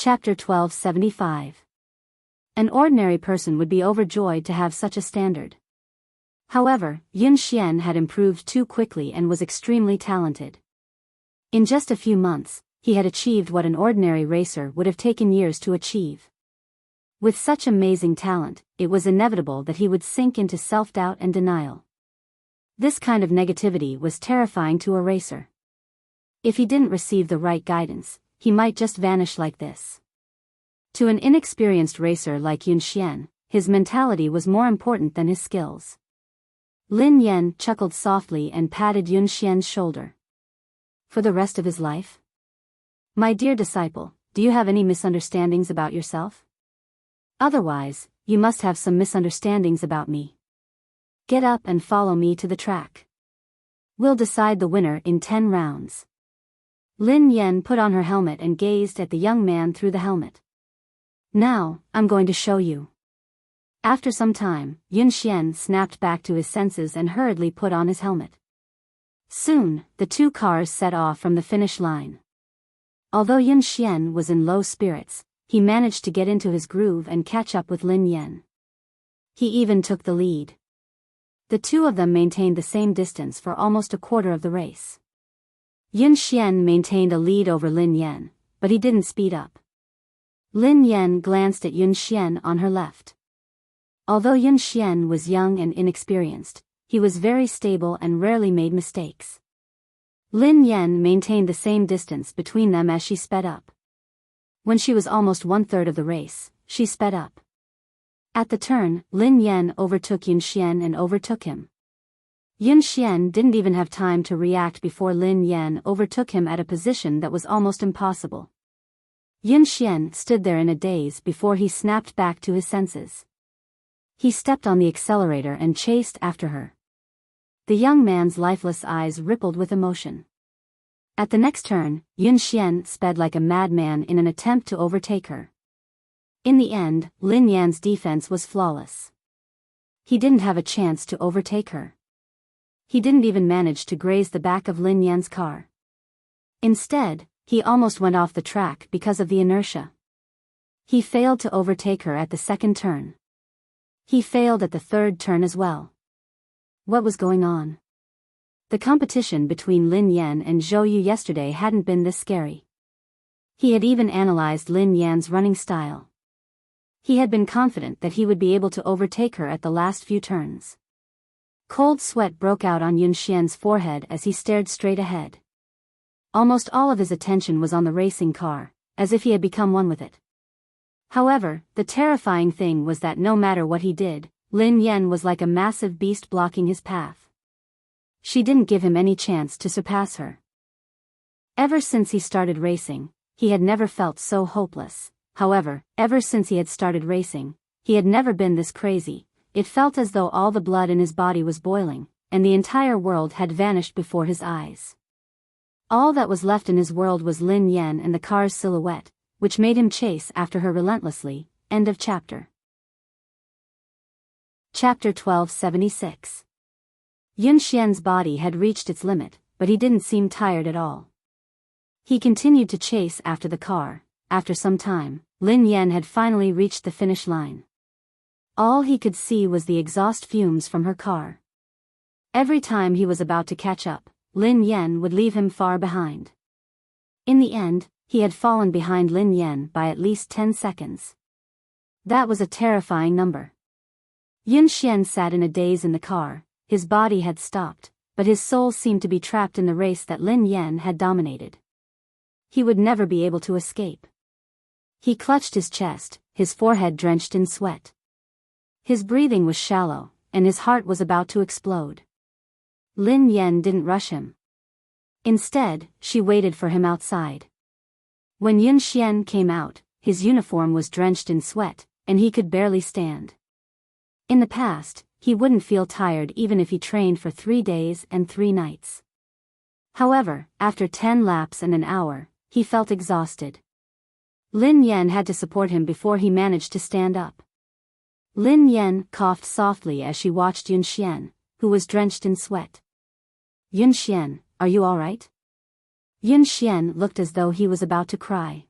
Chapter 1275. An ordinary person would be overjoyed to have such a standard. However, Yun Xian had improved too quickly and was extremely talented. In just a few months, he had achieved what an ordinary racer would have taken years to achieve. With such amazing talent, it was inevitable that he would sink into self-doubt and denial. This kind of negativity was terrifying to a racer. If he didn't receive the right guidance, he might just vanish like this. To an inexperienced racer like Yun Xian, his mentality was more important than his skills. Lin Yan chuckled softly and patted Yun Xian's shoulder. For the rest of his life? My dear disciple, do you have any misunderstandings about yourself? Otherwise, you must have some misunderstandings about me. Get up and follow me to the track. We'll decide the winner in 10 rounds. Lin Yan put on her helmet and gazed at the young man through the helmet. Now, I'm going to show you. After some time, Yun Xian snapped back to his senses and hurriedly put on his helmet. Soon, the two cars set off from the finish line. Although Yun Xian was in low spirits, he managed to get into his groove and catch up with Lin Yan. He even took the lead. The two of them maintained the same distance for almost a quarter of the race. Yun Xian maintained a lead over Lin Yan, but he didn't speed up. Lin Yan glanced at Yun Xian on her left. Although Yun Xian was young and inexperienced, he was very stable and rarely made mistakes. Lin Yan maintained the same distance between them as she sped up. When she was almost 1/3 of the race, she sped up. At the turn, Lin Yan overtook Yun Xian and overtook him. Yun Xian didn't even have time to react before Lin Yan overtook him at a position that was almost impossible. Yun Xian stood there in a daze before he snapped back to his senses. He stepped on the accelerator and chased after her. The young man's lifeless eyes rippled with emotion. At the next turn, Yun Xian sped like a madman in an attempt to overtake her. In the end, Lin Yan's defense was flawless. He didn't have a chance to overtake her. He didn't even manage to graze the back of Lin Yan's car. Instead, he almost went off the track because of the inertia. He failed to overtake her at the second turn. He failed at the third turn as well. What was going on? The competition between Lin Yan and Zhou Yu yesterday hadn't been this scary. He had even analyzed Lin Yan's running style. He had been confident that he would be able to overtake her at the last few turns. Cold sweat broke out on Yun Xian's forehead as he stared straight ahead. Almost all of his attention was on the racing car, as if he had become one with it. However, the terrifying thing was that no matter what he did, Lin Yan was like a massive beast blocking his path. She didn't give him any chance to surpass her. Ever since he started racing, he had never felt so hopeless. However, ever since he had started racing, he had never been this crazy. It felt as though all the blood in his body was boiling, and the entire world had vanished before his eyes. All that was left in his world was Lin Yan and the car's silhouette, which made him chase after her relentlessly. End of chapter. Chapter 1276. Yun Xian's body had reached its limit, but he didn't seem tired at all. He continued to chase after the car. After some time, Lin Yan had finally reached the finish line. All he could see was the exhaust fumes from her car. Every time he was about to catch up, Lin Yan would leave him far behind. In the end, he had fallen behind Lin Yan by at least 10 seconds. That was a terrifying number. Yun Xian sat in a daze in the car. His body had stopped, but his soul seemed to be trapped in the race that Lin Yan had dominated. He would never be able to escape. He clutched his chest, his forehead drenched in sweat. His breathing was shallow, and his heart was about to explode. Lin Yan didn't rush him. Instead, she waited for him outside. When Yun Xian came out, his uniform was drenched in sweat, and he could barely stand. In the past, he wouldn't feel tired even if he trained for 3 days and 3 nights. However, after 10 laps and an hour, he felt exhausted. Lin Yan had to support him before he managed to stand up. Lin Yan coughed softly as she watched Yun Xian, who was drenched in sweat. Yun Xian, are you all right? Yun Xian looked as though he was about to cry.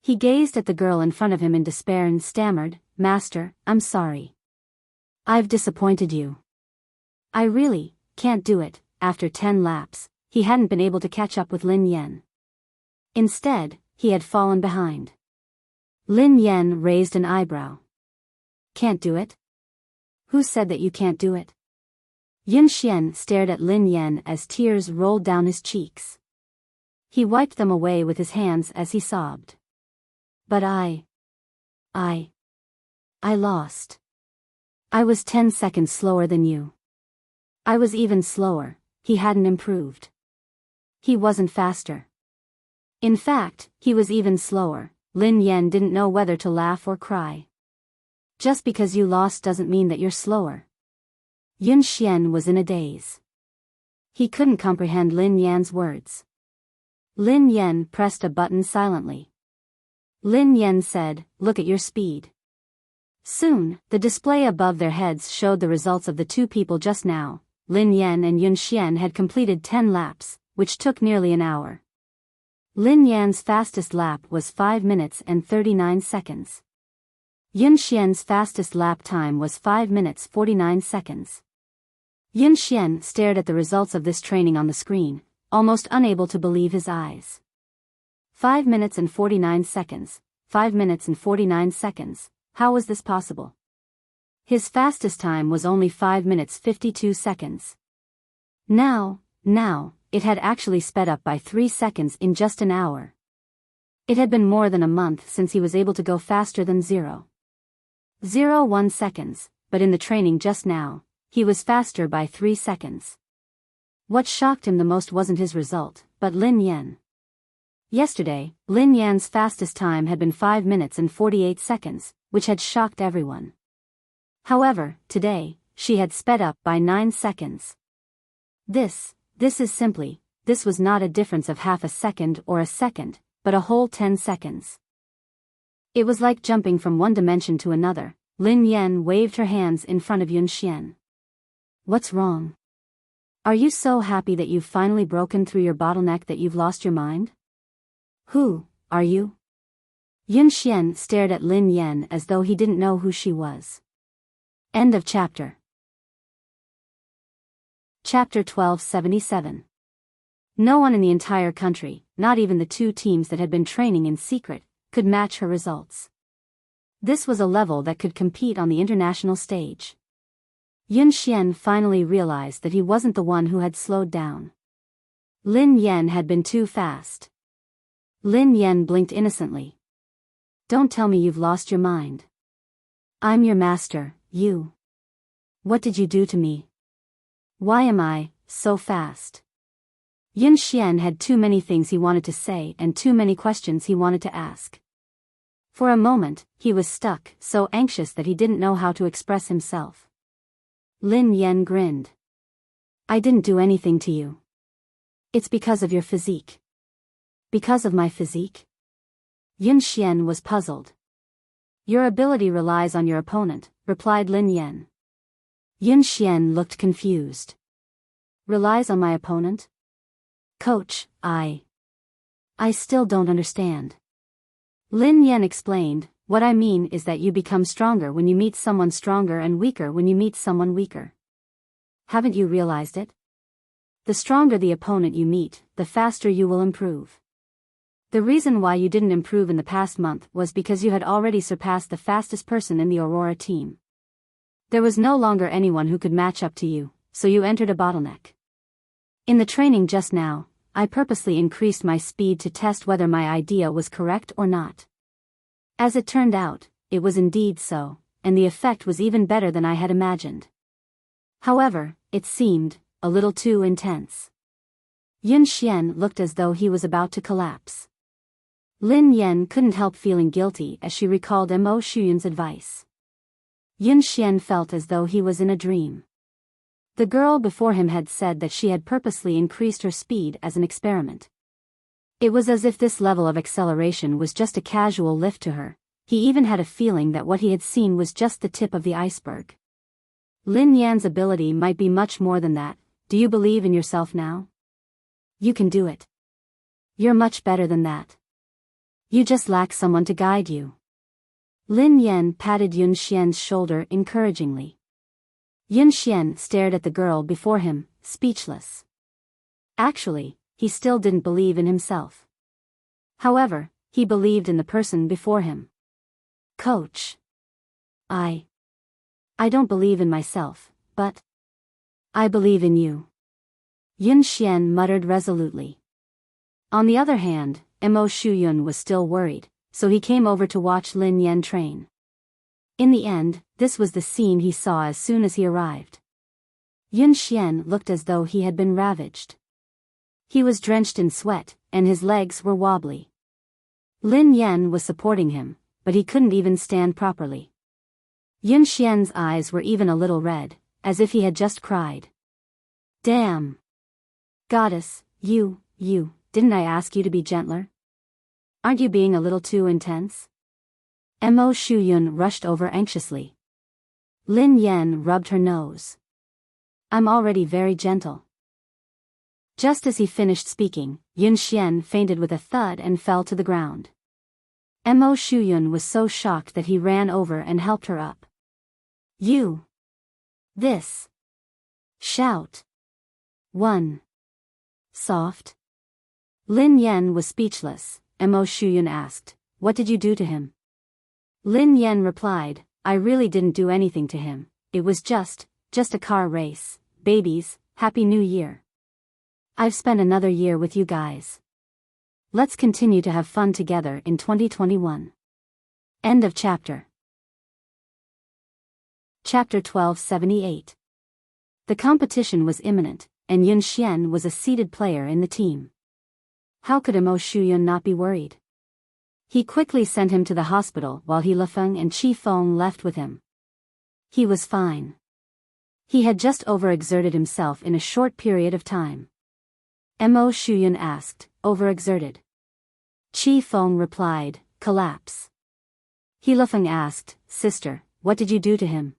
He gazed at the girl in front of him in despair and stammered, "Master, I'm sorry. I've disappointed you. I really can't do it." After 10 laps, he hadn't been able to catch up with Lin Yan. Instead, he had fallen behind. Lin Yan raised an eyebrow. "Can't do it? Who said that you can't do it?" Yun Xian stared at Lin Yan as tears rolled down his cheeks. He wiped them away with his hands as he sobbed. "But I lost. I was 10 seconds slower than you. I was even slower." He hadn't improved. He wasn't faster. In fact, he was even slower. Lin Yan didn't know whether to laugh or cry. Just because you lost doesn't mean that you're slower. Yun Xian was in a daze. He couldn't comprehend Lin Yan's words. Lin Yan pressed a button silently. Lin Yan said, "Look at your speed." Soon, the display above their heads showed the results of the two people just now. Lin Yan and Yun Xian had completed 10 laps, which took nearly an hour. Lin Yan's fastest lap was 5 minutes and 39 seconds. Yun Xian's fastest lap time was 5 minutes 49 seconds. Yun Xian stared at the results of this training on the screen, almost unable to believe his eyes. 5 minutes and 49 seconds, 5 minutes and 49 seconds, how was this possible? His fastest time was only 5 minutes 52 seconds. Now, it had actually sped up by 3 seconds in just an hour. It had been more than a month since he was able to go faster than 0.01 seconds, but in the training just now, he was faster by 3 seconds. What shocked him the most wasn't his result, but Lin Yan. Yesterday, Lin Yan's fastest time had been 5 minutes and 48 seconds, which had shocked everyone. However, today, she had sped up by 9 seconds. This was not a difference of half a second or a second, but a whole 10 seconds. It was like jumping from one dimension to another. Lin Yan waved her hands in front of Yun Xian. "What's wrong? Are you so happy that you've finally broken through your bottleneck that you've lost your mind? Who are you?" Yun Xian stared at Lin Yan as though he didn't know who she was. End of chapter. Chapter 1277. No one in the entire country, not even the two teams that had been training in secret, could match her results. This was a level that could compete on the international stage. Yun Xian finally realized that he wasn't the one who had slowed down. Lin Yan had been too fast. Lin Yan blinked innocently. "Don't tell me you've lost your mind. I'm your master, you. What did you do to me? Why am I so fast?" Yun Xian had too many things he wanted to say and too many questions he wanted to ask. For a moment, he was stuck, so anxious that he didn't know how to express himself. Lin Yan grinned. "I didn't do anything to you. It's because of your physique." "Because of my physique?" Yun Xian was puzzled. "Your ability relies on your opponent," replied Lin Yan. Yun Xian looked confused. "Relies on my opponent? Coach, I still don't understand." Lin Yan explained, "What I mean is that you become stronger when you meet someone stronger and weaker when you meet someone weaker. Haven't you realized it? The stronger the opponent you meet, the faster you will improve. The reason why you didn't improve in the past month was because you had already surpassed the fastest person in the Aurora team. There was no longer anyone who could match up to you, so you entered a bottleneck. In the training just now, I purposely increased my speed to test whether my idea was correct or not. As it turned out, it was indeed so, and the effect was even better than I had imagined. However, it seemed a little too intense." Yun Xian looked as though he was about to collapse. Lin Yan couldn't help feeling guilty as she recalled Mo Shuyun's advice. Yun Xian felt as though he was in a dream. The girl before him had said that she had purposely increased her speed as an experiment. It was as if this level of acceleration was just a casual lift to her. He even had a feeling that what he had seen was just the tip of the iceberg. Lin Yan's ability might be much more than that. Do you believe in yourself now? You can do it. You're much better than that. You just lack someone to guide you. Lin Yan patted Yun Xian's shoulder encouragingly. Yun Xian stared at the girl before him, speechless. Actually, he still didn't believe in himself. However, he believed in the person before him. Coach. I don't believe in myself, but I believe in you. Yun Xian muttered resolutely. On the other hand, Mo Shuyun was still worried, so he came over to watch Lin Yan train. In the end, this was the scene he saw as soon as he arrived. Yun Xian looked as though he had been ravaged. He was drenched in sweat, and his legs were wobbly. Lin Yan was supporting him, but he couldn't even stand properly. Yun Xian's eyes were even a little red, as if he had just cried. Damn! Goddess, you, didn't I ask you to be gentler? Aren't you being a little too intense? Mo Shuyun rushed over anxiously. Lin Yan rubbed her nose. I'm already very gentle. Just as he finished speaking, Yun Xian fainted with a thud and fell to the ground. Mo Shuyun was so shocked that he ran over and helped her up. You! This! Shout! 1. Soft. Lin Yan was speechless. Mo Shuyun asked, what did you do to him? Lin Yan replied, I really didn't do anything to him, it was just a car race. Babies, Happy New Year. I've spent another year with you guys. Let's continue to have fun together in 2021. End of chapter. Chapter 1278. The competition was imminent, and Yun Xian was a seeded player in the team. How could Mo Shuyun not be worried? He quickly sent him to the hospital while He Lifeng and Qi Feng left with him. He was fine. He had just overexerted himself in a short period of time. Mo Shuyun asked, overexerted? Qi Feng replied, collapse. He Lifeng asked, sister, what did you do to him?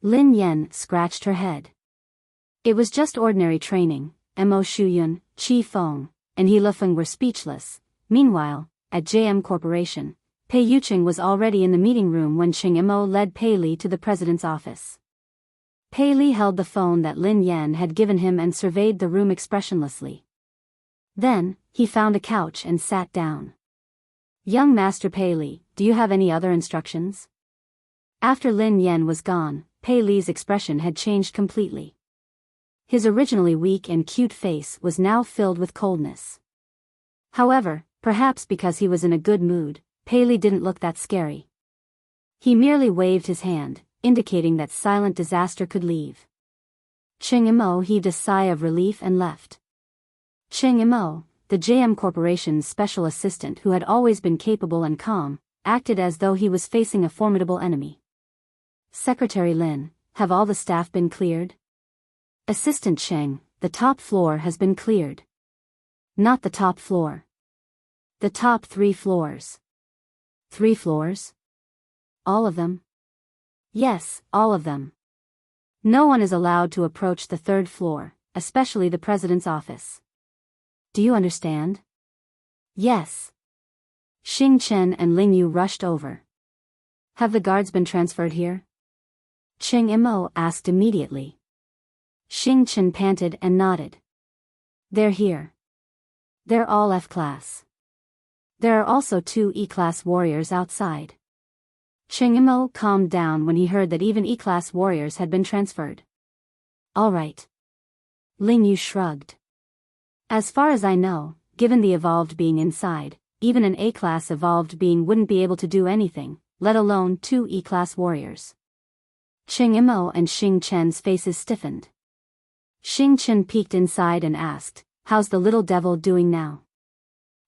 Lin Yan scratched her head. It was just ordinary training. Mo Shuyun, Qi Feng, and He Lifeng were speechless. Meanwhile, at JM Corporation, Pei Yuqing was already in the meeting room when Ching Mo led Pei Li to the president's office. Pei Li held the phone that Lin Yan had given him and surveyed the room expressionlessly. Then, he found a couch and sat down. Young Master Pei Li, do you have any other instructions? After Lin Yan was gone, Pei Li's expression had changed completely. His originally weak and cute face was now filled with coldness. However, perhaps because he was in a good mood, Pei Li didn't look that scary. He merely waved his hand, indicating that silent disaster could leave. Ching Mo heaved a sigh of relief and left. Ching Mo, the JM Corporation's special assistant who had always been capable and calm, acted as though he was facing a formidable enemy. Secretary Lin, have all the staff been cleared? Assistant Cheng, the top floor has been cleared. Not the top floor. The top 3 floors. 3 floors? All of them? Yes, all of them. No one is allowed to approach the 3rd floor, especially the president's office. Do you understand? Yes. Xing Chen and Ling Yu rushed over. Have the guards been transferred here? Cheng Mo asked immediately. Xing Chen panted and nodded. They're here. They're all F-class. There are also 2 E-class warriors outside. Cheng Mo calmed down when he heard that even E-class warriors had been transferred. All right. Ling Yu shrugged. As far as I know, given the evolved being inside, even an A-class evolved being wouldn't be able to do anything, let alone 2 E-class warriors. Cheng Mo and Xing Chen's faces stiffened. Xing Chen peeked inside and asked, how's the little devil doing now?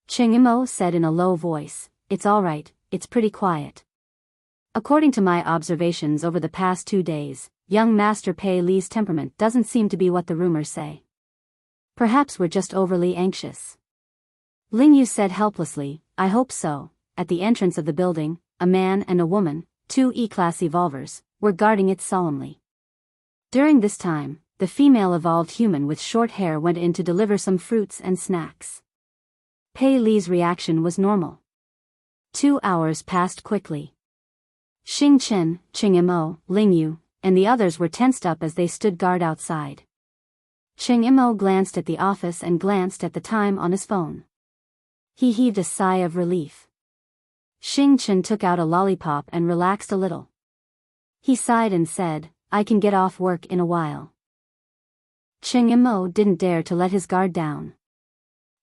Cheng Mo said in a low voice, it's all right, it's pretty quiet. According to my observations over the past 2 days, young Master Pei Li's temperament doesn't seem to be what the rumors say. Perhaps we're just overly anxious. Ling Yu said helplessly, I hope so. At the entrance of the building, a man and a woman, 2 E-class evolvers, were guarding it solemnly. During this time, the female evolved human with short hair went in to deliver some fruits and snacks. Pei Li's reaction was normal. 2 hours passed quickly. Xing Chen, Ching Imo, Ling Yu, and the others were tensed up as they stood guard outside. Ching Imo glanced at the office and glanced at the time on his phone. He heaved a sigh of relief. Xing Chen took out a lollipop and relaxed a little. He sighed and said, I can get off work in a while. Ching Imo didn't dare to let his guard down.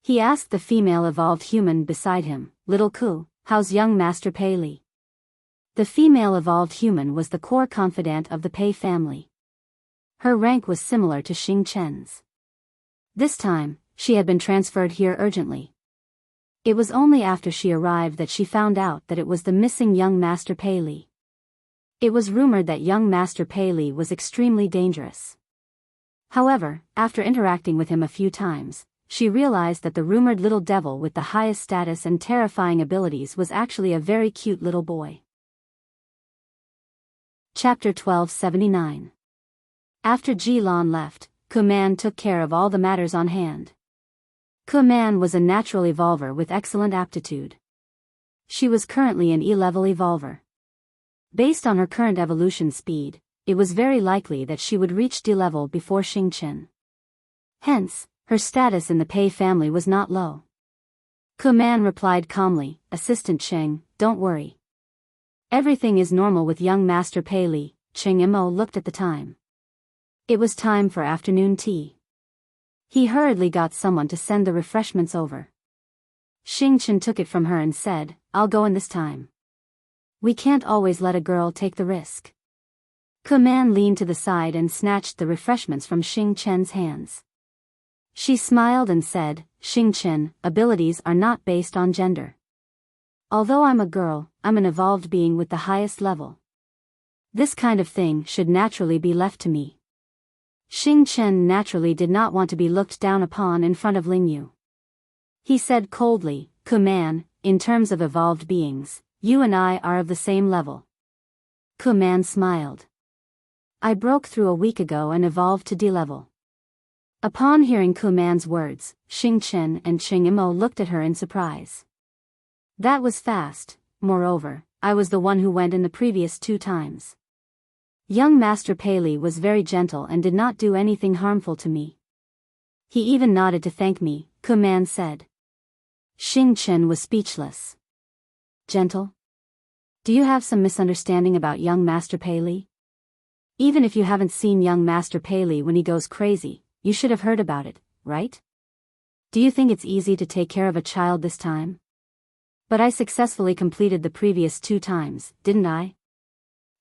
He asked the female evolved human beside him, Little Ku, how's young Master Pei Li? The female evolved human was the core confidant of the Pei family. Her rank was similar to Xing Chen's. This time, she had been transferred here urgently. It was only after she arrived that she found out that it was the missing young Master Pei Li. It was rumored that young Master Pei Li was extremely dangerous. However, after interacting with him a few times, she realized that the rumored little devil with the highest status and terrifying abilities was actually a very cute little boy. Chapter 1279. After Ji Lan left, Kuman took care of all the matters on hand. Kuman was a natural evolver with excellent aptitude. She was currently an E-level evolver. Based on her current evolution speed, it was very likely that she would reach D-level before Xing Chen. Hence, her status in the Pei family was not low. Kuman replied calmly, Assistant Cheng, don't worry. Everything is normal with young Master Pei Li. Cheng Imo looked at the time. It was time for afternoon tea. He hurriedly got someone to send the refreshments over. Xing Chen took it from her and said, I'll go in this time. We can't always let a girl take the risk. Kuman leaned to the side and snatched the refreshments from Xing Chen's hands. She smiled and said, Xing Chen, abilities are not based on gender. Although I'm a girl, I'm an evolved being with the highest level. This kind of thing should naturally be left to me. Xing Chen naturally did not want to be looked down upon in front of Ling Yu. He said coldly, Kuman, in terms of evolved beings, you and I are of the same level. Kuman smiled. I broke through a week ago and evolved to D-level. Upon hearing Kuman's words, Xing Chen and Cheng Imo looked at her in surprise. That was fast. Moreover, I was the one who went in the previous 2 times. Young Master Pei Li was very gentle and did not do anything harmful to me. He even nodded to thank me, Kuman said. Xing Chen was speechless. Gentle? Do you have some misunderstanding about young Master Pei Li? Even if you haven't seen young Master Pei Li when he goes crazy, you should have heard about it, right? Do you think it's easy to take care of a child this time? But I successfully completed the previous 2 times, didn't I?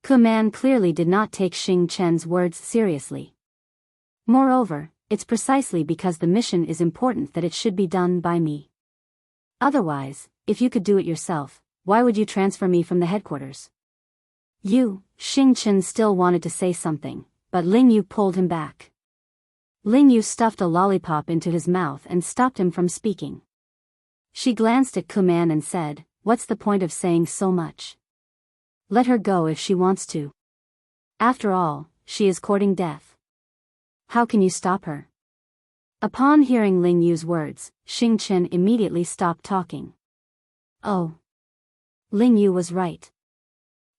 Kuman clearly did not take Xing Chen's words seriously. Moreover, it's precisely because the mission is important that it should be done by me. Otherwise, if you could do it yourself, why would you transfer me from the headquarters? Xing Chen still wanted to say something, but Ling Yu pulled him back. Ling Yu stuffed a lollipop into his mouth and stopped him from speaking. She glanced at Kuman and said, what's the point of saying so much? Let her go if she wants to. After all, she is courting death. How can you stop her? Upon hearing Ling Yu's words, Xing Chen immediately stopped talking. Oh. Ling Yu was right.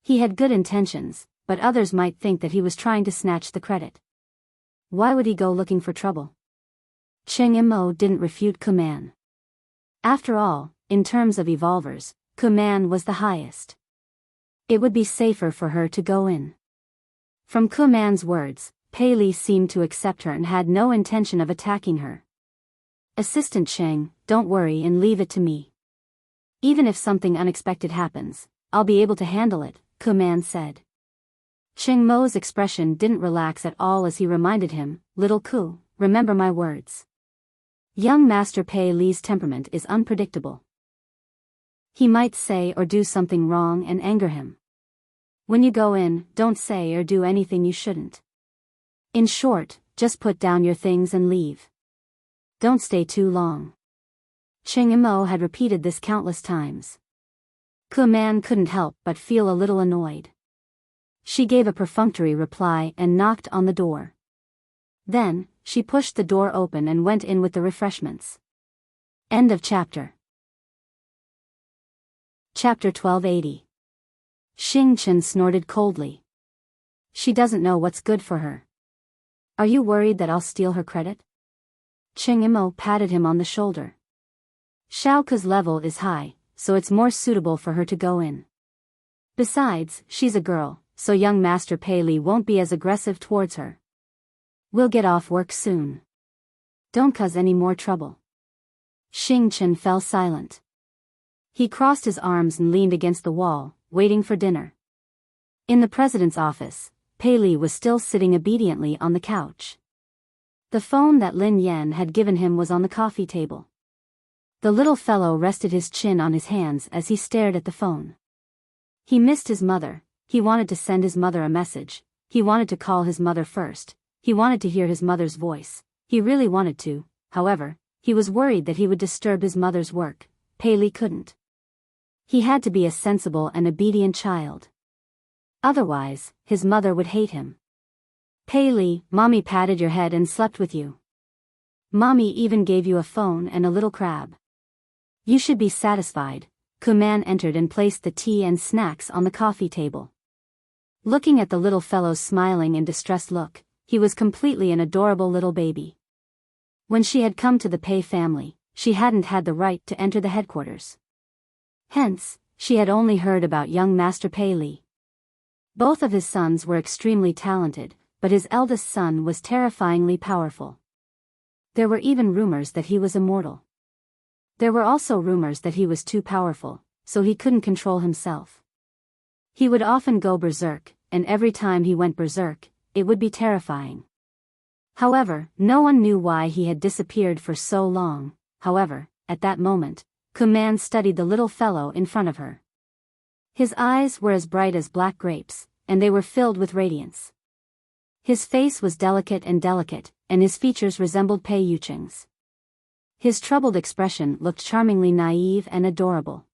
He had good intentions, but others might think that he was trying to snatch the credit. Why would he go looking for trouble? Cheng Imo didn't refute Kuman. After all, in terms of evolvers, Kuman was the highest. It would be safer for her to go in. From Kuman's words, Pei Li seemed to accept her and had no intention of attacking her. Assistant Cheng, don't worry and leave it to me. Even if something unexpected happens, I'll be able to handle it, Kuman said. Cheng Mo's expression didn't relax at all as he reminded him, Little Ku, remember my words. Young Master Pei Li's temperament is unpredictable. He might say or do something wrong and anger him. When you go in, don't say or do anything you shouldn't. In short, just put down your things and leave. Don't stay too long. Cheng Imo had repeated this countless times. Kuman couldn't help but feel a little annoyed. She gave a perfunctory reply and knocked on the door. Then, she pushed the door open and went in with the refreshments. End of chapter. Chapter 1280. Xing Chen snorted coldly. She doesn't know what's good for her. Are you worried that I'll steal her credit? Cheng Imo patted him on the shoulder. Xiaoke's level is high, so it's more suitable for her to go in. Besides, she's a girl, so young Master Pei Li won't be as aggressive towards her. We'll get off work soon. Don't cause any more trouble. Xing Chen fell silent. He crossed his arms and leaned against the wall, waiting for dinner. In the president's office, Pei Li was still sitting obediently on the couch. The phone that Lin Yan had given him was on the coffee table. The little fellow rested his chin on his hands as he stared at the phone. He missed his mother, he wanted to send his mother a message, he wanted to call his mother first, he wanted to hear his mother's voice, he really wanted to, however, he was worried that he would disturb his mother's work. Pei Li couldn't. He had to be a sensible and obedient child. Otherwise, his mother would hate him. Pei Li, Mommy patted your head and slept with you. Mommy even gave you a phone and a little crab. You should be satisfied. Kuman entered and placed the tea and snacks on the coffee table. Looking at the little fellow's smiling and distressed look, he was completely an adorable little baby. When she had come to the Pei family, she hadn't had the right to enter the headquarters. Hence, she had only heard about young Master Pei Li. Both of his sons were extremely talented, but his eldest son was terrifyingly powerful. There were even rumors that he was immortal. There were also rumors that he was too powerful, so he couldn't control himself. He would often go berserk, and every time he went berserk, it would be terrifying. However, no one knew why he had disappeared for so long. However, at that moment, Kuman studied the little fellow in front of her. His eyes were as bright as black grapes, and they were filled with radiance. His face was delicate, and his features resembled Pei Yucheng's. His troubled expression looked charmingly naive and adorable.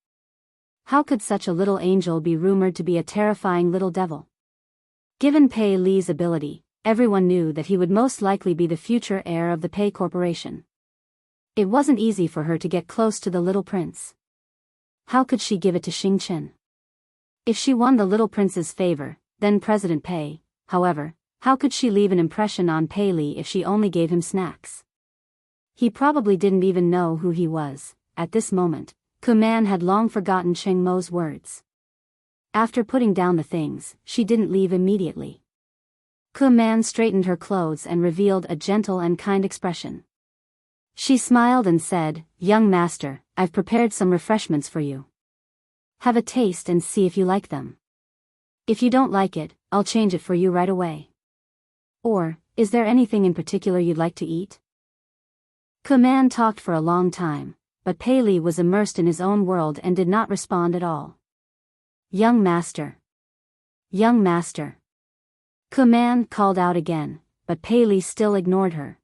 How could such a little angel be rumored to be a terrifying little devil? Given Pei Li's ability, everyone knew that he would most likely be the future heir of the Pei Corporation. It wasn't easy for her to get close to the little prince. How could she give it to Xing Chen? If she won the little prince's favor, then President Pei, however, how could she leave an impression on Pei Li if she only gave him snacks? He probably didn't even know who he was. At this moment, Kuman had long forgotten Cheng Mo's words. After putting down the things, she didn't leave immediately. Kuman straightened her clothes and revealed a gentle and kind expression. She smiled and said, "Young master, I've prepared some refreshments for you. Have a taste and see if you like them. If you don't like it, I'll change it for you right away. Or, is there anything in particular you'd like to eat?" Kuman talked for a long time, but Pei Li was immersed in his own world and did not respond at all. "Young master. Young master." Kuman called out again, but Pei Li still ignored her.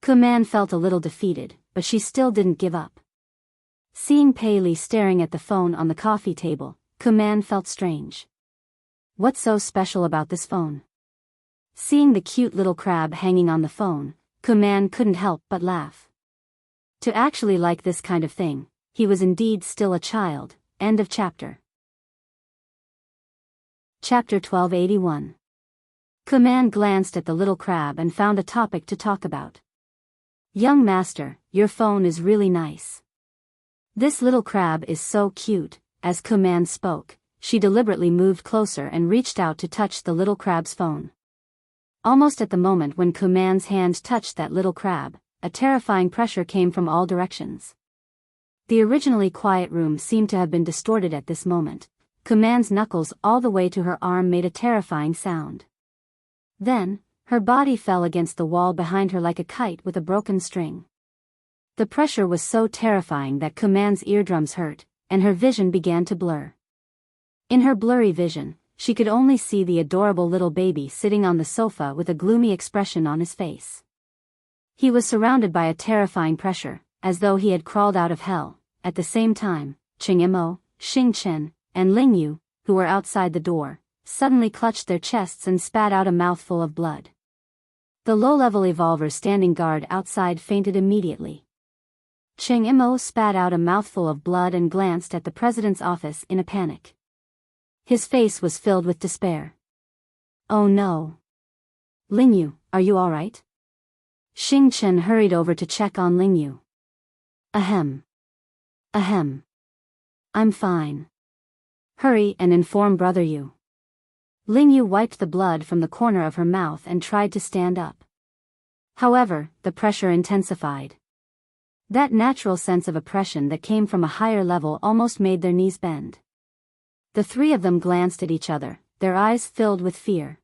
Kuman felt a little defeated, but she still didn't give up. Seeing Pei Li staring at the phone on the coffee table, Kuman felt strange. What's so special about this phone? Seeing the cute little crab hanging on the phone, Kuman couldn't help but laugh. To actually like this kind of thing, he was indeed still a child. End of chapter. Chapter 1281. Kuman glanced at the little crab and found a topic to talk about. "Young master, your phone is really nice." "This little crab is so cute." As Kuman spoke, she deliberately moved closer and reached out to touch the little crab's phone. Almost at the moment when Kuman's hand touched that little crab, a terrifying pressure came from all directions. The originally quiet room seemed to have been distorted at this moment. Kuman's knuckles all the way to her arm made a terrifying sound. Then, her body fell against the wall behind her like a kite with a broken string. The pressure was so terrifying that Kuman's eardrums hurt, and her vision began to blur. In her blurry vision, she could only see the adorable little baby sitting on the sofa with a gloomy expression on his face. He was surrounded by a terrifying pressure, as though he had crawled out of hell. At the same time, Cheng Imo, Xing Chen, and Ling Yu, who were outside the door, suddenly clutched their chests and spat out a mouthful of blood. The low-level evolver standing guard outside fainted immediately. Cheng Imo spat out a mouthful of blood and glanced at the president's office in a panic. His face was filled with despair. Oh no. Lingyu, are you all right? Xing Chen hurried over to check on Lingyu. Ahem. Ahem. I'm fine. Hurry and inform Brother Yu. Lingyu wiped the blood from the corner of her mouth and tried to stand up. However, the pressure intensified. That natural sense of oppression that came from a higher level almost made their knees bend. The three of them glanced at each other, their eyes filled with fear.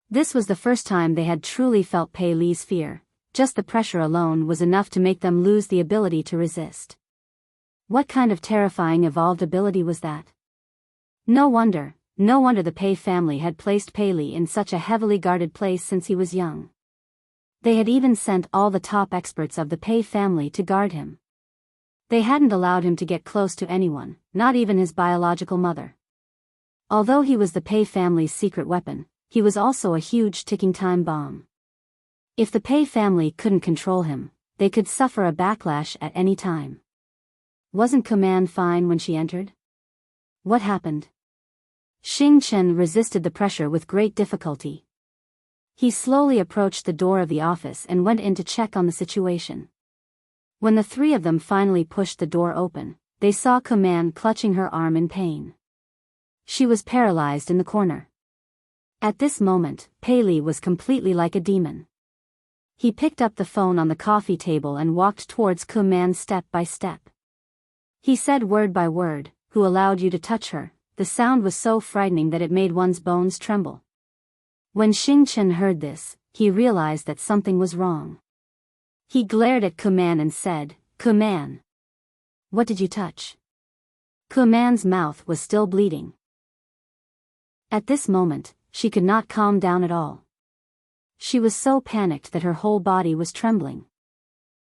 This was the first time they had truly felt Pei Li's fear. Just the pressure alone was enough to make them lose the ability to resist. What kind of terrifying evolved ability was that? No wonder the Pei family had placed Pei Li in such a heavily guarded place since he was young. They had even sent all the top experts of the Pei family to guard him. They hadn't allowed him to get close to anyone, not even his biological mother. Although he was the Pei family's secret weapon, he was also a huge ticking time bomb. If the Pei family couldn't control him, they could suffer a backlash at any time. Wasn't Command fine when she entered? What happened? Xing Chen resisted the pressure with great difficulty. He slowly approached the door of the office and went in to check on the situation. When the three of them finally pushed the door open, they saw Command clutching her arm in pain. She was paralyzed in the corner. At this moment, Pei Li was completely like a demon. He picked up the phone on the coffee table and walked towards Command step by step. He said word by word, "Who allowed you to touch her?" The sound was so frightening that it made one's bones tremble. When Xing Chen heard this, he realized that something was wrong. He glared at Command and said, "Command, what did you touch?" Command's mouth was still bleeding. At this moment, she could not calm down at all. She was so panicked that her whole body was trembling.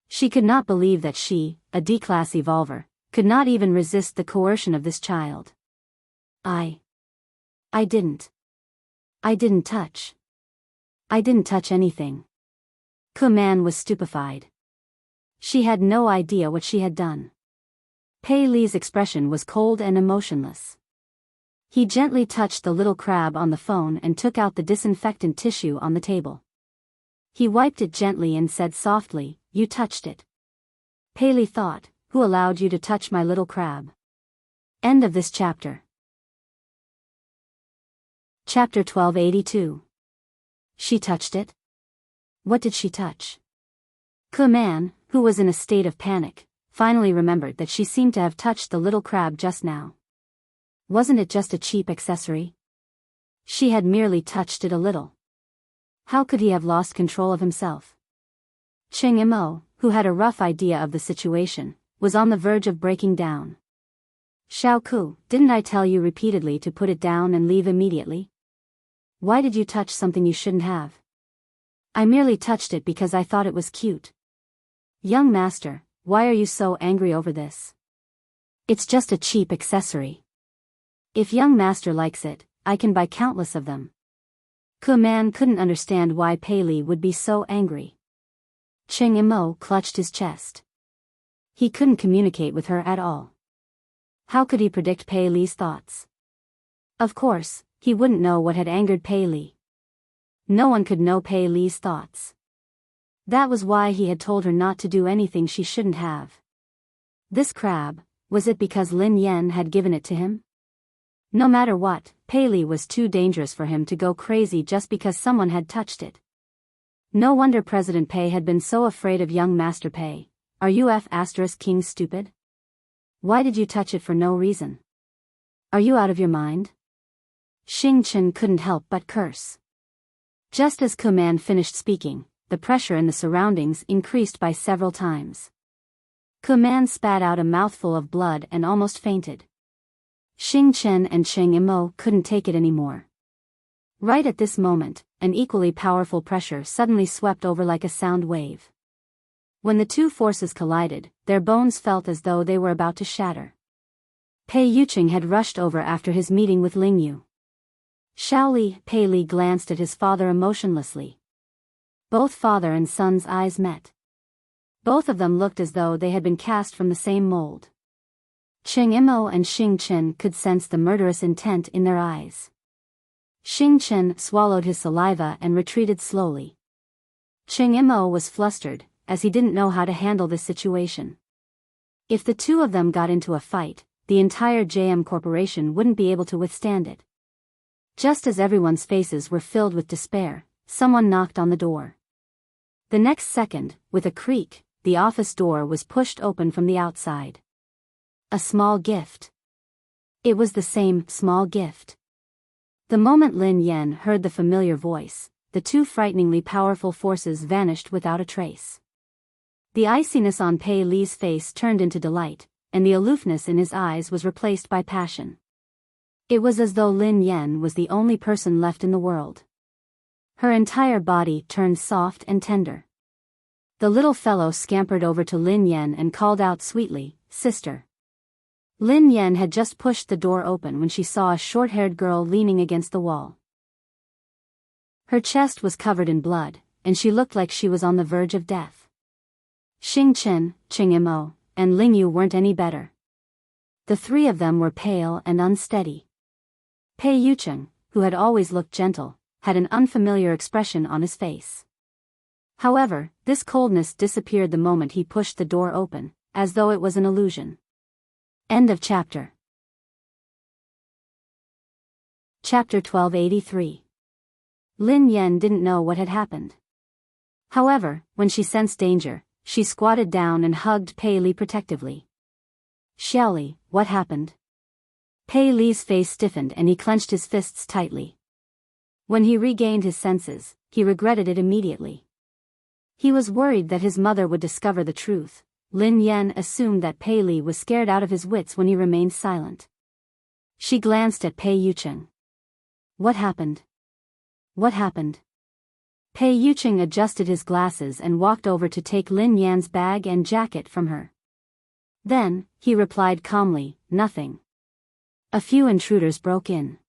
She could not believe that she, a D-class evolver, could not even resist the coercion of this child. I didn't touch. I didn't touch anything. Command was stupefied. She had no idea what she had done. Pei Li's expression was cold and emotionless. He gently touched the little crab on the phone and took out the disinfectant tissue on the table. He wiped it gently and said softly, "You touched it." Pei Li thought, "Who allowed you to touch my little crab?" End of this chapter. Chapter 1282. She touched it? What did she touch? Command, who was in a state of panic, finally remembered that she seemed to have touched the little crab just now. Wasn't it just a cheap accessory? She had merely touched it a little. How could he have lost control of himself? Cheng Imo, who had a rough idea of the situation, was on the verge of breaking down. "Xiao Ku, didn't I tell you repeatedly to put it down and leave immediately? Why did you touch something you shouldn't have?" "I merely touched it because I thought it was cute." "Young master, why are you so angry over this? It's just a cheap accessory. If young master likes it, I can buy countless of them." Command couldn't understand why Pei Li would be so angry. Cheng Imo clutched his chest. He couldn't communicate with her at all. How could he predict Pei Li's thoughts? Of course, he wouldn't know what had angered Pei Li. No one could know Pei Li's thoughts. That was why he had told her not to do anything she shouldn't have. This crab, was it because Lin Yan had given it to him? No matter what, Pei Li was too dangerous for him to go crazy just because someone had touched it. No wonder President Pei had been so afraid of young Master Pei. Are you King stupid? Why did you touch it for no reason? Are you out of your mind? Xing Chen couldn't help but curse. Just as Command finished speaking, the pressure in the surroundings increased by several times. Command spat out a mouthful of blood and almost fainted. Xing Chen and Cheng Imo couldn't take it anymore. Right at this moment, an equally powerful pressure suddenly swept over like a sound wave. When the two forces collided, their bones felt as though they were about to shatter. Pei Yuqing had rushed over after his meeting with Lingyu. Shaoli, Pei Li glanced at his father emotionlessly. Both father and son's eyes met. Both of them looked as though they had been cast from the same mold. Cheng Imo and Xing Chen could sense the murderous intent in their eyes. Xing Chen swallowed his saliva and retreated slowly. Cheng Imo was flustered, as he didn't know how to handle this situation. If the two of them got into a fight, the entire JM Corporation wouldn't be able to withstand it. Just as everyone's faces were filled with despair, someone knocked on the door. The next second, with a creak, the office door was pushed open from the outside. A small gift. It was the same small gift. The moment Lin Yan heard the familiar voice, the two frighteningly powerful forces vanished without a trace. The iciness on Pei Li's face turned into delight, and the aloofness in his eyes was replaced by passion. It was as though Lin Yan was the only person left in the world. Her entire body turned soft and tender. The little fellow scampered over to Lin Yan and called out sweetly, "Sister." Lin Yan had just pushed the door open when she saw a short-haired girl leaning against the wall. Her chest was covered in blood, and she looked like she was on the verge of death. Xing Chen, Cheng Imo, and Ling Yu weren't any better. The three of them were pale and unsteady. Pei Yucheng, who had always looked gentle, had an unfamiliar expression on his face. However, this coldness disappeared the moment he pushed the door open, as though it was an illusion. End of chapter. Chapter 1283. Lin Yan didn't know what had happened. However, when she sensed danger, she squatted down and hugged Pei Li protectively. "Xiaoli, what happened?" Pei Li's face stiffened and he clenched his fists tightly. When he regained his senses, he regretted it immediately. He was worried that his mother would discover the truth. Lin Yan assumed that Pei Li was scared out of his wits when he remained silent. She glanced at Pei Yucheng. "What happened? What happened?" Pei Yucheng adjusted his glasses and walked over to take Lin Yan's bag and jacket from her. Then, he replied calmly, "Nothing. A few intruders broke in."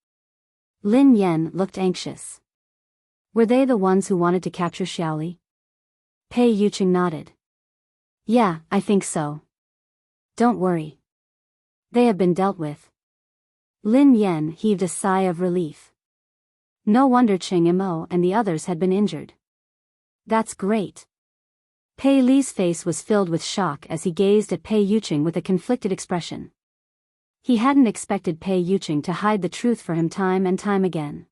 Lin Yan looked anxious. "Were they the ones who wanted to capture Xiaoli?" Pei Yucheng nodded. "Yeah, I think so. Don't worry. They have been dealt with." Lin Yan heaved a sigh of relief. No wonder Cheng Imo and the others had been injured. "That's great." Pei Li's face was filled with shock as he gazed at Pei Yucheng with a conflicted expression. He hadn't expected Pei Yucheng to hide the truth for him time and time again.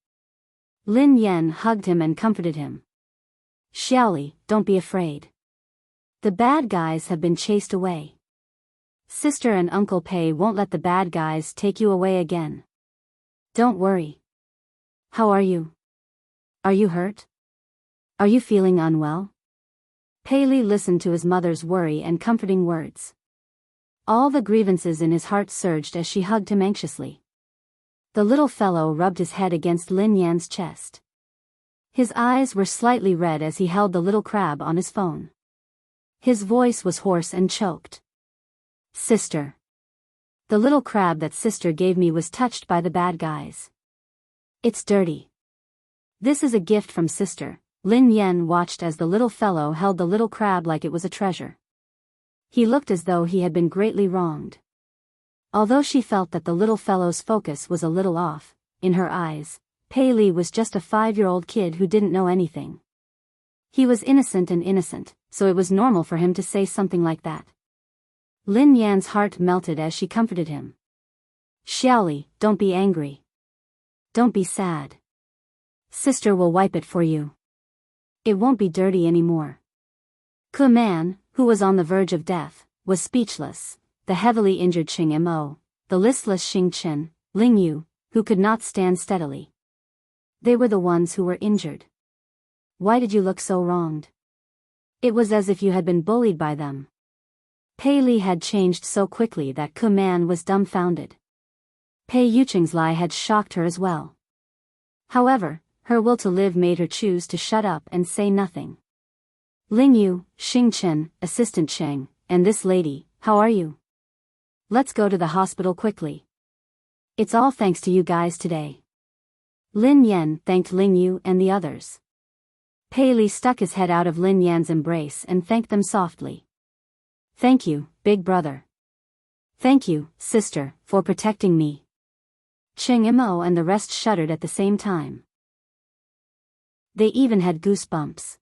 Lin Yan hugged him and comforted him. "Xiaoli, don't be afraid. The bad guys have been chased away. Sister and Uncle Pei won't let the bad guys take you away again. Don't worry. How are you? Are you hurt? Are you feeling unwell?" Pei Li listened to his mother's worry and comforting words. All the grievances in his heart surged as she hugged him anxiously. The little fellow rubbed his head against Lin Yan's chest. His eyes were slightly red as he held the little crab on his phone. His voice was hoarse and choked. "Sister. The little crab that sister gave me was touched by the bad guys. It's dirty. This is a gift from sister." Lin Yan watched as the little fellow held the little crab like it was a treasure. He looked as though he had been greatly wronged. Although she felt that the little fellow's focus was a little off, in her eyes, Pei Li was just a 5-year-old kid who didn't know anything. He was innocent and innocent, so it was normal for him to say something like that. Lin Yan's heart melted as she comforted him. "Xiaoli, don't be angry. Don't be sad. Sister will wipe it for you. It won't be dirty anymore." Ke Man, who was on the verge of death, was speechless. The heavily injured Cheng Imo, the listless Xing Chen, Ling Yu, who could not stand steadily. They were the ones who were injured. "Why did you look so wronged? It was as if you had been bullied by them." Pei Li had changed so quickly that Ke Man was dumbfounded. Pei Yucheng's lie had shocked her as well. However, her will to live made her choose to shut up and say nothing. "Ling Yu, Xing Chen, Assistant Cheng, and this lady, how are you? Let's go to the hospital quickly. It's all thanks to you guys today." Lin Yan thanked Ling Yu and the others. Pei Li stuck his head out of Lin Yan's embrace and thanked them softly. Thank you, big brother. Thank you, sister, for protecting me. Cheng Imo and the rest shuddered at the same time. They even had goosebumps.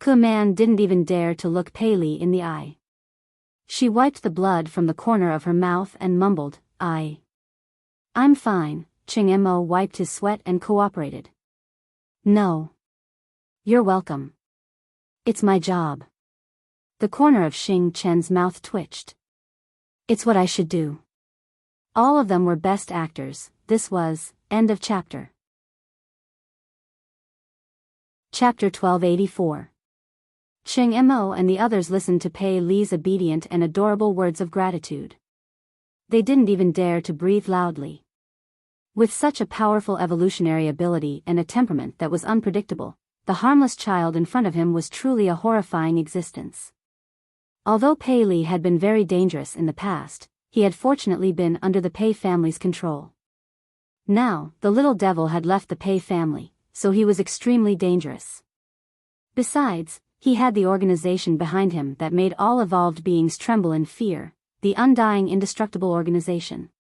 Kuman didn't even dare to look Pei Li in the eye. She wiped the blood from the corner of her mouth and mumbled, I'm fine. Cheng Imo wiped his sweat and cooperated. No. You're welcome. It's my job. The corner of Xing Chen's mouth twitched. It's what I should do. All of them were best actors. This was, end of chapter. Chapter 1284. Cheng Imo and the others listened to Pei Li's obedient and adorable words of gratitude. They didn't even dare to breathe loudly. With such a powerful evolutionary ability and a temperament that was unpredictable, the harmless child in front of him was truly a horrifying existence. Although Pei Li had been very dangerous in the past, he had fortunately been under the Pei family's control. Now, the little devil had left the Pei family, so he was extremely dangerous. Besides, he had the organization behind him that made all evolved beings tremble in fear, the undying indestructible organization.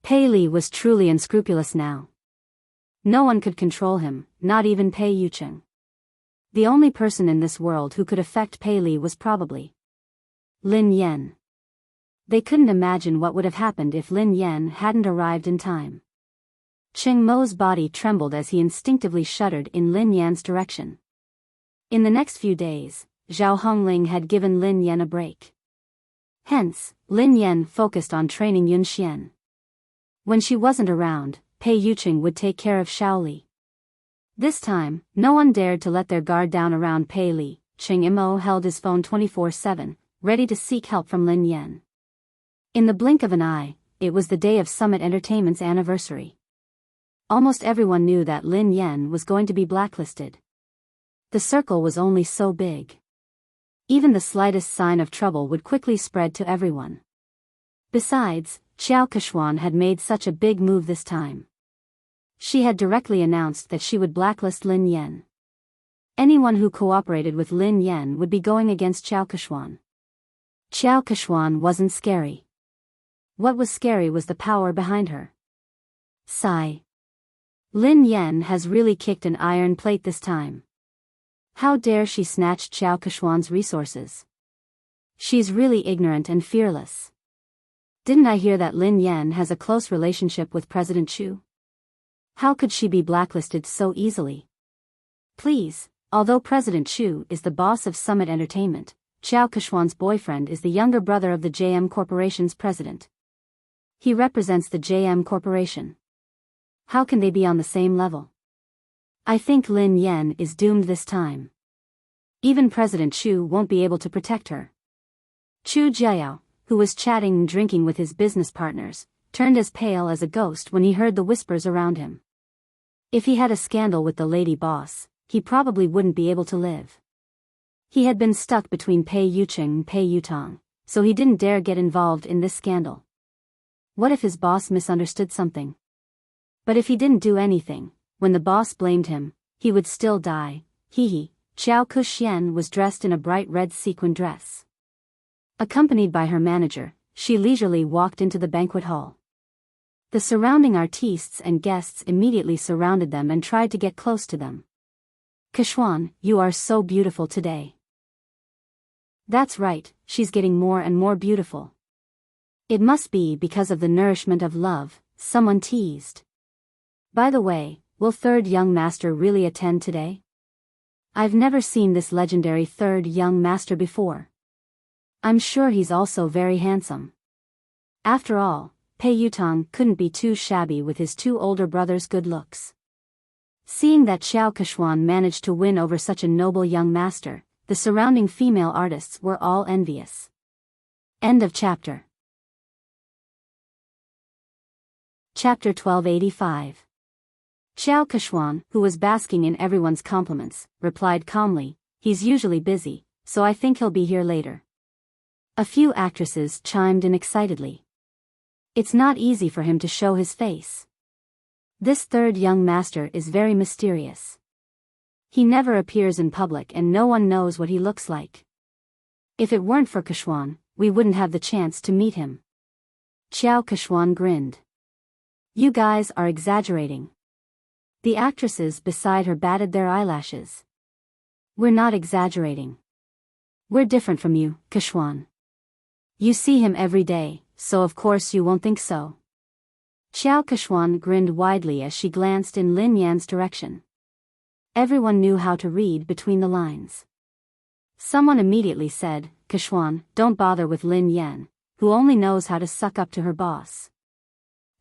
Pei Li was truly unscrupulous now. No one could control him, not even Pei Yucheng. The only person in this world who could affect Pei Li was probably Lin Yan. They couldn't imagine what would have happened if Lin Yan hadn't arrived in time. Cheng Mo's body trembled as he instinctively shuddered in Lin Yan's direction. In the next few days, Zhao Hongling had given Lin Yan a break. Hence, Lin Yan focused on training Yun Xian. When she wasn't around, Pei Yucheng would take care of Shaoli. This time, no one dared to let their guard down around Pei Li. Cheng Imo held his phone 24/7, ready to seek help from Lin Yan. In the blink of an eye, it was the day of Summit Entertainment's anniversary. Almost everyone knew that Lin Yan was going to be blacklisted. The circle was only so big. Even the slightest sign of trouble would quickly spread to everyone. Besides, Xiao Keshuan had made such a big move this time. She had directly announced that she would blacklist Lin Yan. Anyone who cooperated with Lin Yan would be going against Xiao Keshuan. Xiao Keshuan wasn't scary. What was scary was the power behind her. Sigh. Lin Yan has really kicked an iron plate this time. How dare she snatch Xiao Keshuan's resources? She's really ignorant and fearless. Didn't I hear that Lin Yan has a close relationship with President Chu? How could she be blacklisted so easily? Please, although President Chu is the boss of Summit Entertainment, Xiao Keshuan's boyfriend is the younger brother of the JM Corporation's president. He represents the JM Corporation. How can they be on the same level? I think Lin Yan is doomed this time. Even President Chu won't be able to protect her. Chu Jiao, who was chatting and drinking with his business partners, turned as pale as a ghost when he heard the whispers around him. If he had a scandal with the lady boss, he probably wouldn't be able to live. He had been stuck between Pei Yucheng and Pei Yutong, so he didn't dare get involved in this scandal. What if his boss misunderstood something? But if he didn't do anything, when the boss blamed him, he would still die. Hee. Xiao Kuxian was dressed in a bright red sequin dress. Accompanied by her manager, she leisurely walked into the banquet hall. The surrounding artistes and guests immediately surrounded them and tried to get close to them. Keshuan, you are so beautiful today. That's right, she's getting more and more beautiful. It must be because of the nourishment of love, someone teased. By the way, will third young master really attend today? I've never seen this legendary third young master before. I'm sure he's also very handsome. After all, Pei Yutong couldn't be too shabby with his two older brothers' good looks. Seeing that Xiao Keshuan managed to win over such a noble young master, the surrounding female artists were all envious. End of chapter. Chapter 1285. Xiao Keshuan, who was basking in everyone's compliments, replied calmly, he's usually busy, so I think he'll be here later. A few actresses chimed in excitedly. It's not easy for him to show his face. This third young master is very mysterious. He never appears in public and no one knows what he looks like. If it weren't for Keshwan, we wouldn't have the chance to meet him. Xiao Keshwan grinned. You guys are exaggerating. The actresses beside her batted their eyelashes. We're not exaggerating. We're different from you, Keshwan. You see him every day, so of course you won't think so. Xiao Keshwan grinned widely as she glanced in Lin Yan's direction. Everyone knew how to read between the lines. Someone immediately said, Keshwan, don't bother with Lin Yan, who only knows how to suck up to her boss.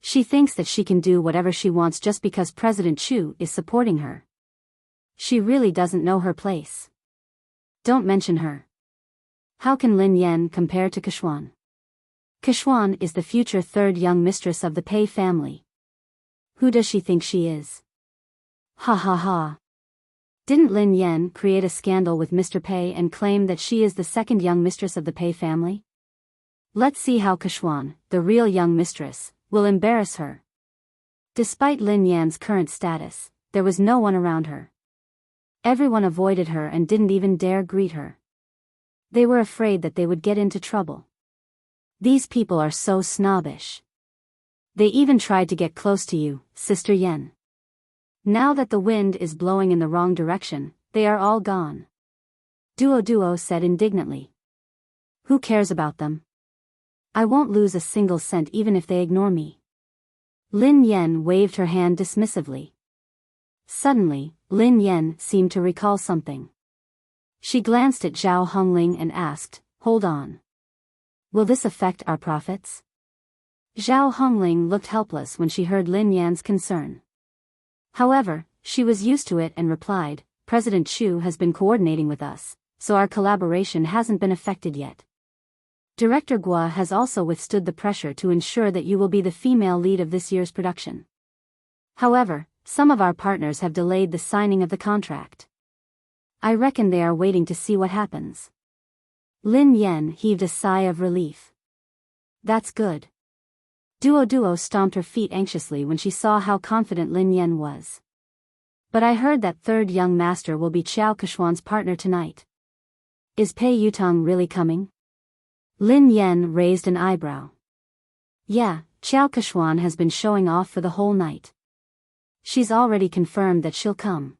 She thinks that she can do whatever she wants just because President Chu is supporting her. She really doesn't know her place. Don't mention her. How can Lin Yan compare to Keshwan? Keshwan is the future third young mistress of the Pei family. Who does she think she is? Ha ha ha. Didn't Lin Yan create a scandal with Mr. Pei and claim that she is the second young mistress of the Pei family? Let's see how Keshwan, the real young mistress, will embarrass her. Despite Lin Yan's current status, there was no one around her. Everyone avoided her and didn't even dare greet her. They were afraid that they would get into trouble. These people are so snobbish. They even tried to get close to you, Sister Yen. Now that the wind is blowing in the wrong direction, they are all gone. Duo said indignantly. Who cares about them? I won't lose a single cent even if they ignore me. Lin Yan waved her hand dismissively. Suddenly, Lin Yan seemed to recall something. She glanced at Zhao Hongling and asked, hold on. Will this affect our profits? Zhao Hongling looked helpless when she heard Lin Yan's concern. However, she was used to it and replied, President Chu has been coordinating with us, so our collaboration hasn't been affected yet. Director Gua has also withstood the pressure to ensure that you will be the female lead of this year's production. However, some of our partners have delayed the signing of the contract. I reckon they are waiting to see what happens. Lin Yan heaved a sigh of relief. That's good. Duo stomped her feet anxiously when she saw how confident Lin Yan was. But I heard that third young master will be Xiao Keshwan's partner tonight. Is Pei Yutong really coming? Lin Yan raised an eyebrow. Yeah, Xiao Keshwan has been showing off for the whole night. She's already confirmed that she'll come.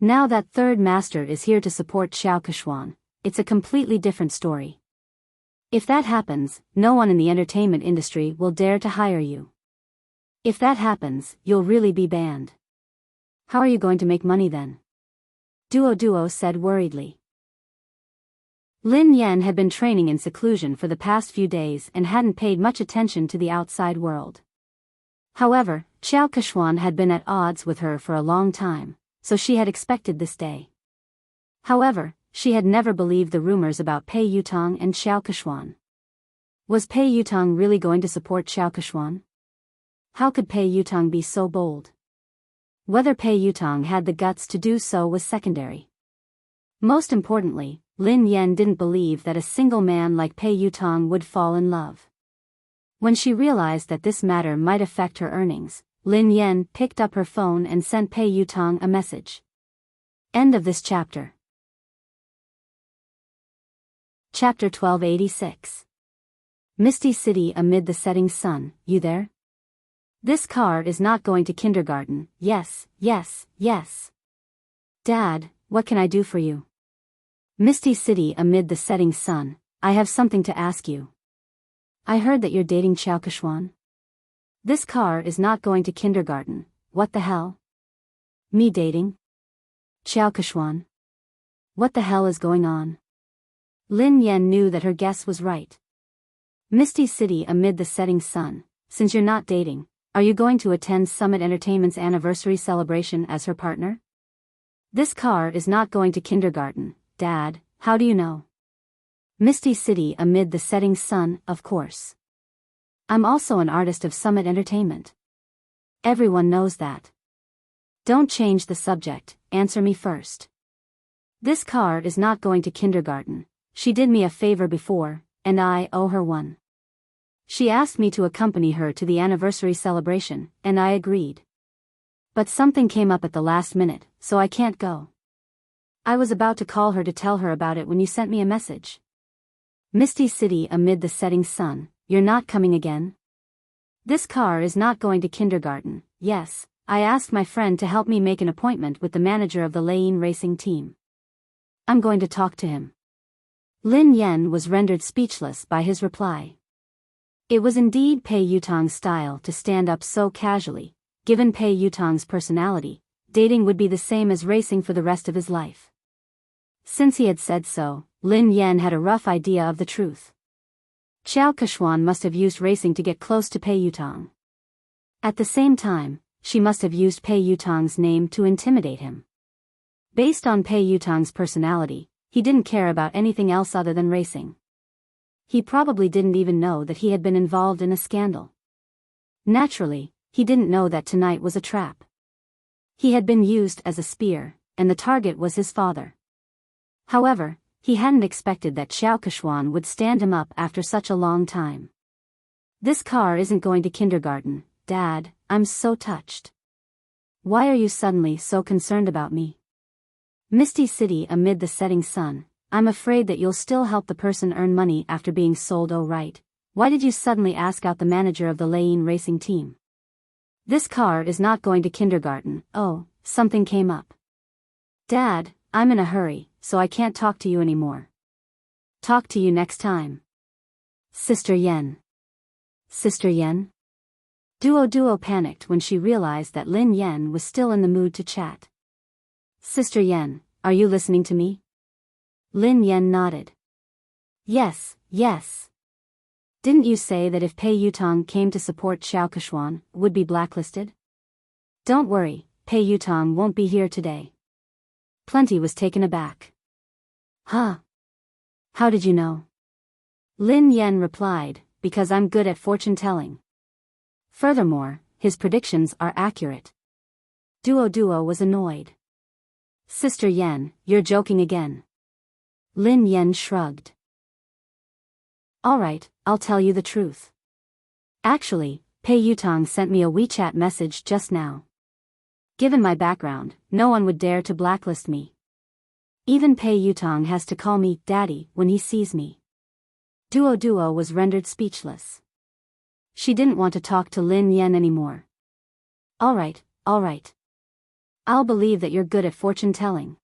Now that third master is here to support Xiao Keshwan, it's a completely different story. If that happens, no one in the entertainment industry will dare to hire you. If that happens, you'll really be banned. How are you going to make money then? Duo said worriedly. Lin Yan had been training in seclusion for the past few days and hadn't paid much attention to the outside world. However, Xiao Keshwan had been at odds with her for a long time, so she had expected this day. However, she had never believed the rumors about Pei Yutong and Xiao Keshwan. Was Pei Yutong really going to support Xiao Keshwan? How could Pei Yutong be so bold? Whether Pei Yutong had the guts to do so was secondary. Most importantly, Lin Yan didn't believe that a single man like Pei Yutong would fall in love. When she realized that this matter might affect her earnings, Lin Yan picked up her phone and sent Pei Yutong a message. End of this chapter. Chapter 1286. Misty City amid the setting sun, you there? This car is not going to kindergarten, yes. Dad, what can I do for you? Misty City amid the setting sun, I have something to ask you. I heard that you're dating Xiao Keshwan. This car is not going to kindergarten, what the hell? Me dating? Xiao Keshwan? What the hell is going on? Lin Yan knew that her guess was right. Misty City amid the setting sun, since you're not dating, are you going to attend Summit Entertainment's anniversary celebration as her partner? This car is not going to kindergarten, Dad, how do you know? Misty City amid the setting sun, of course. I'm also an artist of Summit Entertainment. Everyone knows that. Don't change the subject, answer me first. This car is not going to kindergarten. She did me a favor before, and I owe her one. She asked me to accompany her to the anniversary celebration, and I agreed. But something came up at the last minute, so I can't go. I was about to call her to tell her about it when you sent me a message. Misty City amid the setting sun, you're not coming again? This car is not going to kindergarten. Yes, I asked my friend to help me make an appointment with the manager of the Lane racing team. I'm going to talk to him. Lin Yen was rendered speechless by his reply. It was indeed Pei Yutong's style to stand up so casually. Given Pei Yutong's personality, dating would be the same as racing for the rest of his life. Since he had said so, Lin Yen had a rough idea of the truth. Xiao Keshuan must have used racing to get close to Pei Yutong. At the same time, she must have used Pei Yutong's name to intimidate him. Based on Pei Yutong's personality, he didn't care about anything else other than racing. He probably didn't even know that he had been involved in a scandal. Naturally, he didn't know that tonight was a trap. He had been used as a spear, and the target was his father. However, he hadn't expected that Xiao Keshuan would stand him up after such a long time. This car isn't going to kindergarten, Dad, I'm so touched. Why are you suddenly so concerned about me? Misty City amid the setting sun, I'm afraid that you'll still help the person earn money after being sold. Oh right, why did you suddenly ask out the manager of the Lane racing team? This car is not going to kindergarten. Oh, something came up. Dad, I'm in a hurry, so I can't talk to you anymore. Talk to you next time. Sister Yen. Sister Yen? Duo panicked when she realized that Lin Yen was still in the mood to chat. Sister Yen, are you listening to me? Lin Yen nodded. Yes. Didn't you say that if Pei Yutong came to support Xiao Keshuan, would be blacklisted? Don't worry, Pei Yutong won't be here today. Plenty was taken aback. Huh? How did you know? Lin Yen replied, because I'm good at fortune-telling. Furthermore, his predictions are accurate. Duo was annoyed. Sister Yen, you're joking again. Lin Yen shrugged. Alright, I'll tell you the truth. Actually, Pei Yutong sent me a WeChat message just now. Given my background, no one would dare to blacklist me. Even Pei Yutong has to call me Daddy when he sees me. Duo was rendered speechless. She didn't want to talk to Lin Yen anymore. Alright. I'll believe that you're good at fortune-telling.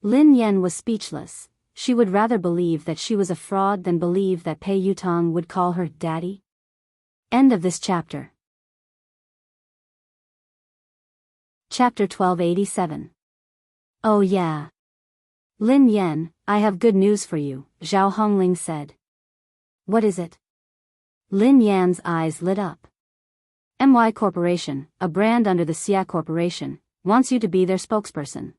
Lin Yen was speechless. She would rather believe that she was a fraud than believe that Pei Yutong would call her Daddy. End of this chapter. Chapter 1287. Oh yeah. Lin Yen, I have good news for you, Zhao Hongling said. What is it? Lin Yan's eyes lit up. MY Corporation, a brand under the Xia Corporation, wants you to be their spokesperson.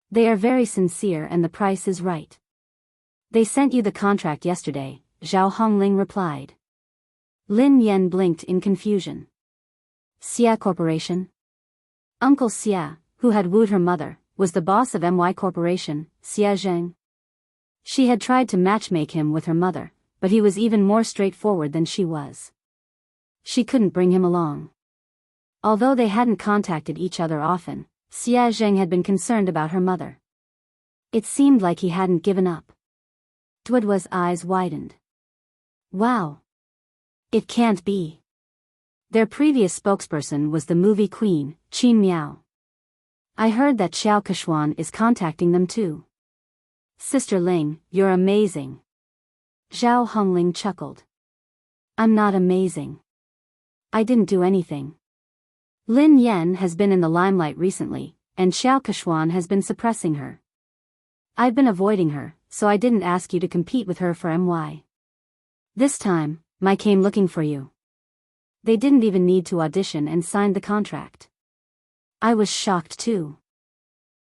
They are very sincere and the price is right. They sent you the contract yesterday, Zhao Hongling replied. Lin Yen blinked in confusion. Xia Corporation? Uncle Xia, who had wooed her mother, was the boss of MY Corporation, Xia Zheng. She had tried to matchmake him with her mother, but he was even more straightforward than she was. She couldn't bring him along. Although they hadn't contacted each other often, Xia Zheng had been concerned about her mother. It seemed like he hadn't given up. Duo's eyes widened. Wow. It can't be. Their previous spokesperson was the movie queen, Qin Miao. I heard that Xiao Keshuan is contacting them too. Sister Ling, you're amazing. Zhao Hongling chuckled. I'm not amazing. I didn't do anything. Lin Yen has been in the limelight recently, and Xiao Keshuan has been suppressing her. I've been avoiding her, so I didn't ask you to compete with her for MY. This time, I came looking for you. They didn't even need to audition and signed the contract. I was shocked too.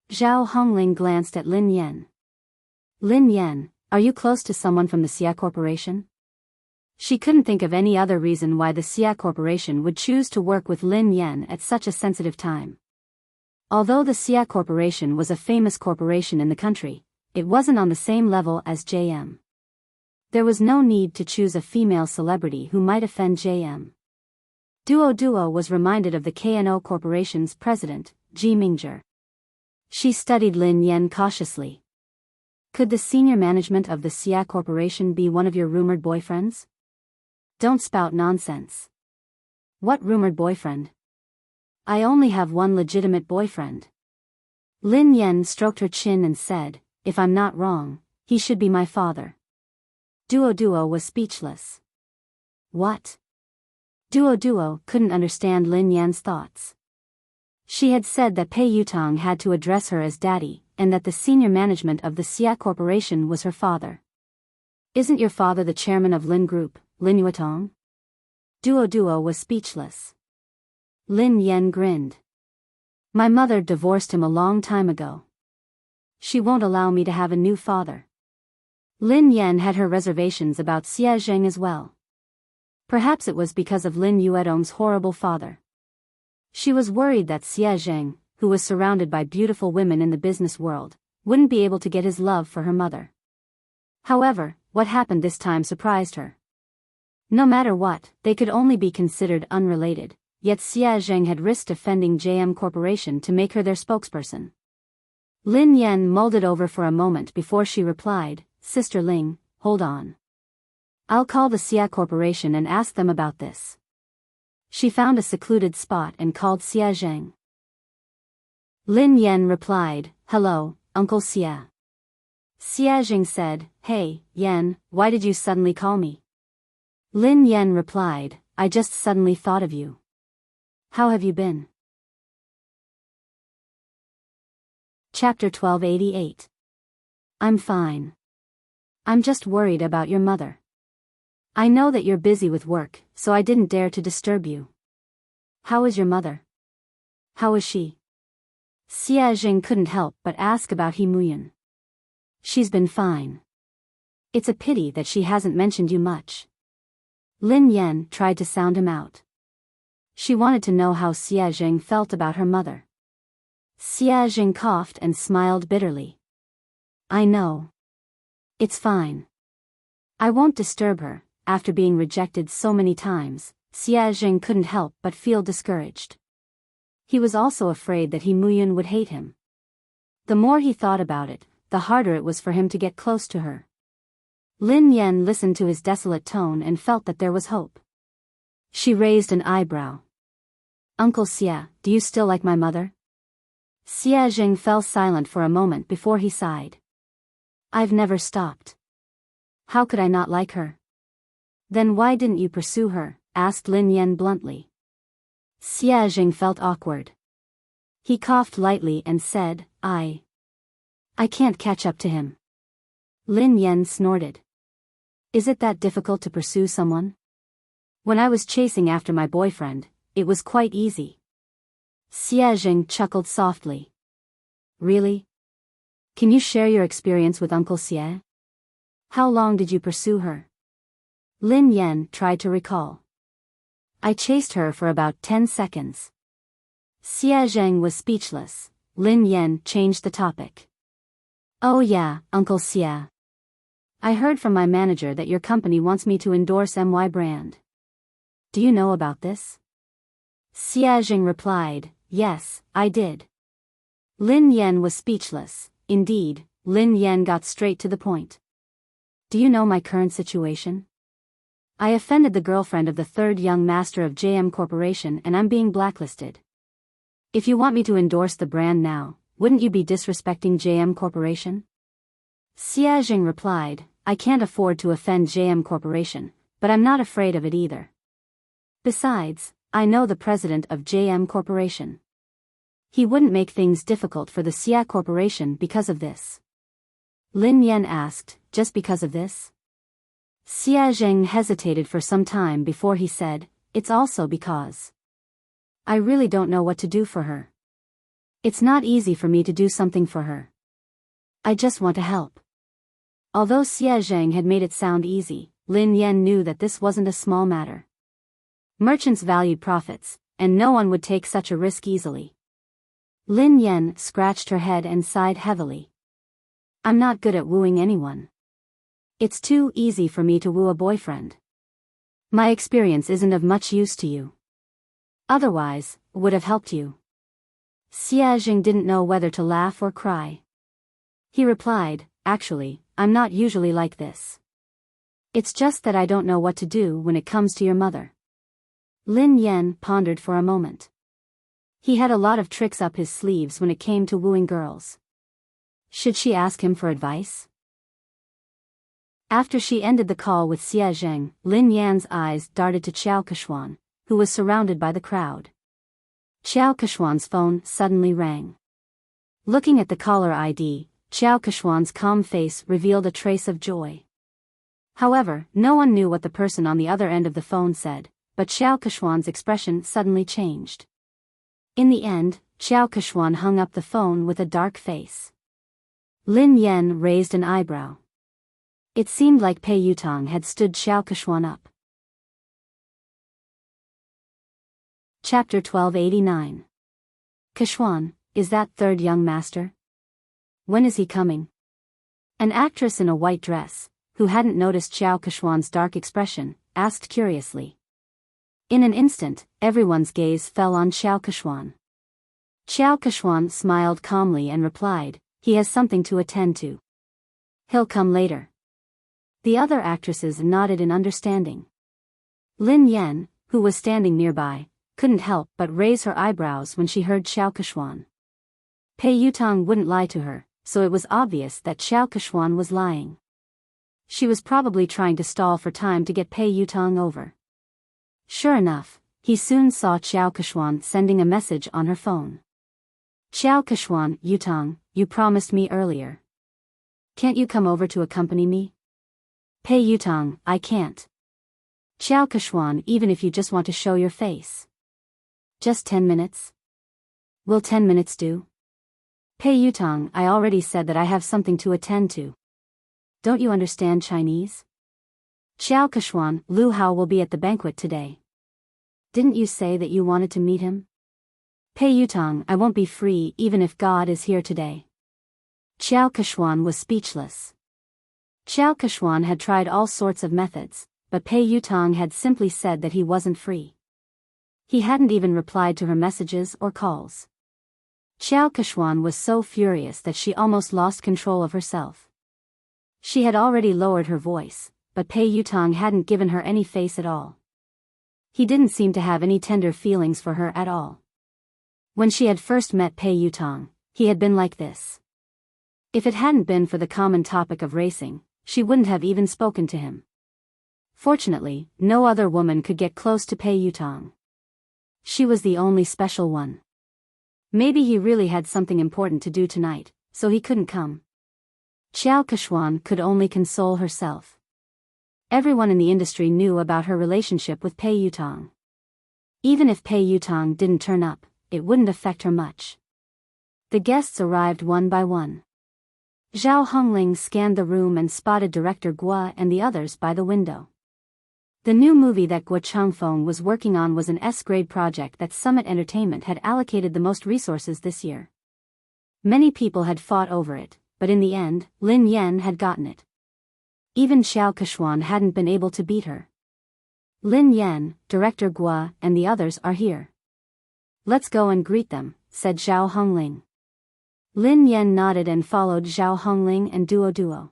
Zhao Hongling glanced at Lin Yen. Lin Yen, are you close to someone from the Xia Corporation? She couldn't think of any other reason why the Xia Corporation would choose to work with Lin Yen at such a sensitive time. Although the Xia Corporation was a famous corporation in the country, it wasn't on the same level as JM. There was no need to choose a female celebrity who might offend JM. Duo was reminded of the KNO Corporation's president, Ji Mingzhi. She studied Lin Yen cautiously. Could the senior management of the Xia Corporation be one of your rumored boyfriends? Don't spout nonsense. What rumored boyfriend? I only have one legitimate boyfriend. Lin Yan stroked her chin and said, if I'm not wrong, he should be my father. Duo was speechless. What? Duo couldn't understand Lin Yan's thoughts. She had said that Pei Yutong had to address her as daddy, and that the senior management of the Xia Corporation was her father. Isn't your father the chairman of Lin Group, Lin Yuetong? Duo was speechless. Lin Yan grinned. My mother divorced him a long time ago. She won't allow me to have a new father. Lin Yan had her reservations about Xia Zheng as well. Perhaps it was because of Lin Yuetong's horrible father. She was worried that Xia Zheng, who was surrounded by beautiful women in the business world, wouldn't be able to get his love for her mother. However, what happened this time surprised her. No matter what, they could only be considered unrelated, yet Xia Zheng had risked offending JM Corporation to make her their spokesperson. Lin Yan mulled it over for a moment before she replied, Sister Ling, hold on. I'll call the Xia Corporation and ask them about this. She found a secluded spot and called Xia Zheng. Lin Yan replied, Hello, Uncle Xia. Xia Zheng said, Hey, Yan, why did you suddenly call me? Lin Yan replied, I just suddenly thought of you. How have you been? Chapter 1288. I'm fine. I'm just worried about your mother. I know that you're busy with work, so I didn't dare to disturb you. How is your mother? How is she? Xia Zheng couldn't help but ask about He Muyan. She's been fine. It's a pity that she hasn't mentioned you much. Lin Yan tried to sound him out. She wanted to know how Xia Zheng felt about her mother. Xia Zheng coughed and smiled bitterly. I know. It's fine. I won't disturb her. After being rejected so many times, Xia Zheng couldn't help but feel discouraged. He was also afraid that He Muyan would hate him. The more he thought about it, the harder it was for him to get close to her. Lin Yan listened to his desolate tone and felt that there was hope. She raised an eyebrow. Uncle Xia, do you still like my mother? Xia Zheng fell silent for a moment before he sighed. I've never stopped. How could I not like her? Then why didn't you pursue her? Asked Lin Yan bluntly. Xia Zheng felt awkward. He coughed lightly and said, I can't catch up to him. Lin Yan snorted. Is it that difficult to pursue someone? When I was chasing after my boyfriend, it was quite easy. Xia Zheng chuckled softly. Really? Can you share your experience with Uncle Xie? How long did you pursue her? Lin Yan tried to recall. I chased her for about 10 seconds. Xia Zheng was speechless. Lin Yan changed the topic. Oh yeah, Uncle Xia. I heard from my manager that your company wants me to endorse MY brand. Do you know about this? Xia Zheng replied, yes, I did. Lin Yan was speechless. Indeed, Lin Yan got straight to the point. Do you know my current situation? I offended the girlfriend of the third young master of JM Corporation and I'm being blacklisted. If you want me to endorse the brand now, wouldn't you be disrespecting JM Corporation? Xia Zheng replied, I can't afford to offend JM Corporation, but I'm not afraid of it either. Besides, I know the president of JM Corporation. He wouldn't make things difficult for the Xia Corporation because of this. Lin Yan asked, just because of this? Xia Zheng hesitated for some time before he said, it's also because I really don't know what to do for her. It's not easy for me to do something for her. I just want to help. Although Xia Zheng had made it sound easy, Lin Yan knew that this wasn't a small matter. Merchants valued profits, and no one would take such a risk easily. Lin Yan scratched her head and sighed heavily. I'm not good at wooing anyone. It's too easy for me to woo a boyfriend. My experience isn't of much use to you. Otherwise, would have helped you. Xia Zheng didn't know whether to laugh or cry. He replied, actually, I'm not usually like this. It's just that I don't know what to do when it comes to your mother. Lin Yan pondered for a moment. He had a lot of tricks up his sleeves when it came to wooing girls. Should she ask him for advice? After she ended the call with Xie Zheng, Lin Yan's eyes darted to Qiao Keshuan, who was surrounded by the crowd. Qiao Keshuan's phone suddenly rang. Looking at the caller ID, Qiao Keshuan's calm face revealed a trace of joy. However, no one knew what the person on the other end of the phone said, but Qiao Keshuan's expression suddenly changed. In the end, Qiao Keshuan hung up the phone with a dark face. Lin Yan raised an eyebrow. It seemed like Pei Yutong had stood Qiao Keshuan up. Chapter 1289. Keshuan, is that third young master? When is he coming? An actress in a white dress, who hadn't noticed Qiao Keshuan's dark expression, asked curiously. In an instant, everyone's gaze fell on Qiao Keshuan. Qiao Keshuan smiled calmly and replied, he has something to attend to. He'll come later. The other actresses nodded in understanding. Lin Yan, who was standing nearby, couldn't help but raise her eyebrows when she heard Qiao Keshuan. Pei Yutong wouldn't lie to her, so it was obvious that Qiao Keshuan was lying. She was probably trying to stall for time to get Pei Yutong over. Sure enough, he soon saw Qiao Keshuan sending a message on her phone. Qiao Keshuan, Yutong, you promised me earlier. Can't you come over to accompany me? Pei Yutong, I can't. Qiao Keshuan, even if you just want to show your face. Just 10 minutes? Will 10 minutes do? Pei Yutong, I already said that I have something to attend to. Don't you understand Chinese? Qiao Keshuan, Lu Hao will be at the banquet today. Didn't you say that you wanted to meet him? Pei Yutong, I won't be free even if God is here today. Qiao Keshuan was speechless. Qiao Keshuan had tried all sorts of methods, but Pei Yutong had simply said that he wasn't free. He hadn't even replied to her messages or calls. Qiao Keshuan was so furious that she almost lost control of herself. She had already lowered her voice, but Pei Yutong hadn't given her any face at all. He didn't seem to have any tender feelings for her at all. When she had first met Pei Yutong, he had been like this. If it hadn't been for the common topic of racing, she wouldn't have even spoken to him. Fortunately, no other woman could get close to Pei Yutong. She was the only special one. Maybe he really had something important to do tonight, so he couldn't come. Qiao Keshuan could only console herself. Everyone in the industry knew about her relationship with Pei Yutong. Even if Pei Yutong didn't turn up, it wouldn't affect her much. The guests arrived one by one. Zhao Hongling scanned the room and spotted director Guo and the others by the window. The new movie that Guo Changfeng was working on was an S-grade project that Summit Entertainment had allocated the most resources this year. Many people had fought over it, but in the end, Lin Yan had gotten it. Even Qiao Keshuan hadn't been able to beat her. Lin Yan, director Guo, and the others are here. Let's go and greet them, said Zhao Hongling. Lin Yan nodded and followed Zhao Hongling and Duo.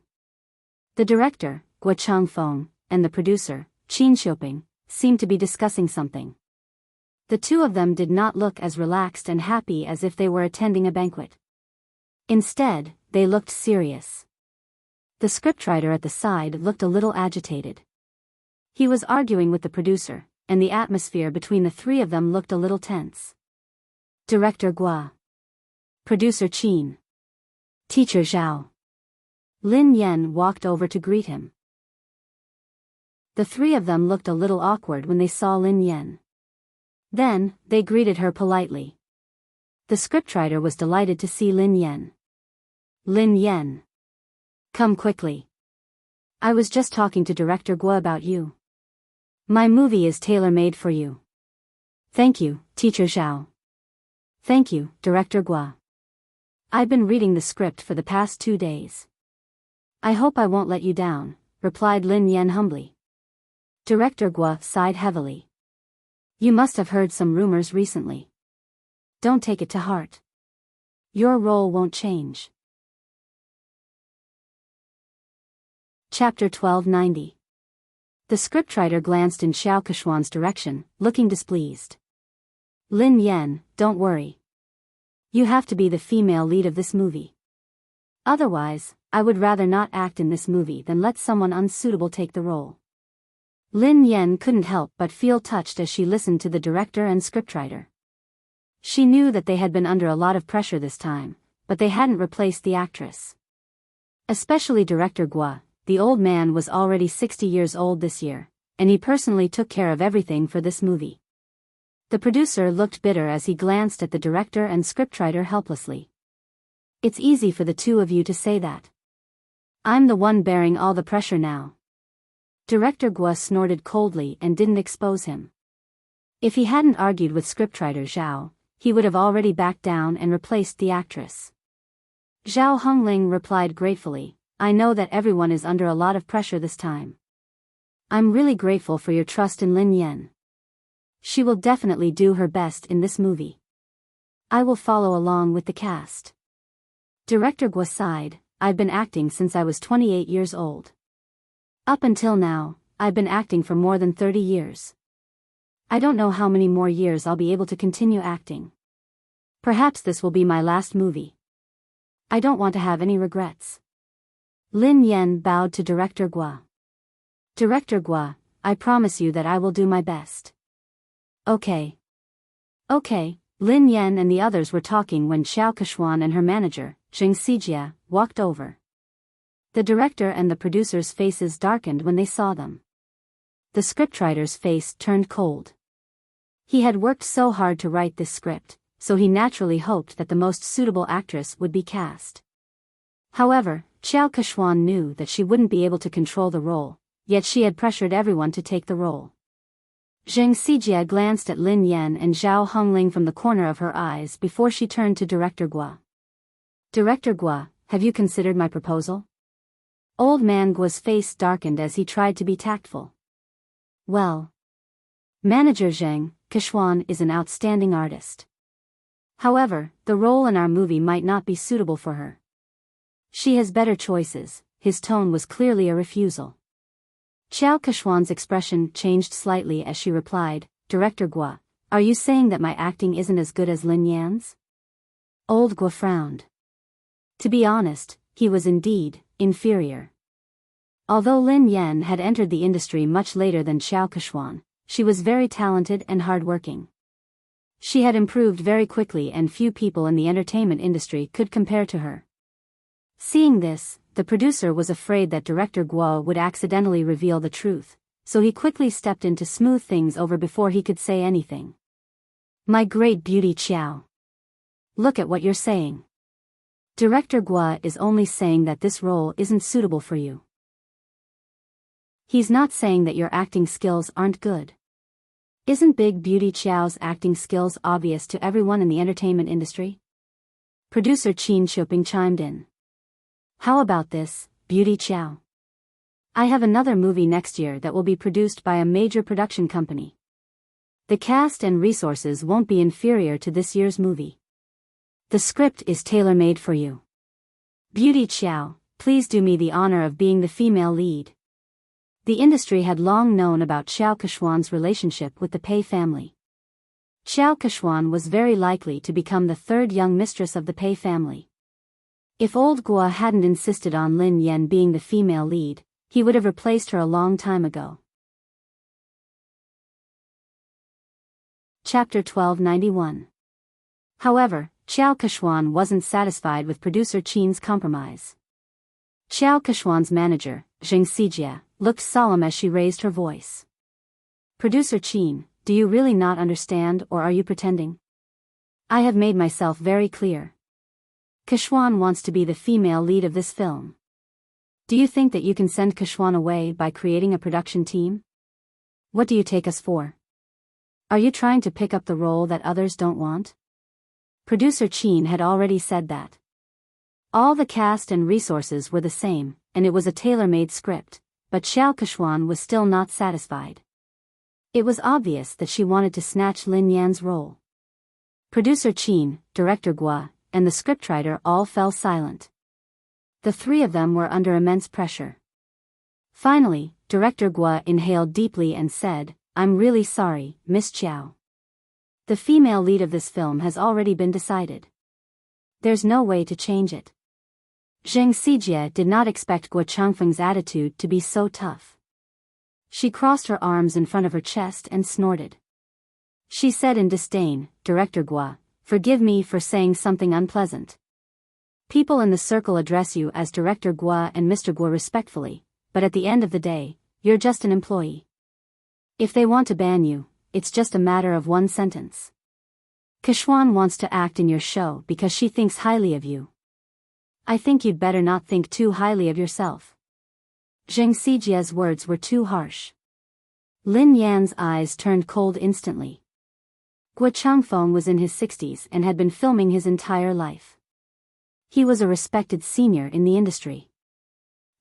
The director, Guo Changfeng, and the producer, Qin Xiuping, seemed to be discussing something. The two of them did not look as relaxed and happy as if they were attending a banquet. Instead, they looked serious. The scriptwriter at the side looked a little agitated. He was arguing with the producer, and the atmosphere between the three of them looked a little tense. Director Guo. Producer Qin. Teacher Zhao. Lin Yan walked over to greet him. The three of them looked a little awkward when they saw Lin Yan. Then, they greeted her politely. The scriptwriter was delighted to see Lin Yan. Lin Yan. Come quickly. I was just talking to Director Guo about you. My movie is tailor-made for you. Thank you, Teacher Zhao. Thank you, Director Guo. I've been reading the script for the past 2 days. I hope I won't let you down, replied Lin Yan humbly. Director Guo sighed heavily. You must have heard some rumors recently. Don't take it to heart. Your role won't change. Chapter 1290. The scriptwriter glanced in Xiao Keshuan's direction, looking displeased. Lin Yan, don't worry. You have to be the female lead of this movie. Otherwise, I would rather not act in this movie than let someone unsuitable take the role. Lin Yan couldn't help but feel touched as she listened to the director and scriptwriter. She knew that they had been under a lot of pressure this time, but they hadn't replaced the actress. Especially director Gua, the old man was already 60 years old this year, and he personally took care of everything for this movie. The producer looked bitter as he glanced at the director and scriptwriter helplessly. It's easy for the two of you to say that. I'm the one bearing all the pressure now. Director Gua snorted coldly and didn't expose him. If he hadn't argued with scriptwriter Zhao, he would have already backed down and replaced the actress. Zhao Hongling replied gratefully, I know that everyone is under a lot of pressure this time. I'm really grateful for your trust in Lin Yan. She will definitely do her best in this movie. I will follow along with the cast. Director Gua sighed, I've been acting since I was 28 years old. Up until now, I've been acting for more than 30 years. I don't know how many more years I'll be able to continue acting. Perhaps this will be my last movie. I don't want to have any regrets. Lin Yan bowed to Director Gua. Director Gua, I promise you that I will do my best. Okay. Okay, Lin Yan and the others were talking when Xiao Keshuan and her manager, Zheng Xijia, walked over. The director and the producer's faces darkened when they saw them. The scriptwriter's face turned cold. He had worked so hard to write this script, so he naturally hoped that the most suitable actress would be cast. However, Xiao Keshuan knew that she wouldn't be able to control the role, yet she had pressured everyone to take the role. Zheng Xijia glanced at Lin Yan and Zhao Hongling from the corner of her eyes before she turned to Director Gua. Director Gua, have you considered my proposal? Old man Gua's face darkened as he tried to be tactful. Well, Manager Zheng Keshuan is an outstanding artist. However, the role in our movie might not be suitable for her. She has better choices. His tone was clearly a refusal. Xiao Keshuan's expression changed slightly as she replied, Director Gua, are you saying that my acting isn't as good as Lin Yan's? Old Gua frowned. To be honest, he was indeed inferior. Although Lin Yan had entered the industry much later than Xiao Keshuan, she was very talented and hardworking. She had improved very quickly and few people in the entertainment industry could compare to her. Seeing this, the producer was afraid that Director Guo would accidentally reveal the truth, so he quickly stepped in to smooth things over before he could say anything. My great beauty Qiao. Look at what you're saying. Director Guo is only saying that this role isn't suitable for you. He's not saying that your acting skills aren't good. Isn't Big Beauty Qiao's acting skills obvious to everyone in the entertainment industry? Producer Qin Xiuping chimed in. How about this, Beauty Qiao? I have another movie next year that will be produced by a major production company. The cast and resources won't be inferior to this year's movie. The script is tailor-made for you. Beauty Qiao, please do me the honor of being the female lead. The industry had long known about Xiao Keshuan's relationship with the Pei family. Xiao Keshuan was very likely to become the third young mistress of the Pei family. If old Gua hadn't insisted on Lin Yan being the female lead, he would have replaced her a long time ago. Chapter 1291. However, Xiao Keshuan wasn't satisfied with producer Qin's compromise. Xiao Keshuan's manager, Zheng Xijia, looked solemn as she raised her voice. Producer Qin, do you really not understand or are you pretending? I have made myself very clear. Keshuan wants to be the female lead of this film. Do you think that you can send Keshuan away by creating a production team? What do you take us for? Are you trying to pick up the role that others don't want? Producer Qin had already said that. All the cast and resources were the same, and it was a tailor-made script, but Xiao Keshuan was still not satisfied. It was obvious that she wanted to snatch Lin Yan's role. Producer Qin, Director Gua, and the scriptwriter all fell silent. The three of them were under immense pressure. Finally, Director Gua inhaled deeply and said, "I'm really sorry, Miss Chiao. The female lead of this film has already been decided. There's no way to change it." Zheng Xijie did not expect Gua Changfeng's attitude to be so tough. She crossed her arms in front of her chest and snorted. She said in disdain, "Director Gua, forgive me for saying something unpleasant. People in the circle address you as Director Gua and Mr. Gua respectfully, but at the end of the day, you're just an employee. If they want to ban you, it's just a matter of one sentence. Kexuan wants to act in your show because she thinks highly of you. I think you'd better not think too highly of yourself." Zheng Xijie's words were too harsh. Lin Yan's eyes turned cold instantly. Gua Changfeng was in his 60s and had been filming his entire life. He was a respected senior in the industry.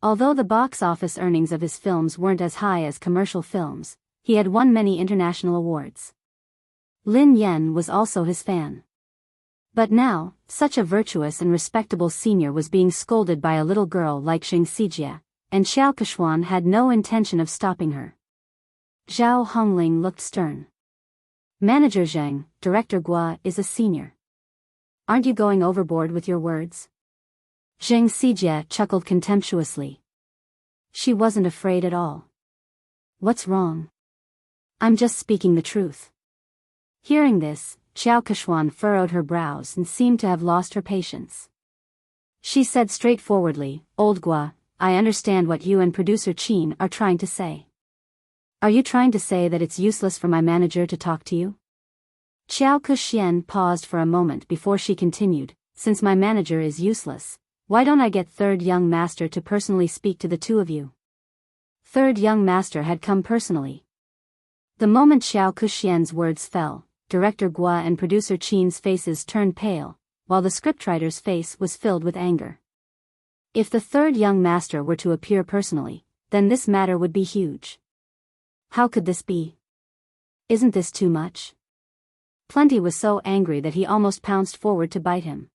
Although the box office earnings of his films weren't as high as commercial films, he had won many international awards. Lin Yan was also his fan. But now, such a virtuous and respectable senior was being scolded by a little girl like Zheng Xijie, and Xiao Kexuan had no intention of stopping her. Zhao Hongling looked stern. "Manager Zheng, Director Gua is a senior. Aren't you going overboard with your words?" Zheng Xijie chuckled contemptuously. She wasn't afraid at all. "What's wrong? I'm just speaking the truth." Hearing this, Xiao Kexuan furrowed her brows and seemed to have lost her patience. She said straightforwardly, "Old Gua, I understand what you and producer Qin are trying to say. Are you trying to say that it's useless for my manager to talk to you?" Xiao Kexian paused for a moment before she continued, "Since my manager is useless, why don't I get Third Young Master to personally speak to the two of you?" Third Young Master had come personally. The moment Xiao Kexian's words fell, Director Gua and producer Qin's faces turned pale, while the scriptwriter's face was filled with anger. If the Third Young Master were to appear personally, then this matter would be huge. How could this be? Isn't this too much? Plenty was so angry that he almost pounced forward to bite him.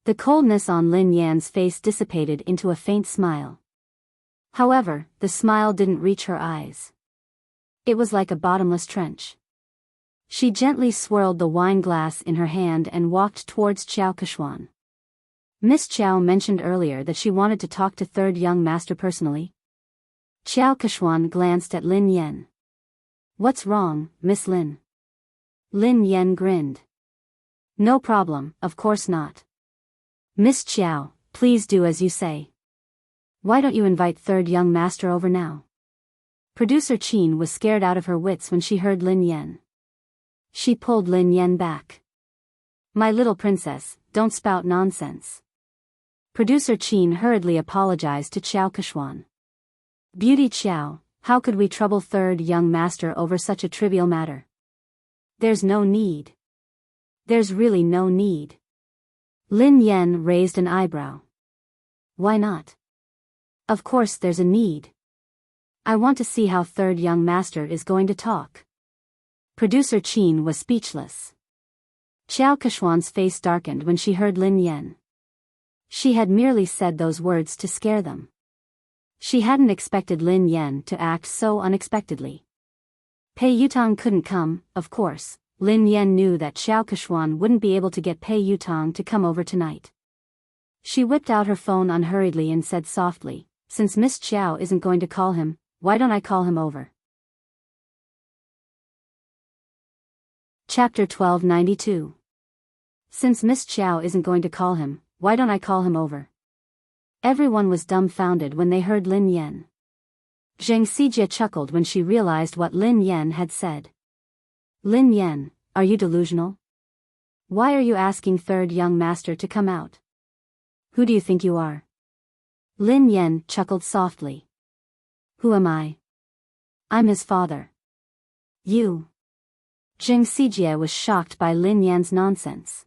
The coldness on Lin Yan's face dissipated into a faint smile. However, the smile didn't reach her eyes. It was like a bottomless trench. She gently swirled the wine glass in her hand and walked towards Xiao Kexuan. "Miss Chiao mentioned earlier that she wanted to talk to Third Young Master personally." Xiao Kexuan glanced at Lin Yan. "What's wrong, Miss Lin?" Lin Yan grinned. "No problem, of course not. Miss Chiao, please do as you say. Why don't you invite Third Young Master over now?" Producer Qin was scared out of her wits when she heard Lin Yan. She pulled Lin Yan back. "My little princess, don't spout nonsense." Producer Qin hurriedly apologized to Xiao Kexuan. "Beauty Chiao, how could we trouble Third Young Master over such a trivial matter? There's no need. There's really no need." Lin Yan raised an eyebrow. "Why not?" "Of course there's a need. I want to see how Third Young Master is going to talk." Producer Qin was speechless. Xiao Kexuan's face darkened when she heard Lin Yan. She had merely said those words to scare them. She hadn't expected Lin Yan to act so unexpectedly. Pei Yutang couldn't come, of course. Lin Yan knew that Xiao Kexuan wouldn't be able to get Pei Yutang to come over tonight. She whipped out her phone unhurriedly and said softly, "Since Miss Chiao isn't going to call him, why don't I call him over?" Chapter 1292. Since Miss Chiao isn't going to call him, why don't I call him over? Everyone was dumbfounded when they heard Lin Yan. Zheng Xijie chuckled when she realized what Lin Yan had said. "Lin Yan, are you delusional? Why are you asking Third Young Master to come out? Who do you think you are?" Lin Yan chuckled softly. "Who am I? I'm his father." "You?" Zheng Xijie was shocked by Lin Yan's nonsense.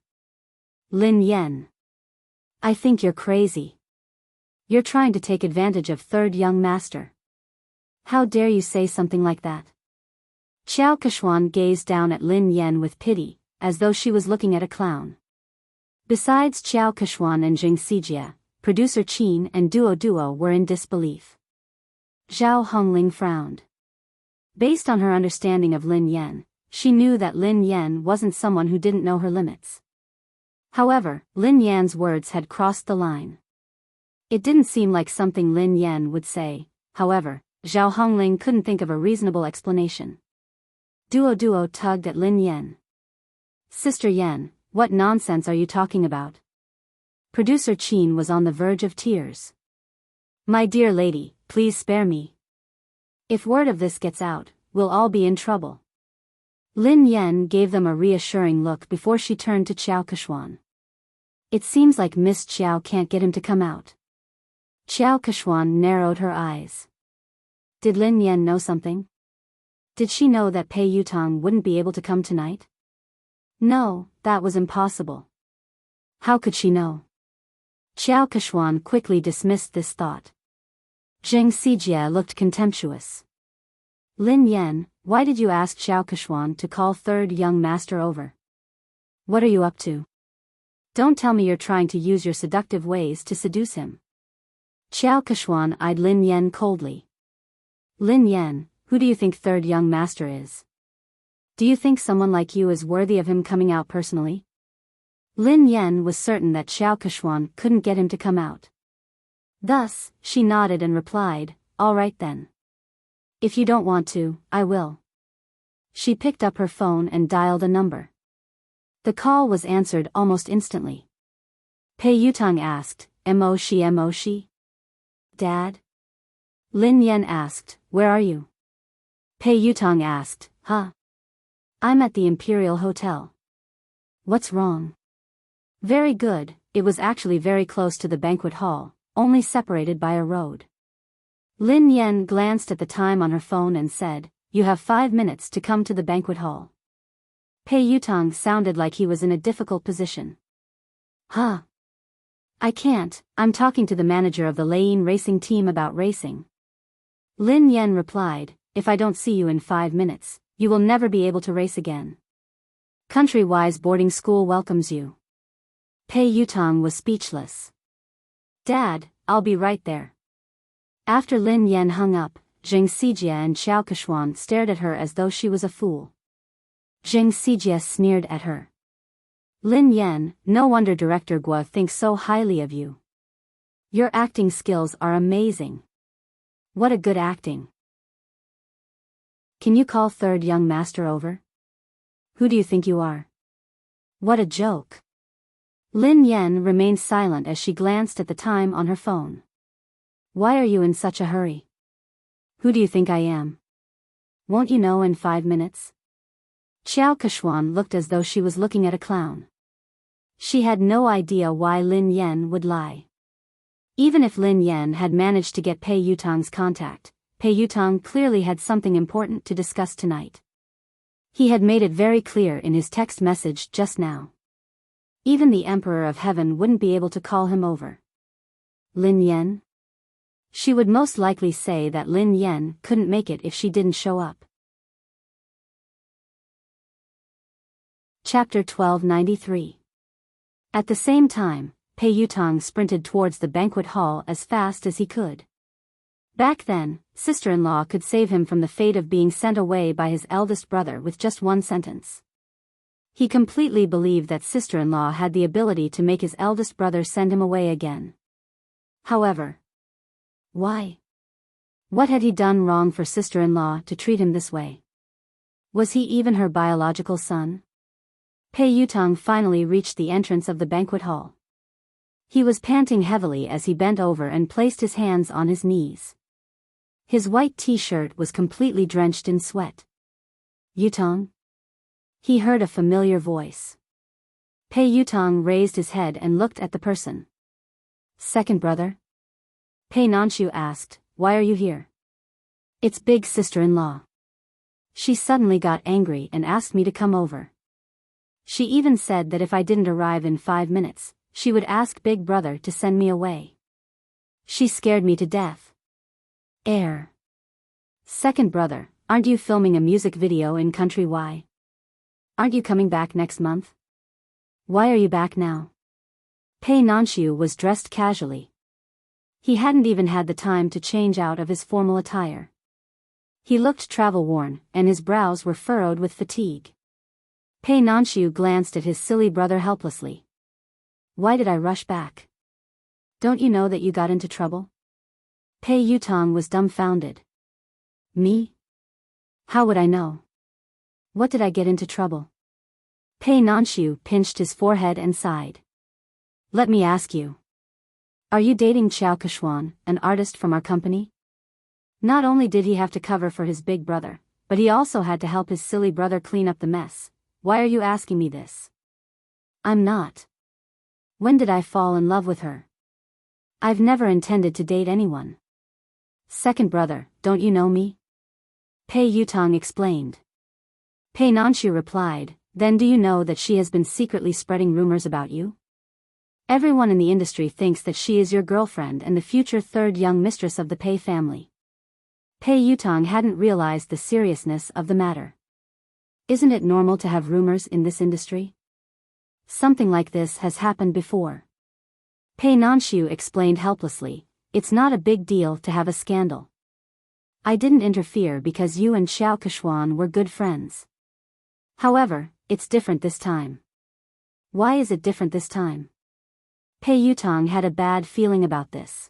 "Lin Yan, I think you're crazy. You're trying to take advantage of Third Young Master. How dare you say something like that?" Xiao Kexuan gazed down at Lin Yan with pity, as though she was looking at a clown. Besides Xiao Kexuan and Zheng Xijie, producer Qin and Duo were in disbelief. Zhao Hongling frowned. Based on her understanding of Lin Yan, she knew that Lin Yan wasn't someone who didn't know her limits. However, Lin Yan's words had crossed the line. It didn't seem like something Lin Yan would say. However, Zhao Hongling couldn't think of a reasonable explanation. Duo tugged at Lin Yan. Sister Yan, what nonsense are you talking about? Producer Qin was on the verge of tears. My dear lady, please spare me. If word of this gets out, we'll all be in trouble. Lin Yan gave them a reassuring look before she turned to Qiao Keshuan. It seems like Miss Qiao can't get him to come out. Qiao Keshuan narrowed her eyes. Did Lin Yan know something? Did she know that Pei Yutang wouldn't be able to come tonight? No, that was impossible. How could she know? Qiao Keshuan quickly dismissed this thought. Zheng Xijie looked contemptuous. Lin Yan, why did you ask Qiao Keshuan to call third young master over? What are you up to? Don't tell me you're trying to use your seductive ways to seduce him. Qiao Keshuan eyed Lin Yan coldly. Lin Yan, who do you think third young master is? Do you think someone like you is worthy of him coming out personally? Lin Yan was certain that Qiao Keshuan couldn't get him to come out. Thus, she nodded and replied, all right then. If you don't want to, I will. She picked up her phone and dialed a number. The call was answered almost instantly. Pei Yutang asked, Mo shi? Dad? Lin Yan asked, where are you? Pei Yutang asked, huh? I'm at the Imperial Hotel. What's wrong? Very good, it was actually very close to the banquet hall, only separated by a road. Lin Yan glanced at the time on her phone and said, you have 5 minutes to come to the banquet hall. Pei Yutang sounded like he was in a difficult position. Huh? I can't, I'm talking to the manager of the Lane racing team about racing. Lin Yan replied, if I don't see you in 5 minutes, you will never be able to race again. Country-wise boarding school welcomes you. Pei Yutang was speechless. Dad, I'll be right there. After Lin Yan hung up, Zheng Xijie and Qiao Keshuan stared at her as though she was a fool. Zheng Xijie sneered at her. Lin Yan, no wonder Director Guo thinks so highly of you. Your acting skills are amazing. What a good acting. Can you call third young master over? Who do you think you are? What a joke. Lin Yan remained silent as she glanced at the time on her phone. Why are you in such a hurry? Who do you think I am? Won't you know in 5 minutes? Qiao Keshuan looked as though she was looking at a clown. She had no idea why Lin Yan would lie. Even if Lin Yan had managed to get Pei Yutang's contact, Pei Yutang clearly had something important to discuss tonight. He had made it very clear in his text message just now. Even the Emperor of Heaven wouldn't be able to call him over. Lin Yan? She would most likely say that Lin Yan couldn't make it if she didn't show up. Chapter 1293. At the same time, Pei Yutang sprinted towards the banquet hall as fast as he could. Back then, sister-in-law could save him from the fate of being sent away by his eldest brother with just one sentence. He completely believed that sister-in-law had the ability to make his eldest brother send him away again. However, why? What had he done wrong for sister-in-law to treat him this way? Was he even her biological son? Pei Yutang finally reached the entrance of the banquet hall. He was panting heavily as he bent over and placed his hands on his knees. His white t-shirt was completely drenched in sweat. Yutang? He heard a familiar voice. Pei Yutang raised his head and looked at the person. Second brother? Pei Nanshu asked, why are you here? It's big sister-in-law. She suddenly got angry and asked me to come over. She even said that if I didn't arrive in 5 minutes, she would ask big brother to send me away. She scared me to death. Second brother, aren't you filming a music video in Country Y? Aren't you coming back next month? Why are you back now? Pei Nanshu was dressed casually, He hadn't even had the time to change out of his formal attire. He looked travel-worn, and his brows were furrowed with fatigue. Pei Nanxiu glanced at his silly brother helplessly. Why did I rush back? Don't you know that you got into trouble? Pei Yutong was dumbfounded. Me? How would I know? What did I get into trouble? Pei Nanxiu pinched his forehead and sighed. Let me ask you. Are you dating Xiao Keshuan, an artist from our company? Not only did he have to cover for his big brother, but he also had to help his silly brother clean up the mess. Why are you asking me this? I'm not. When did I fall in love with her? I've never intended to date anyone. Second brother, don't you know me? Pei Yutong explained. Pei Nanxiu replied, then do you know that she has been secretly spreading rumors about you? Everyone in the industry thinks that she is your girlfriend and the future third young mistress of the Pei family. Pei Yutong hadn't realized the seriousness of the matter. Isn't it normal to have rumors in this industry? Something like this has happened before. Pei Nanxiu explained helplessly, it's not a big deal to have a scandal. I didn't interfere because you and Xiao Keshuan were good friends. However, it's different this time. Why is it different this time? Pei Yutong had a bad feeling about this.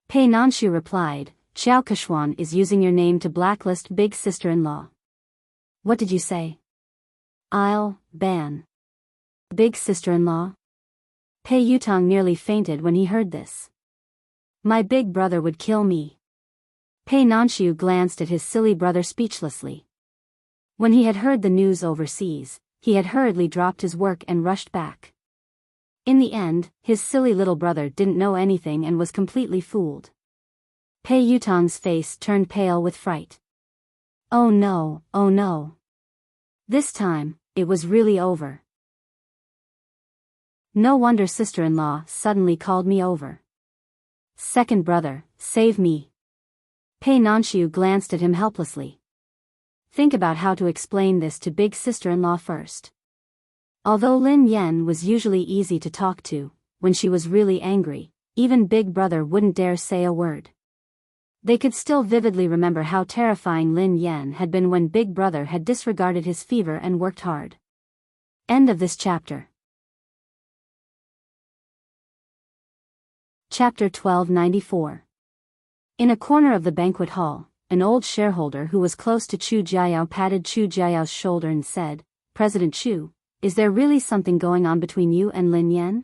Pei Nanxiu replied, Xiao Keshuan is using your name to blacklist big sister-in-law. What did you say? I'll ban big sister-in-law? Pei Yutong nearly fainted when he heard this. My big brother would kill me. Pei Nanxiu glanced at his silly brother speechlessly. When he had heard the news overseas, he had hurriedly dropped his work and rushed back. In the end, his silly little brother didn't know anything and was completely fooled. Pei Yutong's face turned pale with fright. Oh no, oh no. This time, it was really over. No wonder sister-in-law suddenly called me over. Second brother, save me. Pei Nanxiu glanced at him helplessly. Think about how to explain this to big sister-in-law first. Although Lin Yan was usually easy to talk to, when she was really angry, even big brother wouldn't dare say a word. They could still vividly remember how terrifying Lin Yan had been when big brother had disregarded his fever and worked hard. End of this chapter. Chapter 1294. In a corner of the banquet hall, an old shareholder who was close to Chu Jiayao patted Chu Jiayao's shoulder and said, President Chu, is there really something going on between you and Lin Yan?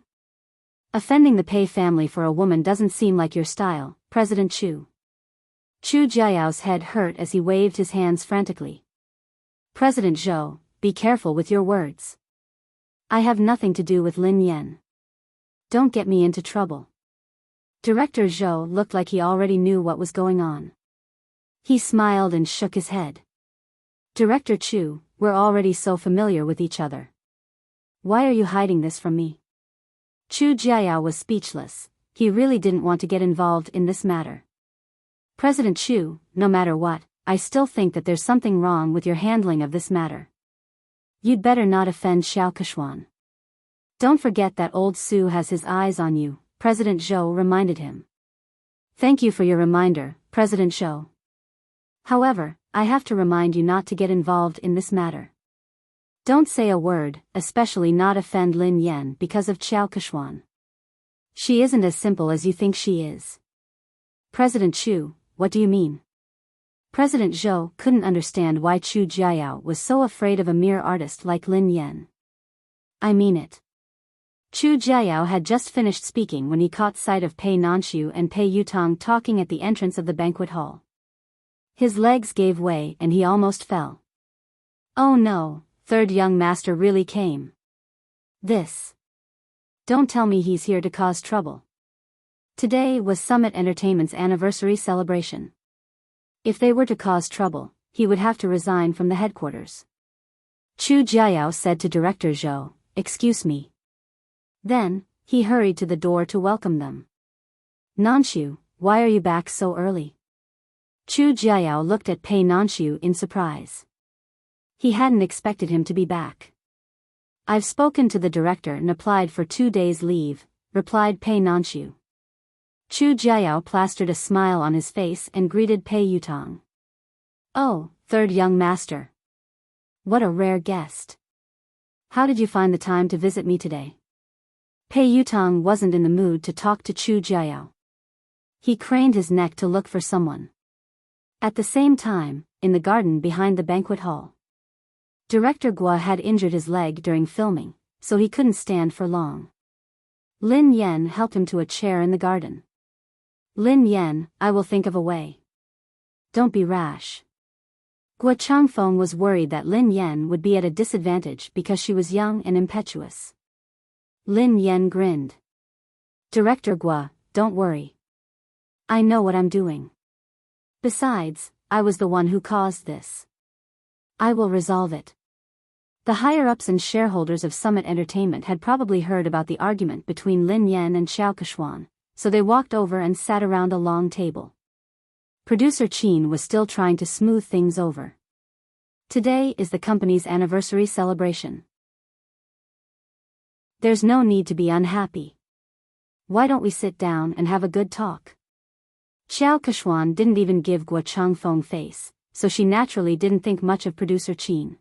Offending the Pei family for a woman doesn't seem like your style, President Chu. Chu Jiayao's head hurt as he waved his hands frantically. President Zhou, be careful with your words. I have nothing to do with Lin Yan. Don't get me into trouble. Director Zhou looked like he already knew what was going on. He smiled and shook his head. Director Chu, we're already so familiar with each other. Why are you hiding this from me? Chu Jiayao was speechless. He really didn't want to get involved in this matter. President Chu, no matter what, I still think that there's something wrong with your handling of this matter. You'd better not offend Xiao Keshuan. Don't forget that old Su has his eyes on you, President Zhou reminded him. Thank you for your reminder, President Zhou. However, I have to remind you not to get involved in this matter. Don't say a word, especially not offend Lin Yan because of Xiao Keshuan. She isn't as simple as you think she is. President Chu, what do you mean? President Zhou couldn't understand why Chu Jiayao was so afraid of a mere artist like Lin Yan. I mean it. Chu Jiayao had just finished speaking when he caught sight of Pei Nanxiu and Pei Yutong talking at the entrance of the banquet hall. His legs gave way and he almost fell. Oh no, third young master really came. This. Don't tell me he's here to cause trouble. Today was Summit Entertainment's anniversary celebration. If they were to cause trouble, he would have to resign from the headquarters. Chu Jiayao said to Director Zhou, Excuse me. Then, he hurried to the door to welcome them. Nanxiu, why are you back so early? Chu Jiayao looked at Pei Nanxiu in surprise. He hadn't expected him to be back. I've spoken to the director and applied for 2 days leave, replied Pei Nanxiu. Chu Jiao plastered a smile on his face and greeted Pei Yutong. "Oh, third young master. What a rare guest. How did you find the time to visit me today?" Pei Yutong wasn't in the mood to talk to Chu Jiao. He craned his neck to look for someone. At the same time, in the garden behind the banquet hall, Director Guo had injured his leg during filming, so he couldn't stand for long. Lin Yan helped him to a chair in the garden. "Lin Yan, I will think of a way. Don't be rash." Guo Changfeng was worried that Lin Yan would be at a disadvantage because she was young and impetuous. Lin Yan grinned. "Director Guo, don't worry. I know what I'm doing. Besides, I was the one who caused this. I will resolve it." The higher-ups and shareholders of Summit Entertainment had probably heard about the argument between Lin Yan and Xiao Keshuan, so they walked over and sat around a long table. Producer Qin was still trying to smooth things over. Today is the company's anniversary celebration. There's no need to be unhappy. Why don't we sit down and have a good talk? Xiao Keshuan didn't even give Guo Changfeng face, so she naturally didn't think much of Producer Qin.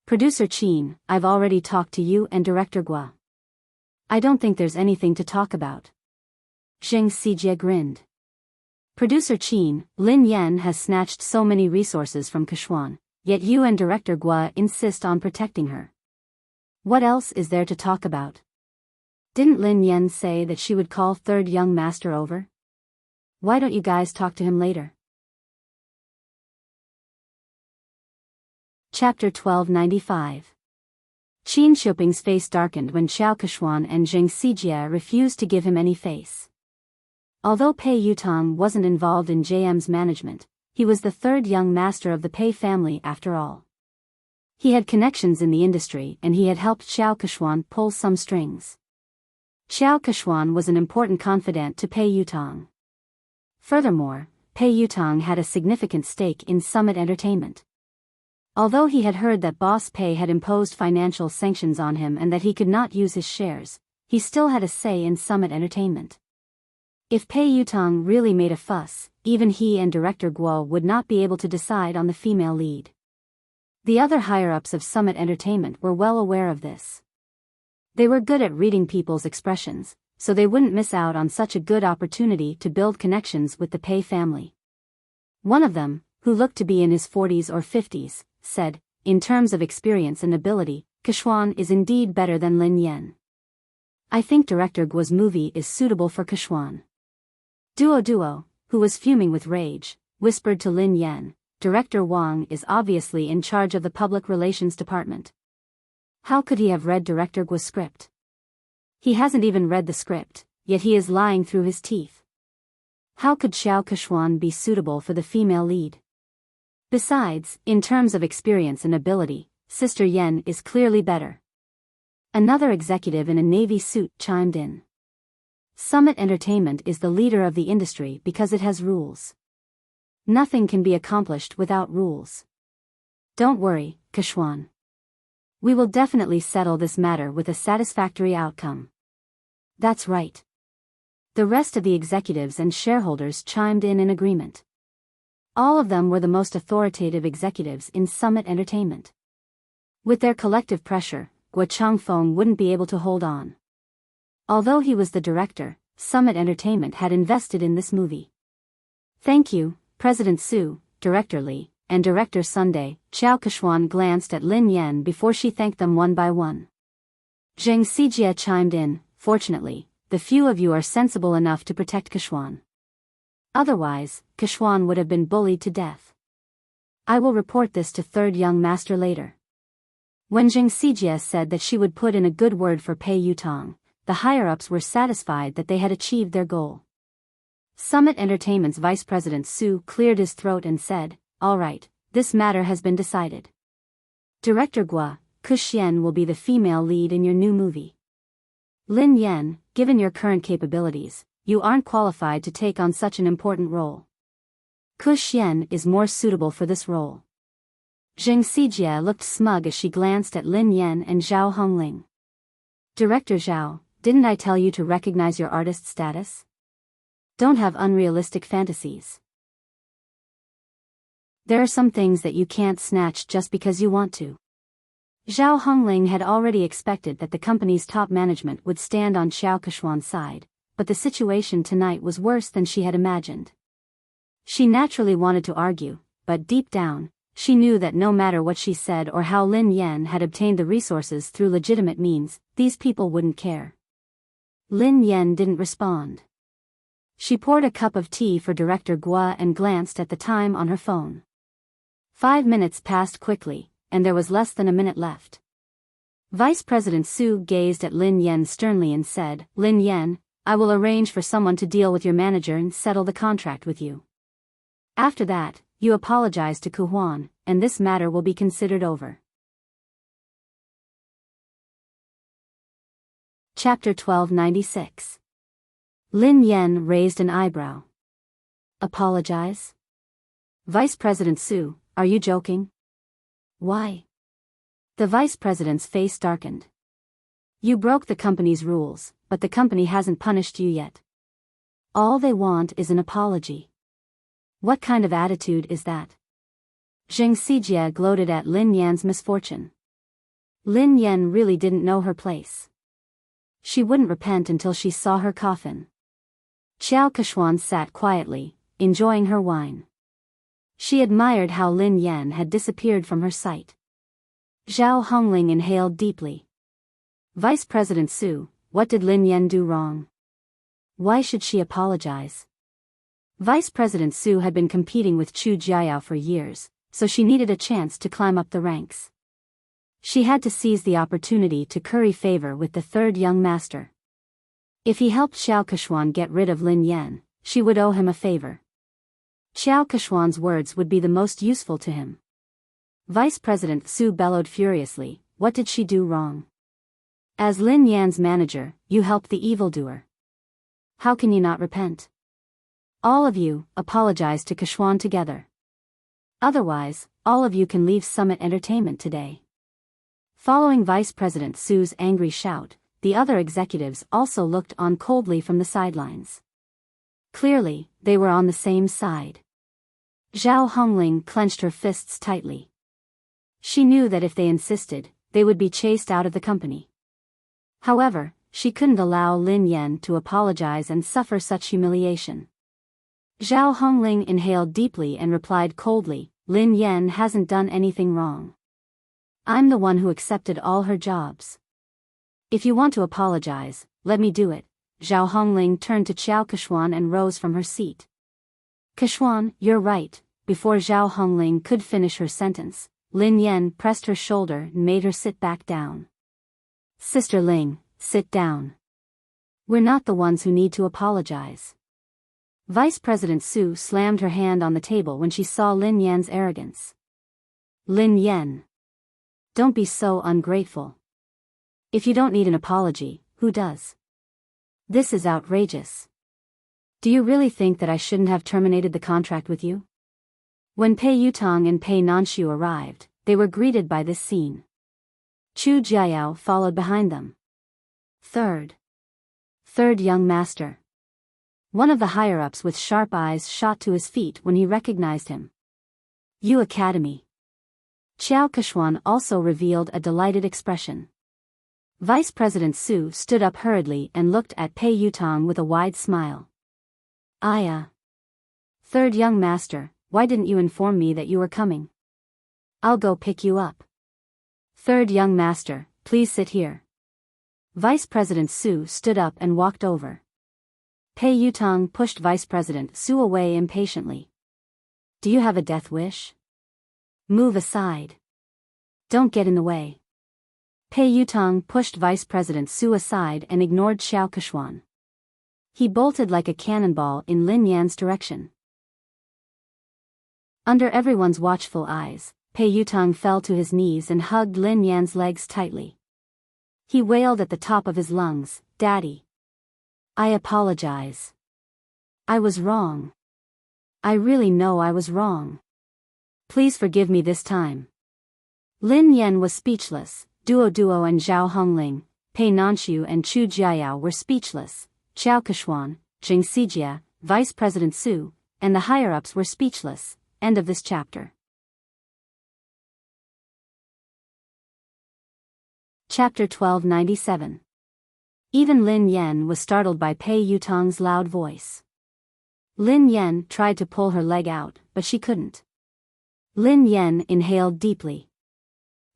"Producer Qin, I've already talked to you and Director Guo. I don't think there's anything to talk about." Zheng Xijie grinned. "Producer Qin, Lin Yan has snatched so many resources from Keshuan, yet you and Director Guo insist on protecting her. What else is there to talk about? Didn't Lin Yan say that she would call third young master over? Why don't you guys talk to him later?" Chapter 1295. Qin Shuping's face darkened when Xiao Keshuan and Zheng Xijie refused to give him any face. Although Pei Yutong wasn't involved in JM's management, he was the third young master of the Pei family after all. He had connections in the industry and he had helped Xiao Keshuan pull some strings. Xiao Keshuan was an important confidant to Pei Yutong. Furthermore, Pei Yutong had a significant stake in Summit Entertainment. Although he had heard that Boss Pei had imposed financial sanctions on him and that he could not use his shares, he still had a say in Summit Entertainment. If Pei Yutong really made a fuss, even he and Director Guo would not be able to decide on the female lead. The other higher-ups of Summit Entertainment were well aware of this. They were good at reading people's expressions, so they wouldn't miss out on such a good opportunity to build connections with the Pei family. One of them, who looked to be in his 40s or 50s, said, "In terms of experience and ability, Keshuan is indeed better than Lin Yan. I think Director Guo's movie is suitable for Keshuan." Duo, who was fuming with rage, whispered to Lin Yan, "Director Wang is obviously in charge of the public relations department. How could he have read Director Guo's script? He hasn't even read the script, yet he is lying through his teeth. How could Xiao Keshuan be suitable for the female lead? Besides, in terms of experience and ability, Sister Yen is clearly better." Another executive in a navy suit chimed in. "Summit Entertainment is the leader of the industry because it has rules. Nothing can be accomplished without rules. Don't worry, Keshuan. We will definitely settle this matter with a satisfactory outcome." "That's right." The rest of the executives and shareholders chimed in agreement. All of them were the most authoritative executives in Summit Entertainment. With their collective pressure, Guo Changfeng wouldn't be able to hold on. Although he was the director, Summit Entertainment had invested in this movie. "Thank you, President Su, Director Li, and Director Sunday." Xiao Keshuan glanced at Lin Yan before she thanked them one by one. Zheng Xijie chimed in, "Fortunately, the few of you are sensible enough to protect Keshuan. Otherwise, Keshuan would have been bullied to death. I will report this to third young master later." When Zheng Xijie said that she would put in a good word for Pei Yutong, the higher-ups were satisfied that they had achieved their goal. Summit Entertainment's Vice President Su cleared his throat and said, "All right, this matter has been decided. Director Guo, Kuxian will be the female lead in your new movie. Lin Yan, given your current capabilities, you aren't qualified to take on such an important role. Kuxian is more suitable for this role." Zheng Xijie looked smug as she glanced at Lin Yan and Zhao Hongling. "Director Zhao, didn't I tell you to recognize your artist status? Don't have unrealistic fantasies. There are some things that you can't snatch just because you want to. Zhao Hongling had already expected that the company's top management would stand on Xiao Keshuan's side, but the situation tonight was worse than she had imagined. She naturally wanted to argue, but deep down, she knew that no matter what she said or how Lin Yan had obtained the resources through legitimate means, these people wouldn't care. Lin Yan didn't respond. She poured a cup of tea for Director Guo and glanced at the time on her phone. 5 minutes passed quickly, and there was less than a minute left. Vice President Su gazed at Lin Yan sternly and said, "Lin Yan, I will arrange for someone to deal with your manager and settle the contract with you. After that, you apologize to Ku Huan, and this matter will be considered over." Chapter 1296. Lin Yan raised an eyebrow. Apologize? Vice President Su, are you joking? Why? The vice president's face darkened. You broke the company's rules, but the company hasn't punished you yet. All they want is an apology. What kind of attitude is that? Zheng Xijie gloated at Lin Yan's misfortune. Lin Yan really didn't know her place. She wouldn't repent until she saw her coffin. Xiao Keshuan sat quietly, enjoying her wine. She admired how Lin Yan had disappeared from her sight. Zhao Hongling inhaled deeply. Vice President Su, what did Lin Yan do wrong? Why should she apologize? Vice President Su had been competing with Chu Jiayao for years, so she needed a chance to climb up the ranks. She had to seize the opportunity to curry favor with the third young master. If he helped Xiao Keshuan get rid of Lin Yan, she would owe him a favor. Xiao Keshuan's words would be the most useful to him. Vice President Su bellowed furiously, what did she do wrong? As Lin Yan's manager, you helped the evildoer. How can you not repent? All of you, apologize to Keshuan together. Otherwise, all of you can leave Summit Entertainment today. Following Vice President Su's angry shout, the other executives also looked on coldly from the sidelines. Clearly, they were on the same side. Zhao Hongling clenched her fists tightly. She knew that if they insisted, they would be chased out of the company. However, she couldn't allow Lin Yan to apologize and suffer such humiliation. Zhao Hongling inhaled deeply and replied coldly, Lin Yan hasn't done anything wrong. I'm the one who accepted all her jobs. If you want to apologize, let me do it. Zhao Hongling turned to Xiao Keshuan and rose from her seat. Keshuan, you're right. Before Zhao Hongling could finish her sentence, Lin Yan pressed her shoulder and made her sit back down. Sister Ling, sit down. We're not the ones who need to apologize. Vice President Su slammed her hand on the table when she saw Lin Yan's arrogance. Lin Yan. Don't be so ungrateful. If you don't need an apology, who does? This is outrageous. Do you really think that I shouldn't have terminated the contract with you? When Pei Yutong and Pei Nanshu arrived, they were greeted by this scene. Chu Jiayao followed behind them. Third young master. One of the higher-ups with sharp eyes shot to his feet when he recognized him. Yu Academy. Xiao Keshuan also revealed a delighted expression. Vice President Su stood up hurriedly and looked at Pei Yutong with a wide smile. Third young master, why didn't you inform me that you were coming? I'll go pick you up. Third young master, please sit here. Vice President Su stood up and walked over. Pei Yutong pushed Vice President Su away impatiently. Do you have a death wish? Move aside. Don't get in the way. Pei Yutong pushed Vice President Su aside and ignored Xiao Keshuan. He bolted like a cannonball in Lin Yan's direction. Under everyone's watchful eyes, Pei Yutong fell to his knees and hugged Lin Yan's legs tightly. He wailed at the top of his lungs, Daddy. I apologize. I was wrong. I really know I was wrong. Please forgive me this time. Lin Yan was speechless. Duo and Zhao Hongling, Pei Nanshu and Chu Jiayao were speechless. Xiao Keshuan, Zheng Xijie, Vice President Su, and the higher-ups were speechless. End of this chapter. Chapter 1297. Even Lin Yan was startled by Pei Yutong's loud voice. Lin Yan tried to pull her leg out, but she couldn't. Lin Yan inhaled deeply.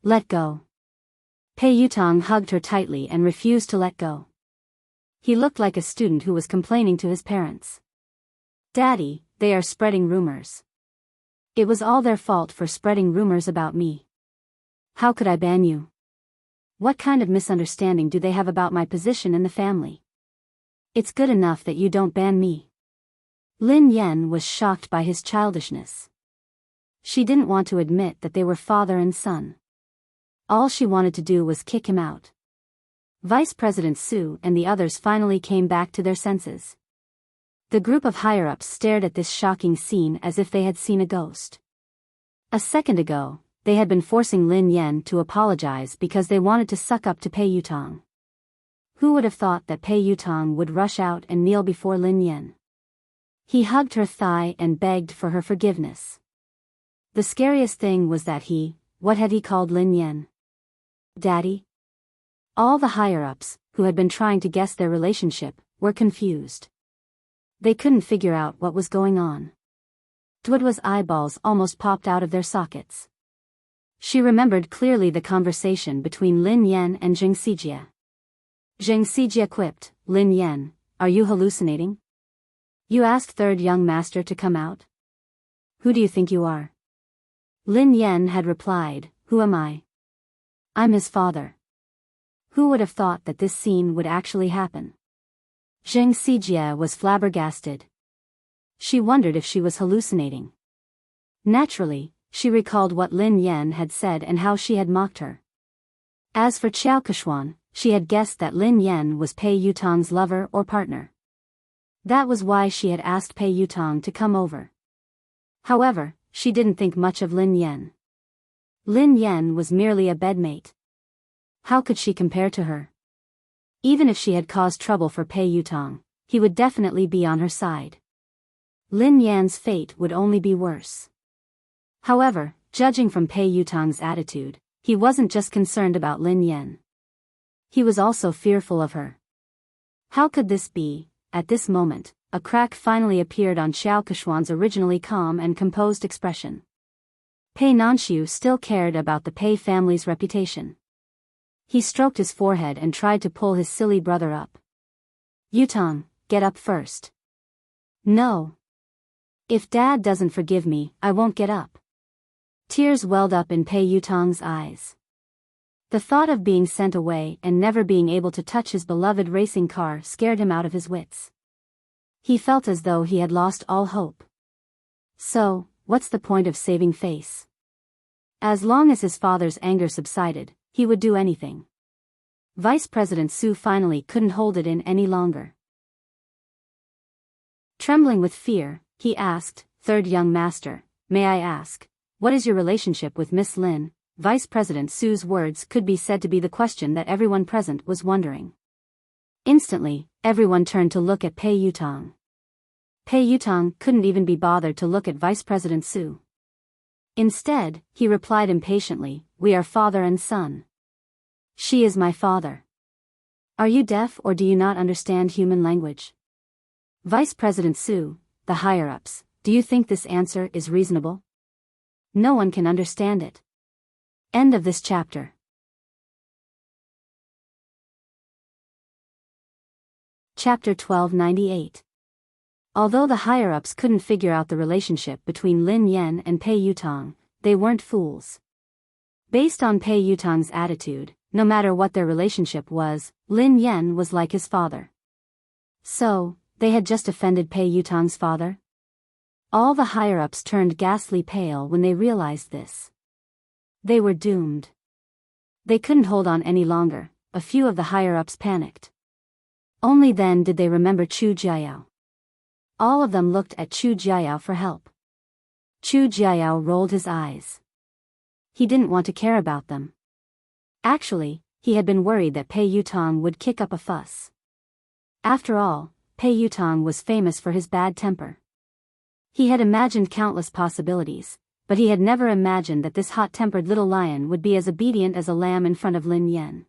Let go. Pei Yutong hugged her tightly and refused to let go. He looked like a student who was complaining to his parents. Daddy, they are spreading rumors. It was all their fault for spreading rumors about me. How could I ban you? What kind of misunderstanding do they have about my position in the family? It's good enough that you don't ban me. Lin Yan was shocked by his childishness. She didn't want to admit that they were father and son. All she wanted to do was kick him out. Vice President Su and the others finally came back to their senses. The group of higher-ups stared at this shocking scene as if they had seen a ghost. A second ago, they had been forcing Lin Yan to apologize because they wanted to suck up to Pei Yutong. Who would have thought that Pei Yutong would rush out and kneel before Lin Yan? He hugged her thigh and begged for her forgiveness. The scariest thing was that what had he called Lin Yan? Daddy? All the higher-ups, who had been trying to guess their relationship, were confused. They couldn't figure out what was going on. Duodwa's eyeballs almost popped out of their sockets. She remembered clearly the conversation between Lin Yan and Zheng Xijie. Zheng Xijie quipped, Lin Yan, are you hallucinating? You asked third young master to come out? Who do you think you are? Lin Yan had replied, who am I? I'm his father. Who would have thought that this scene would actually happen? Zheng Xijie was flabbergasted. She wondered if she was hallucinating. Naturally, she recalled what Lin Yan had said and how she had mocked her. As for Qiao Keshuan, she had guessed that Lin Yan was Pei Yutong's lover or partner. That was why she had asked Pei Yutong to come over. However, she didn't think much of Lin Yan. Lin Yan was merely a bedmate. How could she compare to her? Even if she had caused trouble for Pei Yutong, he would definitely be on her side. Lin Yan's fate would only be worse. However, judging from Pei Yutong's attitude, he wasn't just concerned about Lin Yan. He was also fearful of her. How could this be? At this moment, a crack finally appeared on Qiao Keshuan's originally calm and composed expression. Pei Nanxiu still cared about the Pei family's reputation. He stroked his forehead and tried to pull his silly brother up. Yutong, get up first. No. If Dad doesn't forgive me, I won't get up. Tears welled up in Pei Yutong's eyes. The thought of being sent away and never being able to touch his beloved racing car scared him out of his wits. He felt as though he had lost all hope. So, what's the point of saving face? As long as his father's anger subsided, he would do anything. Vice President Su finally couldn't hold it in any longer. Trembling with fear, he asked, Third young master, may I ask, what is your relationship with Miss Lin? Vice President Su's words could be said to be the question that everyone present was wondering. Instantly, everyone turned to look at Pei Yutong. Pei Yutong couldn't even be bothered to look at Vice President Su. Instead, he replied impatiently, we are father and son. She is my father. Are you deaf or do you not understand human language? Vice President Su, the higher-ups, do you think this answer is reasonable? No one can understand it. End of this chapter. Chapter 1298. Although the higher-ups couldn't figure out the relationship between Lin Yan and Pei Yutong, they weren't fools. Based on Pei Yutong's attitude, no matter what their relationship was, Lin Yan was like his father. So, they had just offended Pei Yutong's father? All the higher-ups turned ghastly pale when they realized this. They were doomed. They couldn't hold on any longer. A few of the higher-ups panicked. Only then did they remember Chu Jiayao. All of them looked at Chu Jiayao for help. Chu Jiayao rolled his eyes. He didn't want to care about them. Actually, he had been worried that Pei Yutong would kick up a fuss. After all, Pei Yutong was famous for his bad temper. He had imagined countless possibilities, but he had never imagined that this hot-tempered little lion would be as obedient as a lamb in front of Lin Yan.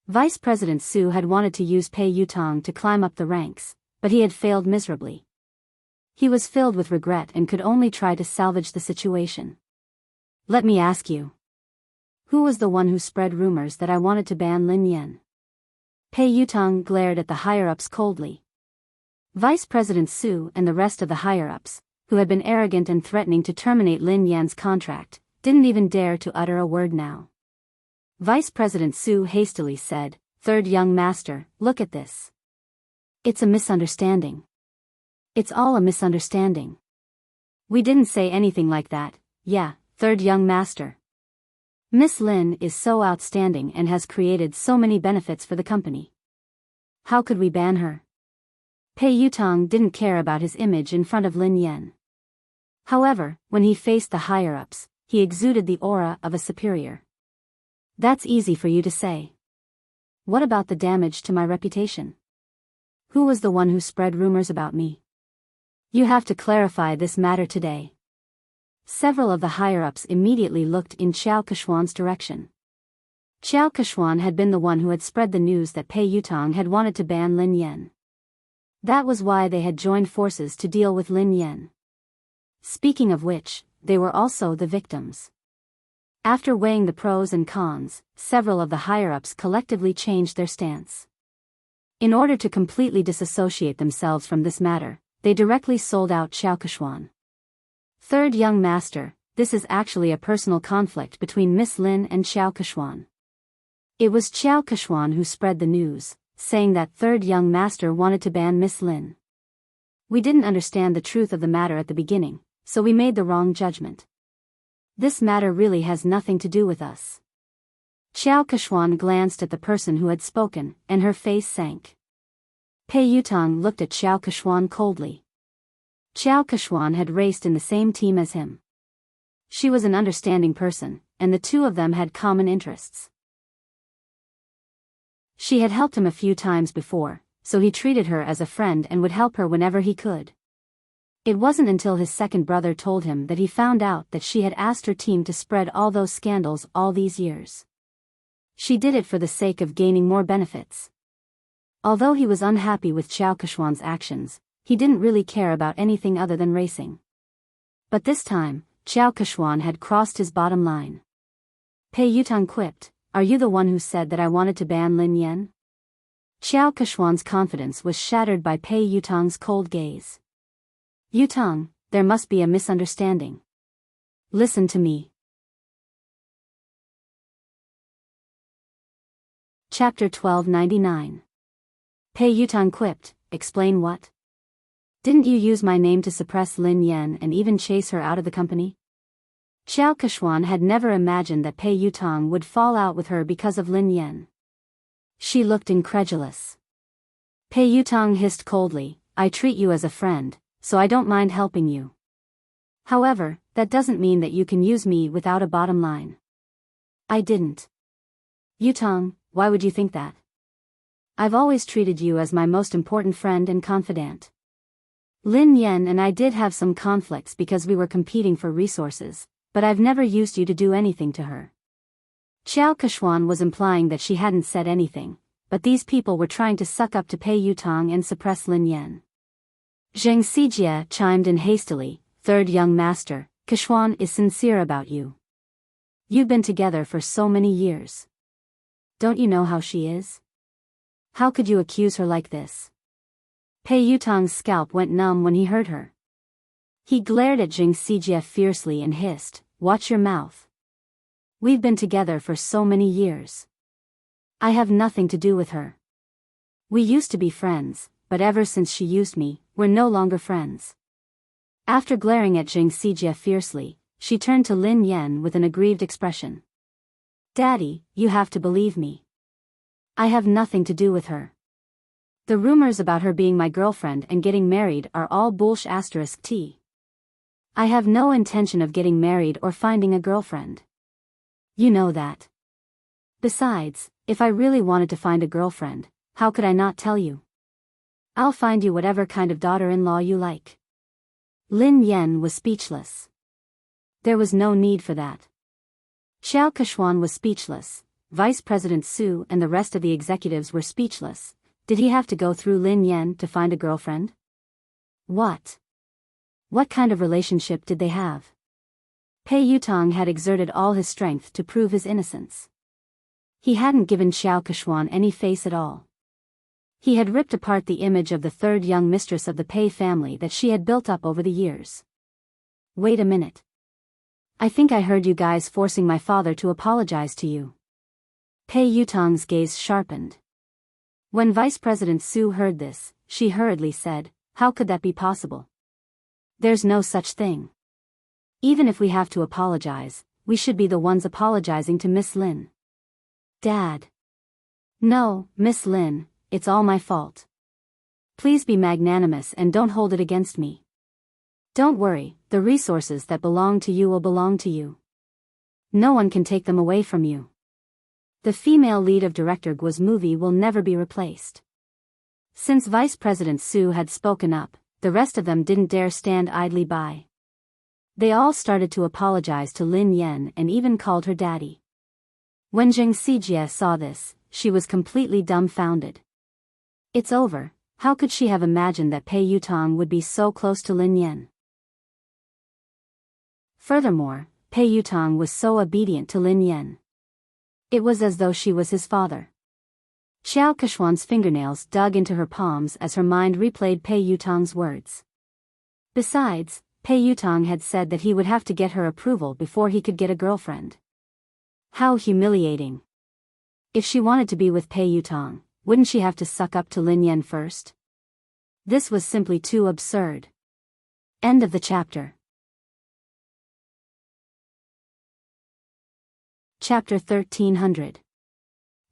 Vice President Su had wanted to use Pei Yutong to climb up the ranks, but he had failed miserably. He was filled with regret and could only try to salvage the situation. Let me ask you. Who was the one who spread rumors that I wanted to ban Lin Yan? Pei Yutong glared at the higher-ups coldly. Vice President Su and the rest of the higher-ups, who had been arrogant and threatening to terminate Lin Yan's contract, didn't even dare to utter a word now. Vice President Su hastily said, "Third young master, look at this. It's a misunderstanding. It's all a misunderstanding. We didn't say anything like that, yeah, third young master. Miss Lin is so outstanding and has created so many benefits for the company. How could we ban her?" Pei Yutong didn't care about his image in front of Lin Yan. However, when he faced the higher-ups, he exuded the aura of a superior. That's easy for you to say. What about the damage to my reputation? Who was the one who spread rumors about me? You have to clarify this matter today. Several of the higher-ups immediately looked in Qiao Keshuan's direction. Qiao Keshuan had been the one who had spread the news that Pei Yutong had wanted to ban Lin Yan. That was why they had joined forces to deal with Lin Yan. Speaking of which, they were also the victims. After weighing the pros and cons, several of the higher-ups collectively changed their stance. In order to completely disassociate themselves from this matter, they directly sold out Qiao Keshuan. Third young master, this is actually a personal conflict between Miss Lin and Qiao Keshuan. It was Qiao Keshuan who spread the news, saying that third young master wanted to ban Miss Lin. We didn't understand the truth of the matter at the beginning, so we made the wrong judgment. This matter really has nothing to do with us. Qiao Keshuan glanced at the person who had spoken, and her face sank. Pei Yutong looked at Qiao Keshuan coldly. Qiao Keshuan had raced in the same team as him. She was an understanding person, and the two of them had common interests. She had helped him a few times before, so he treated her as a friend and would help her whenever he could. It wasn't until his second brother told him that he found out that she had asked her team to spread all those scandals all these years. She did it for the sake of gaining more benefits. Although he was unhappy with Qiao Keshuan's actions, he didn't really care about anything other than racing. But this time, Qiao Keshuan had crossed his bottom line. Pei Yutong quipped, "Are you the one who said that I wanted to ban Lin Yan?" Qiao Keshuan's confidence was shattered by Pei Yutong's cold gaze. "Yutong, there must be a misunderstanding. Listen to me." Chapter 1299. Pei Yutong quipped, "Explain what? Didn't you use my name to suppress Lin Yan and even chase her out of the company?" Qiao Keshuan had never imagined that Pei Yutong would fall out with her because of Lin Yan. She looked incredulous. Pei Yutong hissed coldly, "I treat you as a friend, so I don't mind helping you. However, that doesn't mean that you can use me without a bottom line." "I didn't." "Yutong, why would you think that? I've always treated you as my most important friend and confidant. Lin Yan and I did have some conflicts because we were competing for resources, but I've never used you to do anything to her." Qiao Keshuan was implying that she hadn't said anything, but these people were trying to suck up to Pei Yutong and suppress Lin Yan. Zheng Xijie chimed in hastily, "Third young master, Keshuan is sincere about you. You've been together for so many years. Don't you know how she is? How could you accuse her like this?" Pei Yutong's scalp went numb when he heard her. He glared at Zheng Xijie fiercely and hissed, "Watch your mouth. We've been together for so many years. I have nothing to do with her. We used to be friends, but ever since she used me, we're no longer friends." After glaring at Zheng Xijie fiercely, she turned to Lin Yan with an aggrieved expression. "Daddy, you have to believe me. I have nothing to do with her. The rumors about her being my girlfriend and getting married are all bullsh*t. I have no intention of getting married or finding a girlfriend. You know that. Besides, if I really wanted to find a girlfriend, how could I not tell you? I'll find you whatever kind of daughter-in-law you like. Lin Yan was speechless. There was no need for that. Xiao Keshuan was speechless. Vice President Su and the rest of the executives were speechless. Did he have to go through Lin Yan to find a girlfriend? What? What kind of relationship did they have? Pei Yutong had exerted all his strength to prove his innocence. He hadn't given Xiao Keshuan any face at all. He had ripped apart the image of the third young mistress of the Pei family that she had built up over the years. Wait a minute. I think I heard you guys forcing my father to apologize to you. Pei Yutong's gaze sharpened. When Vice President Su heard this, she hurriedly said, "How could that be possible? There's no such thing. Even if we have to apologize, we should be the ones apologizing to Miss Lin." Dad. No, Miss Lin, it's all my fault. Please be magnanimous and don't hold it against me. Don't worry, the resources that belong to you will belong to you. No one can take them away from you. The female lead of Director Guo's movie will never be replaced. Since Vice President Su had spoken up, the rest of them didn't dare stand idly by. They all started to apologize to Lin Yan and even called her daddy. When Zheng Xijie saw this, she was completely dumbfounded. It's over. How could she have imagined that Pei Yutong would be so close to Lin Yan? Furthermore, Pei Yutong was so obedient to Lin Yan. It was as though she was his father. Xiao Keshuan's fingernails dug into her palms as her mind replayed Pei Yutong's words. Besides, Pei Yutong had said that he would have to get her approval before he could get a girlfriend. How humiliating. If she wanted to be with Pei Yutong, wouldn't she have to suck up to Lin Yan first? This was simply too absurd. End of the chapter. Chapter 1300.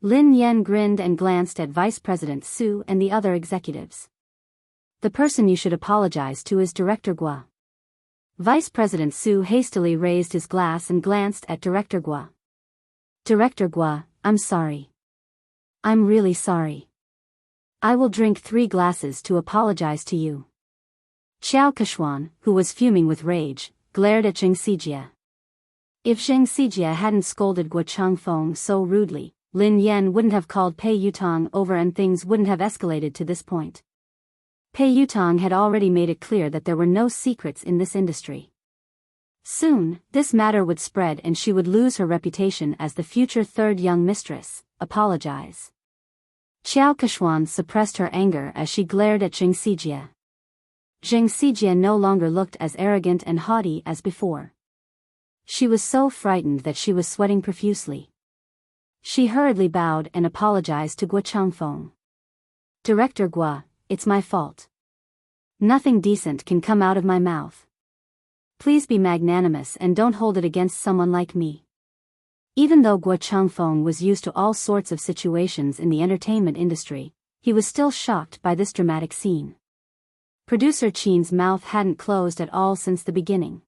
Lin Yan grinned and glanced at Vice President Su and the other executives. The person you should apologize to is Director Guo. Vice President Su hastily raised his glass and glanced at Director Guo. Director Guo, I'm sorry. I'm really sorry. I will drink 3 glasses to apologize to you. Xiao Keshuan, who was fuming with rage, glared at Zheng Xijie. If Zheng Xijie hadn't scolded Guo Changfeng so rudely, Lin Yan wouldn't have called Pei Yutong over and things wouldn't have escalated to this point. Pei Yutong had already made it clear that there were no secrets in this industry. Soon, this matter would spread and she would lose her reputation as the future third young mistress. Apologize. Xiao Keshuan suppressed her anger as she glared at Zheng Xijie. Zheng Xijie no longer looked as arrogant and haughty as before. She was so frightened that she was sweating profusely. She hurriedly bowed and apologized to Guo Changfeng. Director Guo, it's my fault. Nothing decent can come out of my mouth. Please be magnanimous and don't hold it against someone like me. Even though Guo Changfeng was used to all sorts of situations in the entertainment industry, he was still shocked by this dramatic scene. Producer Qin's mouth hadn't closed at all since the beginning.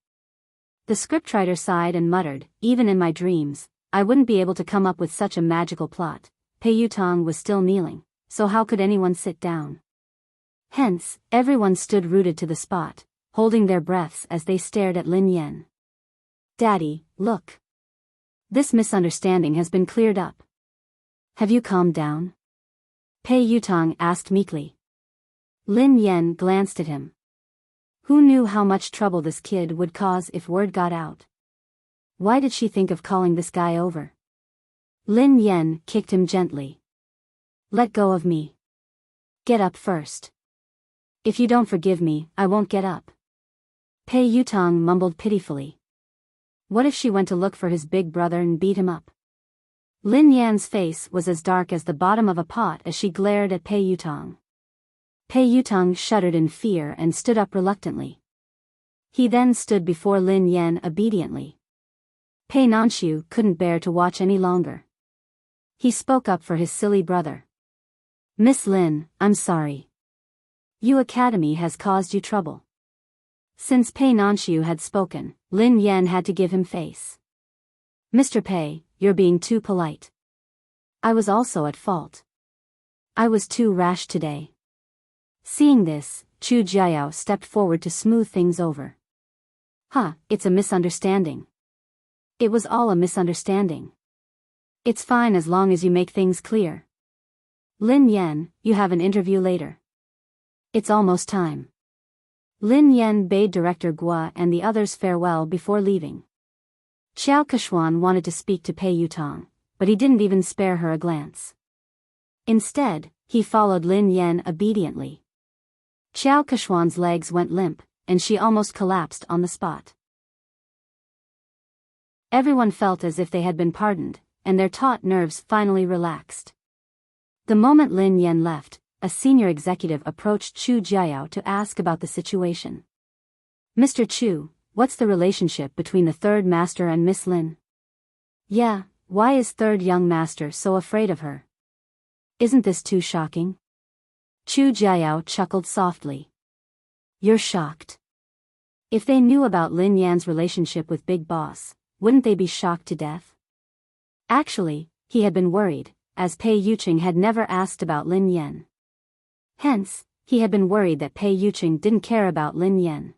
The scriptwriter sighed and muttered, even in my dreams, I wouldn't be able to come up with such a magical plot. Pei Yutong was still kneeling, so how could anyone sit down? Hence, everyone stood rooted to the spot, holding their breaths as they stared at Lin Yan. Daddy, look. This misunderstanding has been cleared up. Have you calmed down? Pei Yutong asked meekly. Lin Yan glanced at him. Who knew how much trouble this kid would cause if word got out? Why did she think of calling this guy over? Lin Yan kicked him gently. Let go of me. Get up first. If you don't forgive me, I won't get up. Pei Yutong mumbled pitifully. What if she went to look for his big brother and beat him up? Lin Yan's face was as dark as the bottom of a pot as she glared at Pei Yutong. Pei Yutong shuddered in fear and stood up reluctantly. He then stood before Lin Yan obediently. Pei Nanxiu couldn't bear to watch any longer. He spoke up for his silly brother. Miss Lin, I'm sorry. Yu Academy has caused you trouble. Since Pei Nanxiu had spoken, Lin Yan had to give him face. Mr. Pei, you're being too polite. I was also at fault. I was too rash today. Seeing this, Chu Jiao stepped forward to smooth things over. It's a misunderstanding. It was all a misunderstanding. It's fine as long as you make things clear. Lin Yan, you have an interview later. It's almost time. Lin Yan bade Director Guo and the others farewell before leaving. Xiao Keshuan wanted to speak to Pei Yutong, but he didn't even spare her a glance. Instead, he followed Lin Yan obediently. Xiao Keshuan's legs went limp, and she almost collapsed on the spot. Everyone felt as if they had been pardoned, and their taut nerves finally relaxed. The moment Lin Yan left, a senior executive approached Chu Jiao to ask about the situation. Mr. Chu, what's the relationship between the third master and Miss Lin? Yeah, why is third young master so afraid of her? Isn't this too shocking? Chu Jiao chuckled softly. You're shocked. If they knew about Lin Yan's relationship with Big Boss, wouldn't they be shocked to death? Actually, he had been worried, as Pei Yuqing had never asked about Lin Yan. Hence, he had been worried that Pei Yuqing didn't care about Lin Yan.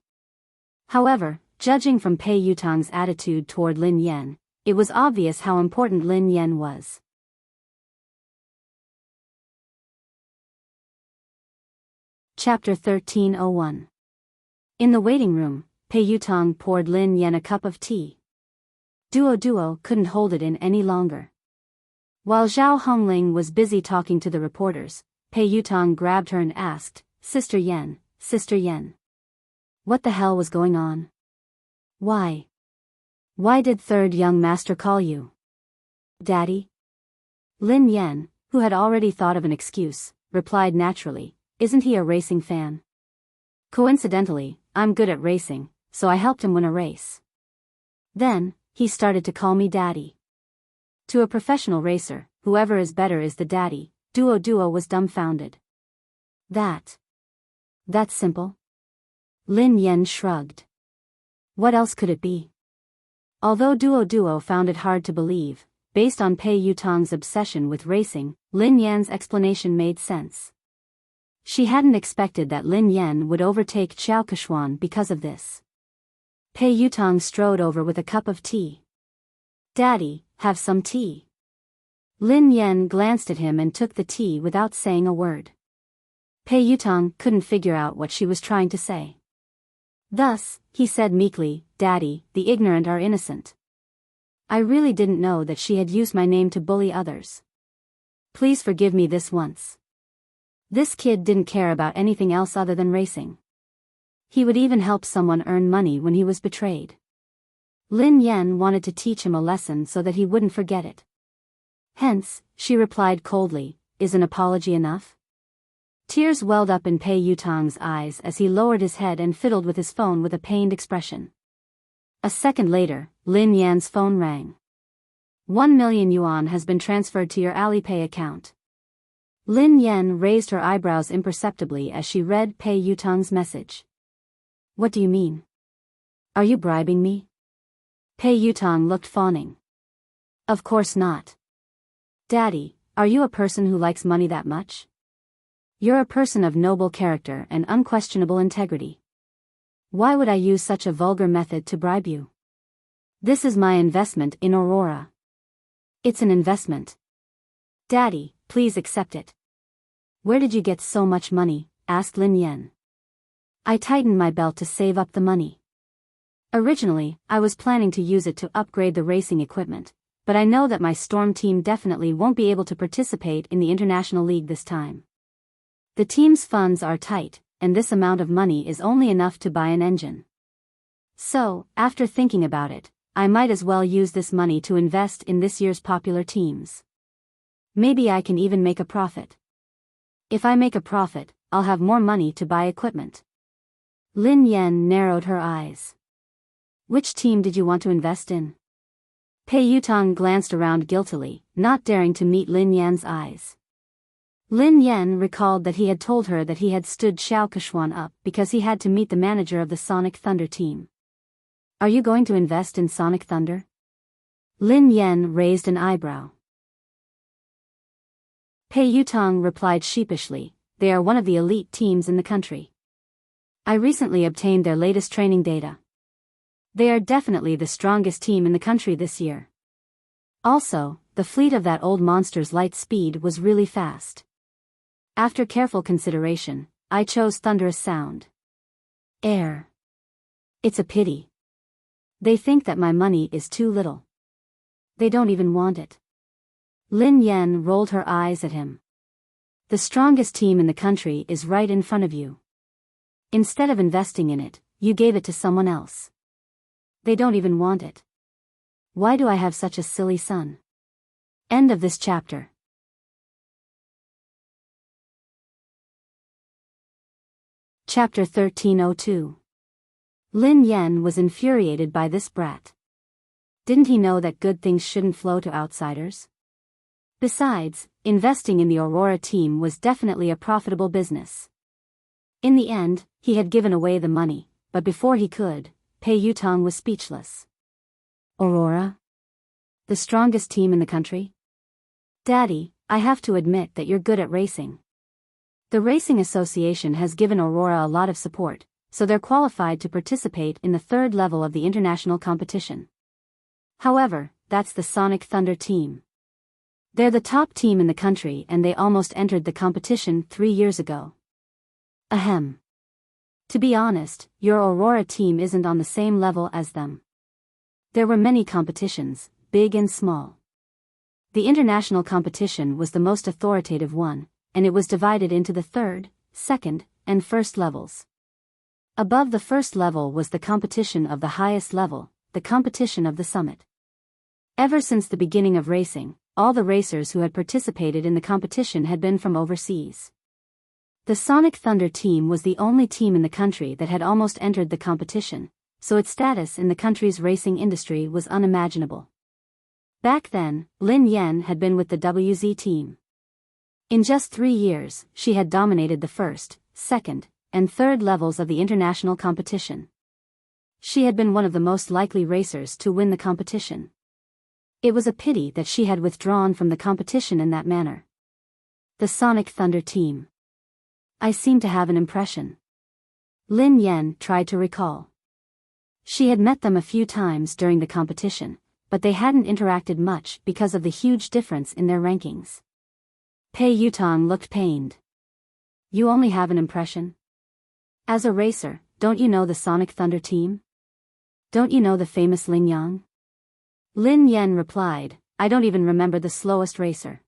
However, judging from Pei Yutong's attitude toward Lin Yan, it was obvious how important Lin Yan was. Chapter 1301. In the waiting room, Pei Yutong poured Lin Yan a cup of tea. Duo couldn't hold it in any longer. While Zhao Hongling was busy talking to the reporters, Pei Yutong grabbed her and asked, Sister Yan. What the hell was going on? Why? Why did third young master call you? Daddy? Lin Yan, who had already thought of an excuse, replied naturally, isn't he a racing fan? Coincidentally, I'm good at racing, so I helped him win a race. Then, he started to call me daddy. To a professional racer, whoever is better is the daddy. Duo was dumbfounded. That's simple? Lin Yan shrugged. What else could it be? Although Duo found it hard to believe, based on Pei Yutong's obsession with racing, Lin Yan's explanation made sense. She hadn't expected that Lin Yan would overtake Xiao Keshuan because of this. Pei Yutong strode over with a cup of tea. Daddy, have some tea. Lin Yan glanced at him and took the tea without saying a word. Pei Yutong couldn't figure out what she was trying to say. Thus, he said meekly, Daddy, the ignorant are innocent. I really didn't know that she had used my name to bully others. Please forgive me this once. This kid didn't care about anything else other than racing. He would even help someone earn money when he was betrayed. Lin Yan wanted to teach him a lesson so that he wouldn't forget it. Hence, she replied coldly, is an apology enough? Tears welled up in Pei Yutong's eyes as he lowered his head and fiddled with his phone with a pained expression. A second later, Lin Yan's phone rang. 1 million yuan has been transferred to your Alipay account. Lin Yan raised her eyebrows imperceptibly as she read Pei Yutong's message. What do you mean? Are you bribing me? Pei Yutong looked fawning. Of course not. Daddy, are you a person who likes money that much? You're a person of noble character and unquestionable integrity. Why would I use such a vulgar method to bribe you? This is my investment in Aurora. It's an investment. Daddy, please accept it. Where did you get so much money? Asked Lin Yan. I tightened my belt to save up the money. Originally, I was planning to use it to upgrade the racing equipment, but I know that my Storm team definitely won't be able to participate in the International League this time. The team's funds are tight, and this amount of money is only enough to buy an engine. So, after thinking about it, I might as well use this money to invest in this year's popular teams. Maybe I can even make a profit. If I make a profit, I'll have more money to buy equipment. Lin Yan narrowed her eyes. Which team did you want to invest in? Pei Yutong glanced around guiltily, not daring to meet Lin Yan's eyes. Lin Yan recalled that he had told her that he had stood Xiao Keshuan up because he had to meet the manager of the Sonic Thunder team. Are you going to invest in Sonic Thunder? Lin Yan raised an eyebrow. Pei Yutong replied sheepishly, they are one of the elite teams in the country. I recently obtained their latest training data. They are definitely the strongest team in the country this year. Also, the fleet of that old monster's light speed was really fast. After careful consideration, I chose thunderous sound. Air. It's a pity. They think that my money is too little. They don't even want it. Lin Yan rolled her eyes at him. The strongest team in the country is right in front of you. Instead of investing in it, you gave it to someone else. They don't even want it. Why do I have such a silly son? End of this chapter. Chapter 1302. Lin Yan was infuriated by this brat. Didn't he know that good things shouldn't flow to outsiders? Besides, investing in the Aurora team was definitely a profitable business. In the end, he had given away the money, but before he could, Pei Yutong was speechless. Aurora? The strongest team in the country? Daddy, I have to admit that you're good at racing. The Racing Association has given Aurora a lot of support, so they're qualified to participate in the third level of the international competition. However, that's the Sonic Thunder team. They're the top team in the country and they almost entered the competition 3 years ago. Ahem. To be honest, your Aurora team isn't on the same level as them. There were many competitions, big and small. The international competition was the most authoritative one, and it was divided into the third, second, and first levels. Above the first level was the competition of the highest level, the competition of the summit. Ever since the beginning of racing, all the racers who had participated in the competition had been from overseas. The Sonic Thunder team was the only team in the country that had almost entered the competition, so its status in the country's racing industry was unimaginable. Back then, Lin Yan had been with the WZ team. In just 3 years, she had dominated the first, second, and third levels of the international competition. She had been one of the most likely racers to win the competition. It was a pity that she had withdrawn from the competition in that manner. The Sonic Thunder team. I seem to have an impression. Lin Yan tried to recall. She had met them a few times during the competition, but they hadn't interacted much because of the huge difference in their rankings. Pei Yutong looked pained. You only have an impression? As a racer, don't you know the Sonic Thunder team? Don't you know the famous Ling Yang? Lin Yan replied, I don't even remember the slowest racer.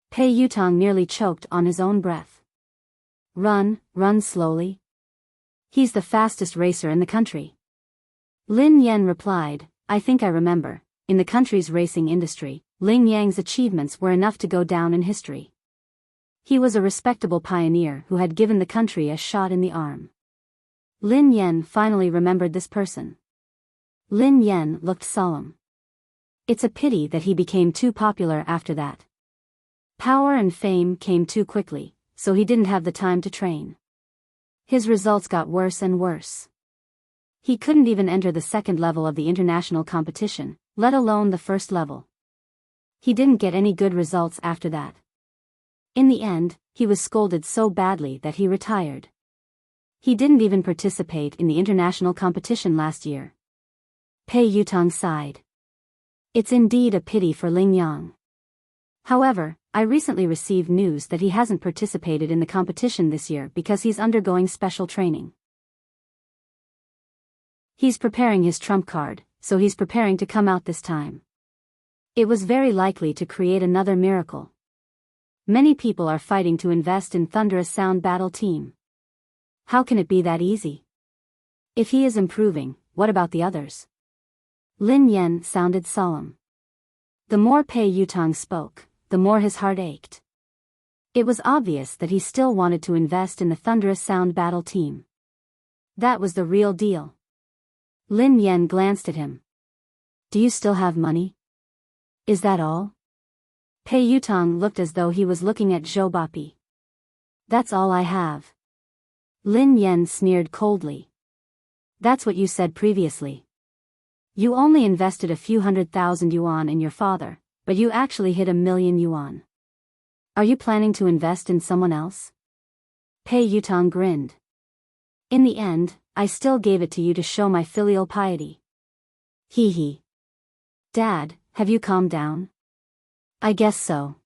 Pei Yutong nearly choked on his own breath. Run slowly. He's the fastest racer in the country. Lin Yan replied, I think I remember, in the country's racing industry, Ling Yang's achievements were enough to go down in history. He was a respectable pioneer who had given the country a shot in the arm. Lin Yan finally remembered this person. Lin Yan looked solemn. It's a pity that he became too popular after that. Power and fame came too quickly, so he didn't have the time to train. His results got worse and worse. He couldn't even enter the second level of the international competition, let alone the first level. He didn't get any good results after that. In the end, he was scolded so badly that he retired. He didn't even participate in the international competition last year. Pei Yutong sighed. It's indeed a pity for Ling Yang. However, I recently received news that he hasn't participated in the competition this year because he's undergoing special training. He's preparing his trump card, so he's preparing to come out this time. It was very likely to create another miracle. Many people are fighting to invest in Thunderous Sound Battle Team. How can it be that easy? If he is improving, what about the others? Lin Yan sounded solemn. The more Pei Yutong spoke, the more his heart ached. It was obvious that he still wanted to invest in the Thunderous Sound Battle Team. That was the real deal. Lin Yan glanced at him. Do you still have money? Is that all? Pei Yutong looked as though he was looking at Zhou Bapi. That's all I have. Lin Yan sneered coldly. That's what you said previously. You only invested a few 100,000 yuan in your father, but you actually hit 1 million yuan. Are you planning to invest in someone else? Pei Yutong grinned. In the end, I still gave it to you to show my filial piety. Hee hee. Dad, have you calmed down? I guess so.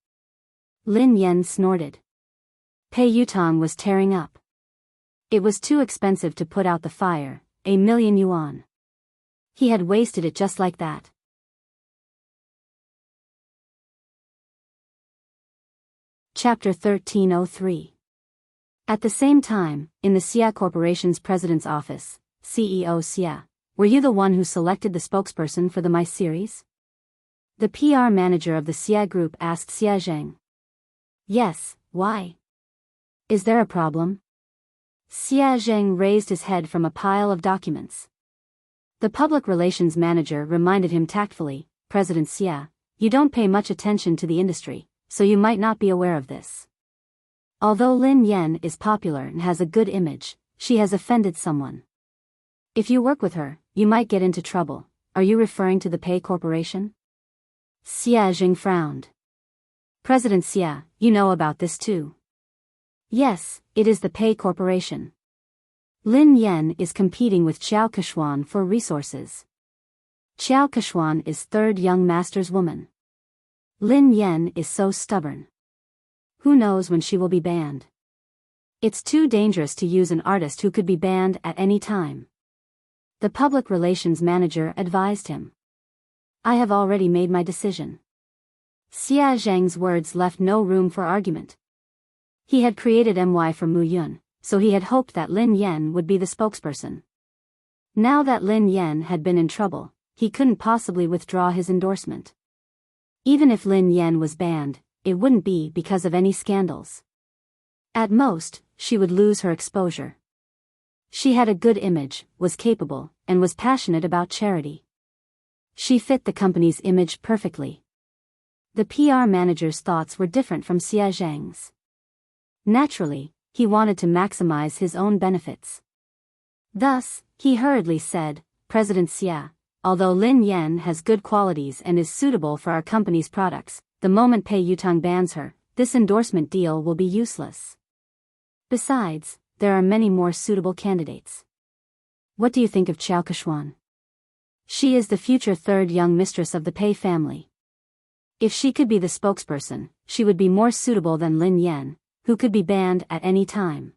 Lin Yen snorted. Pei Yutong was tearing up. It was too expensive to put out the fire, 1,000,000 yuan. He had wasted it just like that. Chapter 1303. At the same time, in the Xia Corporation's president's office, CEO Xia, were you the one who selected the spokesperson for the My series? The PR manager of the Xia Group asked Xia Zheng. Yes, why? Is there a problem? Xia Zheng raised his head from a pile of documents. The public relations manager reminded him tactfully, President Xia, you don't pay much attention to the industry, so you might not be aware of this. Although Lin Yen is popular and has a good image, she has offended someone. If you work with her, you might get into trouble. Are you referring to the Pei Corporation? Xia Jing frowned. President Xia, you know about this too. Yes, it is the Pei Corporation. Lin Yen is competing with Qiao Keshuan for resources. Qiao Keshuan is third young master's woman. Lin Yen is so stubborn. Who knows when she will be banned? It's too dangerous to use an artist who could be banned at any time. The public relations manager advised him. I have already made my decision. Xia Zheng's words left no room for argument. He had created MY for Mu Yun, so he had hoped that Lin Yen would be the spokesperson. Now that Lin Yen had been in trouble, he couldn't possibly withdraw his endorsement. Even if Lin Yen was banned, it wouldn't be because of any scandals. At most, she would lose her exposure. She had a good image, was capable, and was passionate about charity. She fit the company's image perfectly. The PR manager's thoughts were different from Xia Zheng's. Naturally, he wanted to maximize his own benefits. Thus, he hurriedly said, President Xia, although Lin Yen has good qualities and is suitable for our company's products, the moment Pei Yutong bans her, this endorsement deal will be useless. Besides, there are many more suitable candidates. What do you think of Qiao Keshuan? She is the future third young mistress of the Pei family. If she could be the spokesperson, she would be more suitable than Lin Yen, who could be banned at any time.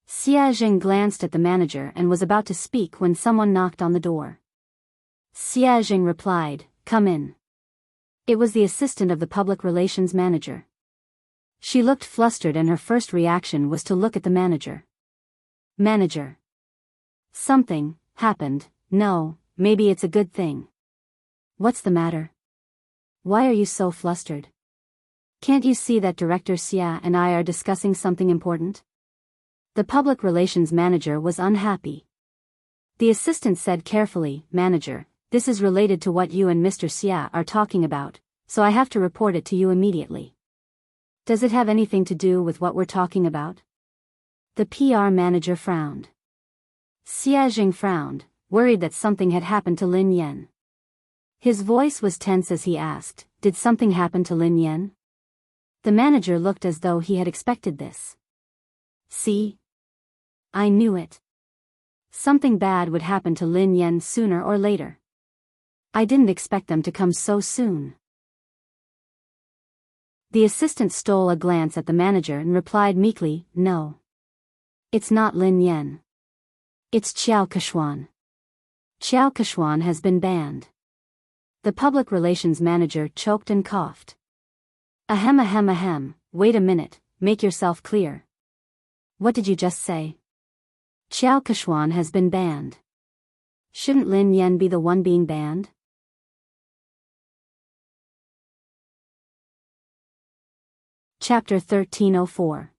Xia Zheng glanced at the manager and was about to speak when someone knocked on the door. Xia Zheng replied, Come in. It was the assistant of the public relations manager. She looked flustered and her first reaction was to look at the manager. Manager. Something happened. No, maybe it's a good thing. What's the matter? Why are you so flustered? Can't you see that Director Xia and I are discussing something important? The public relations manager was unhappy. The assistant said carefully, Manager, this is related to what you and Mr. Xia are talking about, so I have to report it to you immediately. Does it have anything to do with what we're talking about? The PR manager frowned. Xia Jing frowned, worried that something had happened to Lin Yen. His voice was tense as he asked, Did something happen to Lin Yen? The manager looked as though he had expected this. See? I knew it. Something bad would happen to Lin Yen sooner or later. I didn't expect them to come so soon. The assistant stole a glance at the manager and replied meekly, No. It's not Lin Yen. It's Qiao Keshuan. Qiao Keshuan has been banned. The public relations manager choked and coughed. Ahem, wait a minute, make yourself clear. What did you just say? Qiao Keshuan has been banned. Shouldn't Lin Yen be the one being banned? Chapter 1304.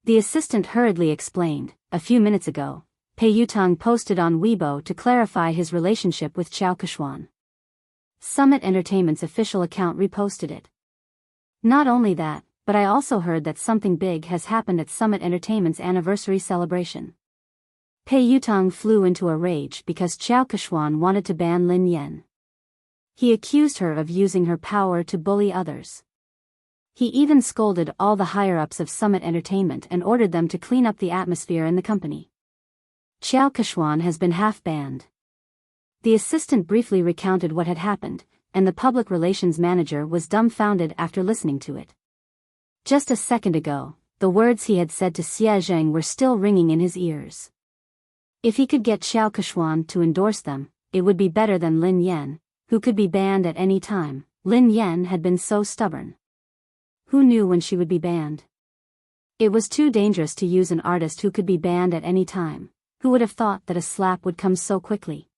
The assistant hurriedly explained, a few minutes ago, Pei Yutong posted on Weibo to clarify his relationship with Qiao Keshuan. Summit Entertainment's official account reposted it. Not only that, but I also heard that something big has happened at Summit Entertainment's anniversary celebration. Pei Yutong flew into a rage because Qiao Keshuan wanted to ban Lin Yen. He accused her of using her power to bully others. He even scolded all the higher-ups of Summit Entertainment and ordered them to clean up the atmosphere in the company. Xiao Keshuan has been half-banned. The assistant briefly recounted what had happened, and the public relations manager was dumbfounded after listening to it. Just a second ago, the words he had said to Xia Zheng were still ringing in his ears. If he could get Xiao Keshuan to endorse them, it would be better than Lin Yan, who could be banned at any time. Lin Yan had been so stubborn. Who knew when she would be banned? It was too dangerous to use an artist who could be banned at any time. Who would have thought that a slap would come so quickly?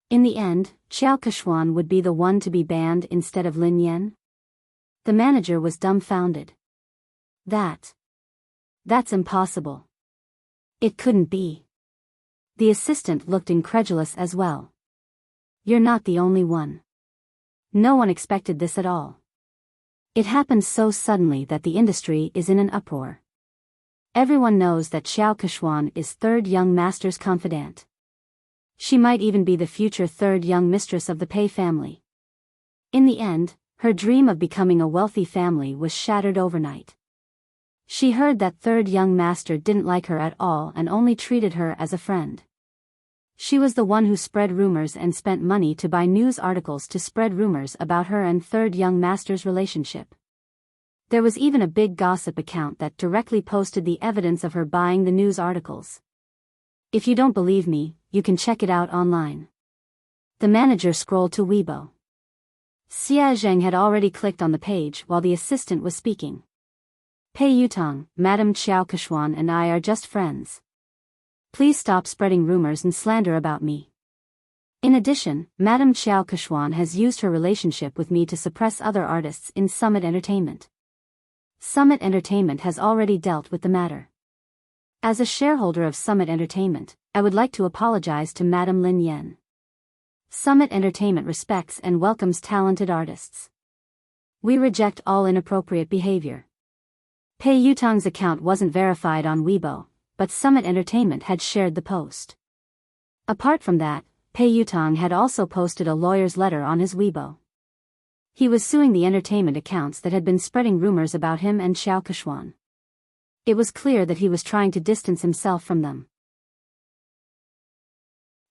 In the end, Xiao Keshuan would be the one to be banned instead of Lin Yan? The manager was dumbfounded. That's impossible. It couldn't be. The assistant looked incredulous as well. You're not the only one. No one expected this at all. It happened so suddenly that the industry is in an uproar. Everyone knows that Xiao Keshuan is third young master's confidant. She might even be the future third young mistress of the Pei family. In the end, her dream of becoming a wealthy family was shattered overnight. She heard that third young master didn't like her at all and only treated her as a friend. She was the one who spread rumors and spent money to buy news articles to spread rumors about her and third young master's relationship. There was even a big gossip account that directly posted the evidence of her buying the news articles. If you don't believe me, you can check it out online. The manager scrolled to Weibo. Xia Zheng had already clicked on the page while the assistant was speaking. Pei Yutong, Madame Xiao Keshuan and I are just friends. Please stop spreading rumors and slander about me. In addition, Madame Xiao Keshuan has used her relationship with me to suppress other artists in Summit Entertainment. Summit Entertainment has already dealt with the matter. As a shareholder of Summit Entertainment, I would like to apologize to Madame Lin Yan. Summit Entertainment respects and welcomes talented artists. We reject all inappropriate behavior. Pei Yutong's account wasn't verified on Weibo, but Summit Entertainment had shared the post. Apart from that, Pei Yutong had also posted a lawyer's letter on his Weibo. He was suing the entertainment accounts that had been spreading rumors about him and Xiao Keshuan. It was clear that he was trying to distance himself from them.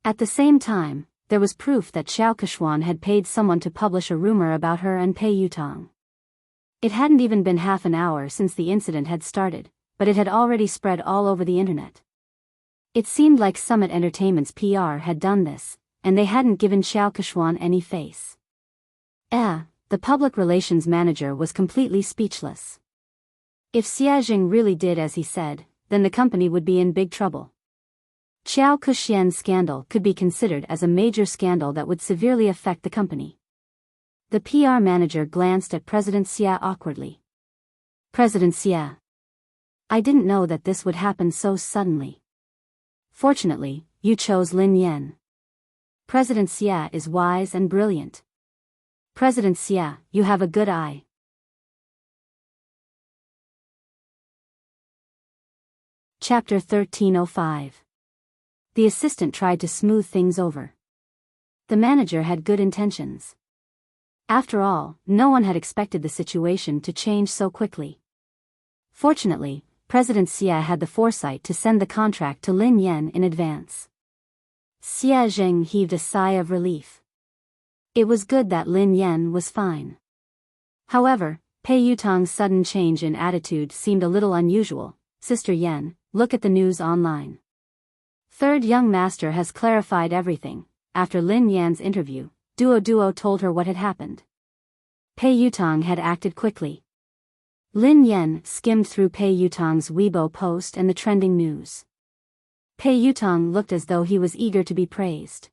At the same time, there was proof that Xiao Keshuan had paid someone to publish a rumor about her and Pei Yutong. It hadn't even been half an hour since the incident had started, but it had already spread all over the internet. It seemed like Summit Entertainment's PR had done this, and they hadn't given Xiao Keshuan any face. The public relations manager was completely speechless. If Xia Zheng really did as he said, then the company would be in big trouble. Xiao Keshuan's scandal could be considered as a major scandal that would severely affect the company. The PR manager glanced at President Xia awkwardly. President Xia. I didn't know that this would happen so suddenly. Fortunately, you chose Lin Yan. President Xia is wise and brilliant. President Xia, you have a good eye. Chapter 1305. The assistant tried to smooth things over. The manager had good intentions. After all, no one had expected the situation to change so quickly. Fortunately, President Xia had the foresight to send the contract to Lin Yan in advance. Xia Zheng heaved a sigh of relief. It was good that Lin Yan was fine. However, Pei Yutong's sudden change in attitude seemed a little unusual. Sister Yan, look at the news online. Third young master has clarified everything. After Lin Yan's interview, Duo told her what had happened. Pei Yutong had acted quickly. Lin Yan skimmed through Pei Yutong's Weibo post and the trending news. Pei Yutong looked as though he was eager to be praised.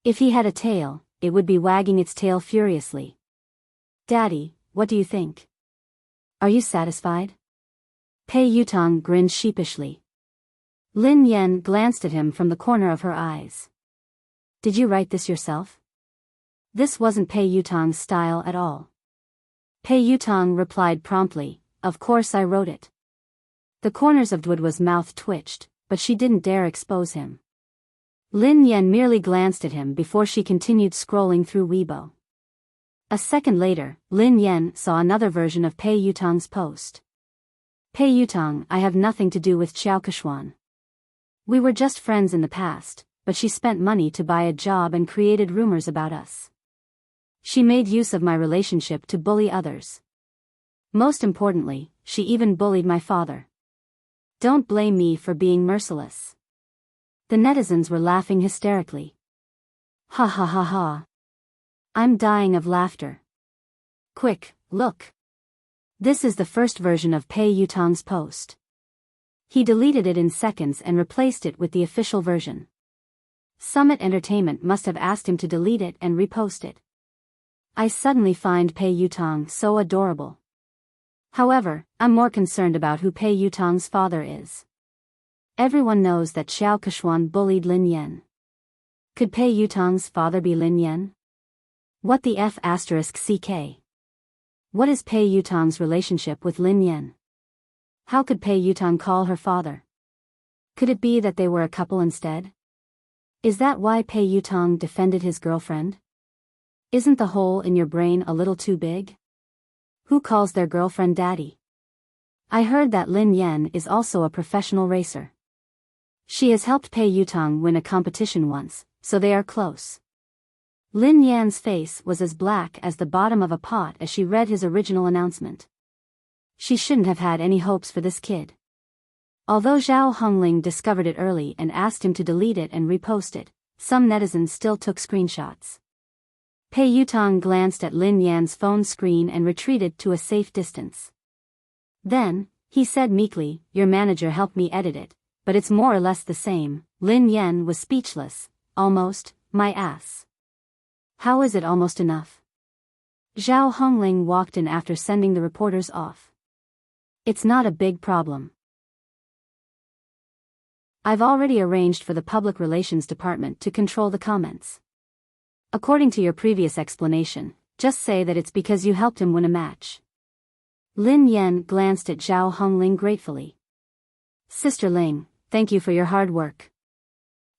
If he had a tail, it would be wagging its tail furiously. Daddy, what do you think? Are you satisfied? Pei Yutong grinned sheepishly. Lin Yan glanced at him from the corner of her eyes. Did you write this yourself? This wasn't Pei Yutong's style at all. Pei Yutong replied promptly, of course I wrote it. The corners of Duo's mouth twitched, but she didn't dare expose him. Lin Yan merely glanced at him before she continued scrolling through Weibo. A second later, Lin Yan saw another version of Pei Yutong's post. Pei Yutong, I have nothing to do with Xiao Keshuan. We were just friends in the past, but she spent money to buy a job and created rumors about us. She made use of my relationship to bully others. Most importantly, she even bullied my father. Don't blame me for being merciless. The netizens were laughing hysterically. Ha ha ha ha. I'm dying of laughter. Quick, look. This is the first version of Pei Yutong's post. He deleted it in seconds and replaced it with the official version. Summit Entertainment must have asked him to delete it and repost it. I suddenly find Pei Yutong so adorable. However, I'm more concerned about who Pei Yutong's father is. Everyone knows that Xiao Keshuan bullied Lin Yan. Could Pei Yutong's father be Lin Yan? What the F***CK? What is Pei Yutong's relationship with Lin Yan? How could Pei Yutong call her father? Could it be that they were a couple instead? Is that why Pei Yutong defended his girlfriend? Isn't the hole in your brain a little too big? Who calls their girlfriend daddy? I heard that Lin Yan is also a professional racer. She has helped Pei Yutong win a competition once, so they are close. Lin Yan's face was as black as the bottom of a pot as she read his original announcement. She shouldn't have had any hopes for this kid. Although Zhao Hongling discovered it early and asked him to delete it and repost it, some netizens still took screenshots. Pei Yutong glanced at Lin Yan's phone screen and retreated to a safe distance. Then, he said meekly, your manager helped me edit it, but it's more or less the same. Lin Yan was speechless. Almost, my ass. How is it almost enough? Zhao Hongling walked in after sending the reporters off. It's not a big problem. I've already arranged for the public relations department to control the comments. According to your previous explanation, just say that it's because you helped him win a match. Lin Yan glanced at Zhao Hongling gratefully. Sister Ling, thank you for your hard work.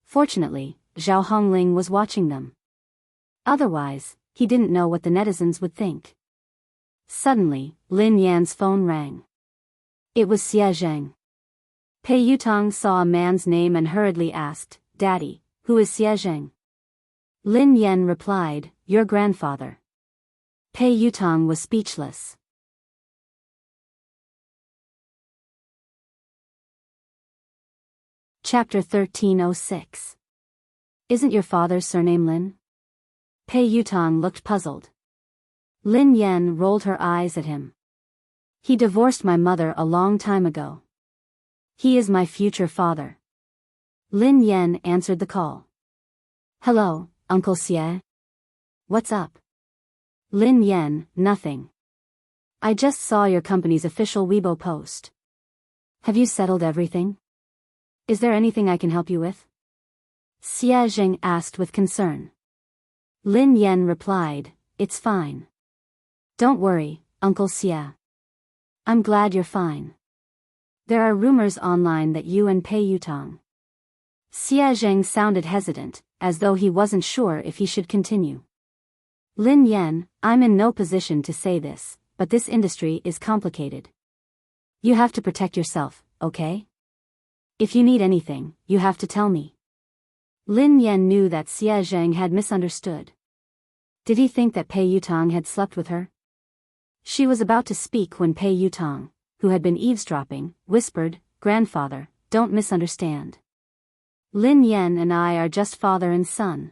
Fortunately, Zhao Hongling was watching them. Otherwise, he didn't know what the netizens would think. Suddenly, Lin Yan's phone rang. It was Xie Zheng. Pei Yutong saw a man's name and hurriedly asked, Daddy, who is Xie Zheng? Lin Yan replied, your grandfather. Pei Yutong was speechless. Chapter 1306. Isn't your father's surname Lin? Pei Yutong looked puzzled. Lin Yan rolled her eyes at him. He divorced my mother a long time ago. He is my future father. Lin Yan answered the call. Hello, Uncle Xie. What's up? Lin Yan, nothing. I just saw your company's official Weibo post. Have you settled everything? Is there anything I can help you with? Xie Zheng asked with concern. Lin Yan replied, it's fine. Don't worry, Uncle Xie. I'm glad you're fine. There are rumors online that you and Pei Yutong. Xie Zheng sounded hesitant, as though he wasn't sure if he should continue. Lin Yan, I'm in no position to say this, but this industry is complicated. You have to protect yourself, okay? If you need anything, you have to tell me. Lin Yan knew that Xie Zheng had misunderstood. Did he think that Pei Yutong had slept with her? She was about to speak when Pei Yutong, who had been eavesdropping, whispered, Grandfather, don't misunderstand. Lin Yan and I are just father and son.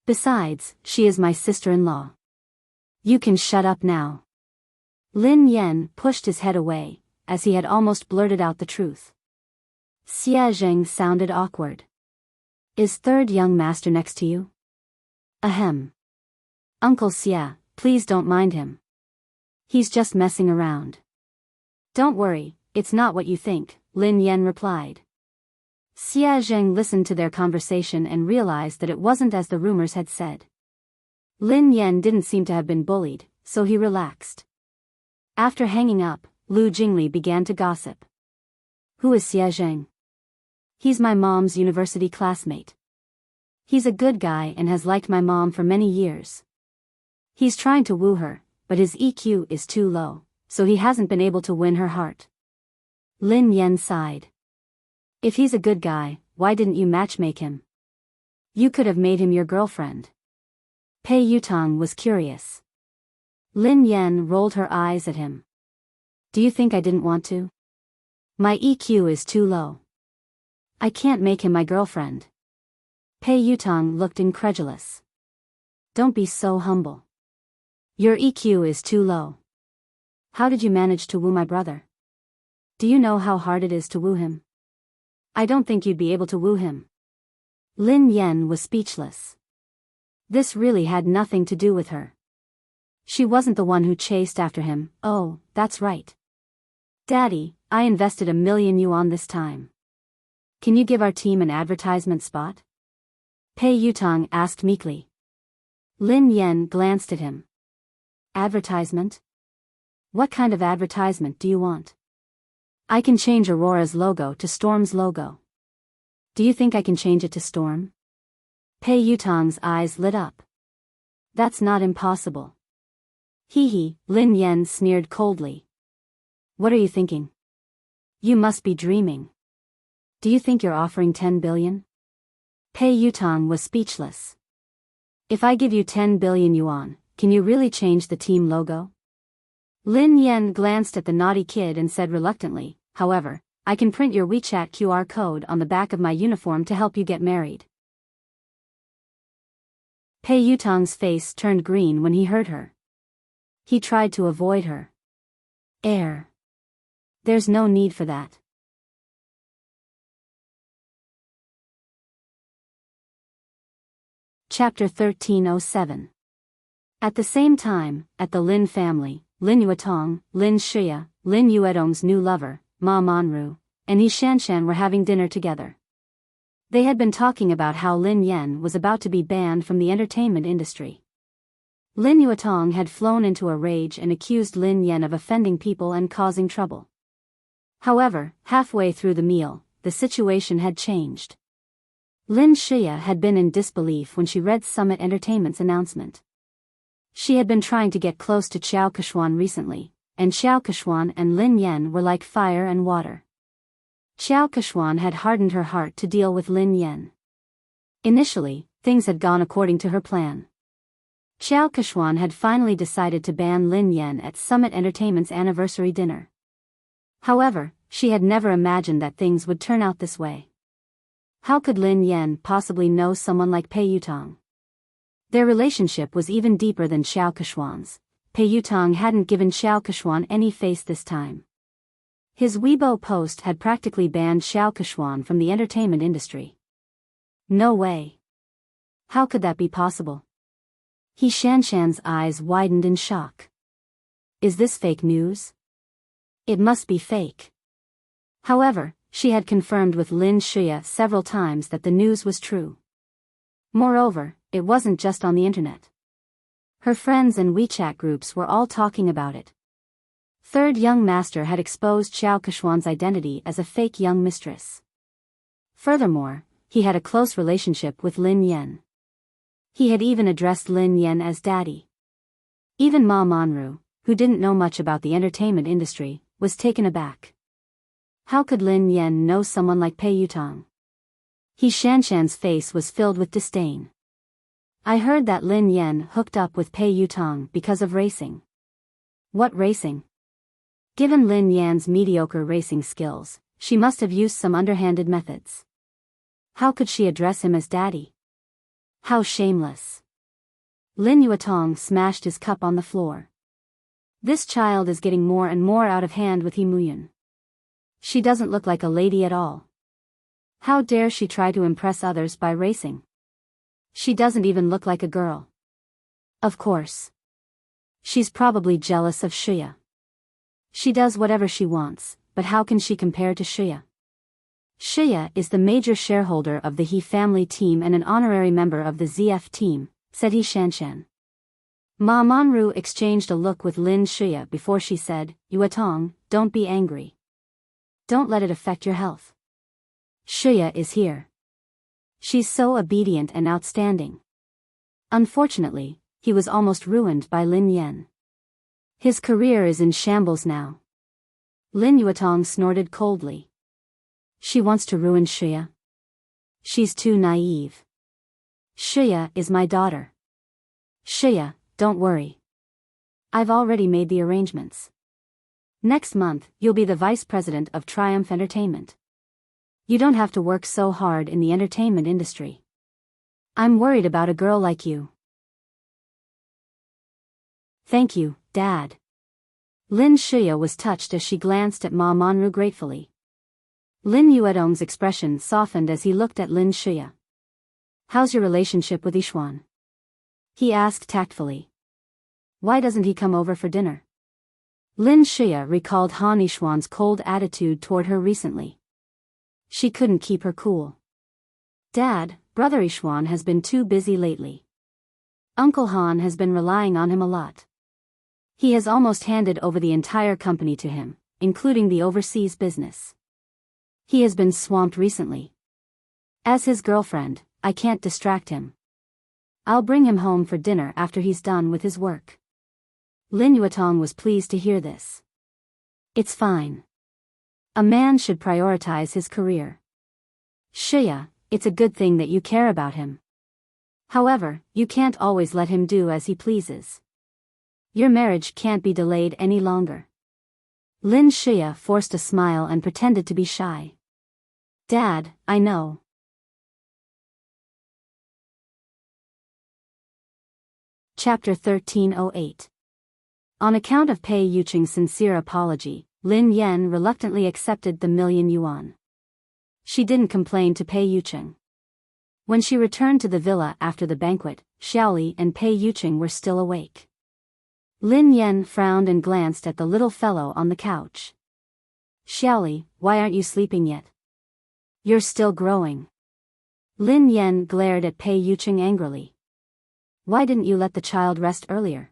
Besides, she is my sister-in-law. You can shut up now. Lin Yan pushed his head away, as he had almost blurted out the truth. Xie Zheng sounded awkward. Is third young master next to you? Ahem. Uncle Xie, please don't mind him. He's just messing around. Don't worry, it's not what you think, Lin Yan replied. Xie Zheng listened to their conversation and realized that it wasn't as the rumors had said. Lin Yan didn't seem to have been bullied, so he relaxed. After hanging up, Lu Jingli began to gossip. Who is Xie Zheng? He's my mom's university classmate. He's a good guy and has liked my mom for many years. He's trying to woo her, but his EQ is too low, so he hasn't been able to win her heart. Lin Yan sighed. If he's a good guy, why didn't you matchmake him? You could have made him your girlfriend. Pei Yutong was curious. Lin Yan rolled her eyes at him. Do you think I didn't want to? My EQ is too low. I can't make him my girlfriend. Pei Yutong looked incredulous. Don't be so humble. Your EQ is too low. How did you manage to woo my brother? Do you know how hard it is to woo him? I don't think you'd be able to woo him. Lin Yan was speechless. This really had nothing to do with her. She wasn't the one who chased after him. Oh, that's right. Daddy, I invested 1,000,000 yuan this time. Can you give our team an advertisement spot? Pei Yutong asked meekly. Lin Yan glanced at him. Advertisement? What kind of advertisement do you want? I can change Aurora's logo to Storm's logo. Do you think I can change it to Storm? Pei Yutong's eyes lit up. That's not impossible. Hee hee, Lin Yan sneered coldly. What are you thinking? You must be dreaming. Do you think you're offering 10 billion? Pei Yutong was speechless. If I give you 10 billion yuan, can you really change the team logo? Lin Yan glanced at the naughty kid and said reluctantly, however, I can print your WeChat QR code on the back of my uniform to help you get married. Pei Yutong's face turned green when he heard her. He tried to avoid her. There's no need for that. Chapter 1307. At the same time, at the Lin family, Lin Yuetong, Lin Shia, Lin Yuedong's new lover, Ma Manru, and He Shanshan were having dinner together. They had been talking about how Lin Yan was about to be banned from the entertainment industry. Lin Yuetong had flown into a rage and accused Lin Yan of offending people and causing trouble. However, halfway through the meal, the situation had changed. Lin Shia had been in disbelief when she read Summit Entertainment's announcement. She had been trying to get close to Xiao Keshuan recently, and Xiao Keshuan and Lin Yan were like fire and water. Xiao Keshuan had hardened her heart to deal with Lin Yan. Initially, things had gone according to her plan. Xiao Keshuan had finally decided to ban Lin Yan at Summit Entertainment's anniversary dinner. However, she had never imagined that things would turn out this way. How could Lin Yan possibly know someone like Pei Yutong? Their relationship was even deeper than Xiao Keshuan's. Pei Yutong hadn't given Xiao Keshuan any face this time. His Weibo post had practically banned Xiao Keshuan from the entertainment industry. No way. How could that be possible? He Shanshan's eyes widened in shock. Is this fake news? It must be fake. However, she had confirmed with Lin Shia several times that the news was true. Moreover, it wasn't just on the internet. Her friends and WeChat groups were all talking about it. Third young master had exposed Xiao Keshuan's identity as a fake young mistress. Furthermore, he had a close relationship with Lin Yan. He had even addressed Lin Yan as daddy. Even Ma Manru, who didn't know much about the entertainment industry, was taken aback. How could Lin Yan know someone like Pei Yutong? He Shanshan's face was filled with disdain. I heard that Lin Yan hooked up with Pei Yutong because of racing. What racing? Given Lin Yan's mediocre racing skills, she must have used some underhanded methods. How could she address him as daddy? How shameless. Lin Yuetong smashed his cup on the floor. This child is getting more and more out of hand with He Muyan. She doesn't look like a lady at all. How dare she try to impress others by racing? She doesn't even look like a girl. Of course. She's probably jealous of Shia. She does whatever she wants, but how can she compare to Shia? Shia is the major shareholder of the He family team and an honorary member of the ZF team, said He Shanshan. Ma Manru exchanged a look with Lin Shia before she said, Yuetong, don't be angry. Don't let it affect your health. Shia is here. She's so obedient and outstanding. Unfortunately, he was almost ruined by Lin Yan. His career is in shambles now. Lin Yuetong snorted coldly. She wants to ruin Shia. She's too naive. Shia is my daughter. Shia, don't worry. I've already made the arrangements. Next month, you'll be the vice president of Triumph Entertainment. You don't have to work so hard in the entertainment industry. I'm worried about a girl like you. Thank you, Dad. Lin Shia was touched as she glanced at Ma Monru gratefully. Lin Yuetong's expression softened as he looked at Lin Shia. How's your relationship with Yixuan? He asked tactfully. Why doesn't he come over for dinner? Lin Shia recalled Han Yixuan's cold attitude toward her recently. She couldn't keep her cool. Dad, Brother Yixuan has been too busy lately. Uncle Han has been relying on him a lot. He has almost handed over the entire company to him, including the overseas business. He has been swamped recently. As his girlfriend, I can't distract him. I'll bring him home for dinner after he's done with his work. Lin Yuetong was pleased to hear this. It's fine. A man should prioritize his career. Shia, it's a good thing that you care about him. However, you can't always let him do as he pleases. Your marriage can't be delayed any longer. Lin Shia forced a smile and pretended to be shy. Dad, I know. Chapter 1308. On account of Pei Yuqing's sincere apology, Lin Yan reluctantly accepted the $1,000,000. She didn't complain to Pei Yuqing. When she returned to the villa after the banquet, Xiaoli and Pei Yuqing were still awake. Lin Yan frowned and glanced at the little fellow on the couch. Xiaoli, why aren't you sleeping yet? You're still growing. Lin Yan glared at Pei Yuqing angrily. Why didn't you let the child rest earlier?